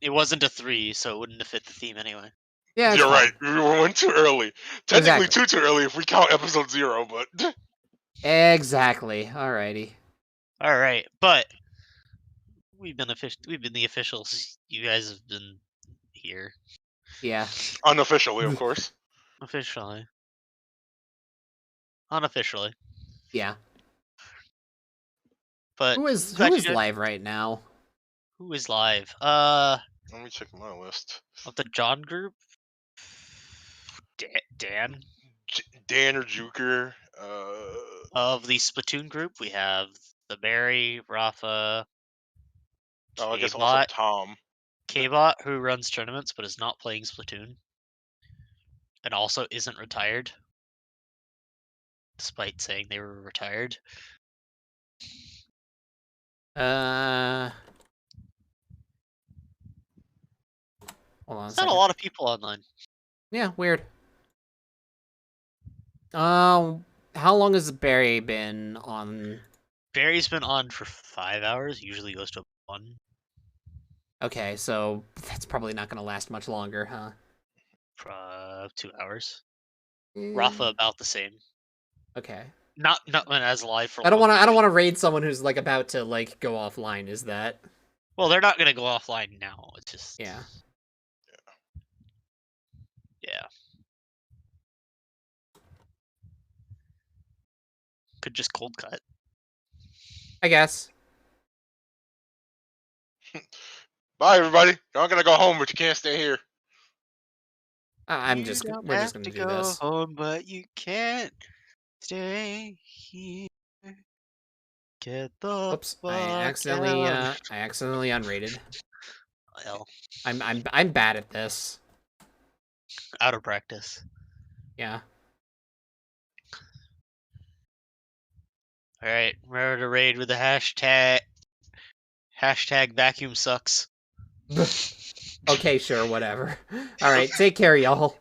it wasn't a 3, so it wouldn't have fit the theme anyway. Yeah, you're right. We went too early. Technically, exactly. too early if we count episode 0, but exactly. Alrighty. All right, but we've been the officials. You guys have been here. Yeah. Unofficially, of course. Officially. Unofficially. Yeah. But Who is glad you did. live right now? Who is live? Let me check my list. Of the John group? Dan. Dan or Juker. Of the Splatoon group, we have the Barry, Rafa, I guess also Tom. K-Bot, who runs tournaments but is not playing Splatoon. And also isn't retired. Despite saying they were retired. Hold on It's a not second. a lot of people online. Yeah, weird. How long has Barry been on? Barry's been on for 5 hours. Usually goes to 1. Okay, so that's probably not gonna last much longer, huh? 2 hours. Mm. Rafa about the same. Okay. Not as live for. I don't want to raid someone who's like about to like go offline. Is that? Well, they're not gonna go offline now. It's just. Yeah. Yeah. Could just cold cut. I guess. Bye, everybody. Y'all gonna go home, but you can't stay here. We're just gonna do this. Go home, but you can't stay here. Get the Oops! I accidentally unrated. Well, I'm bad at this. out of practice. Yeah. All right, remember to raid with the hashtag vacuum sucks. Okay, sure, whatever. All right, take care, y'all.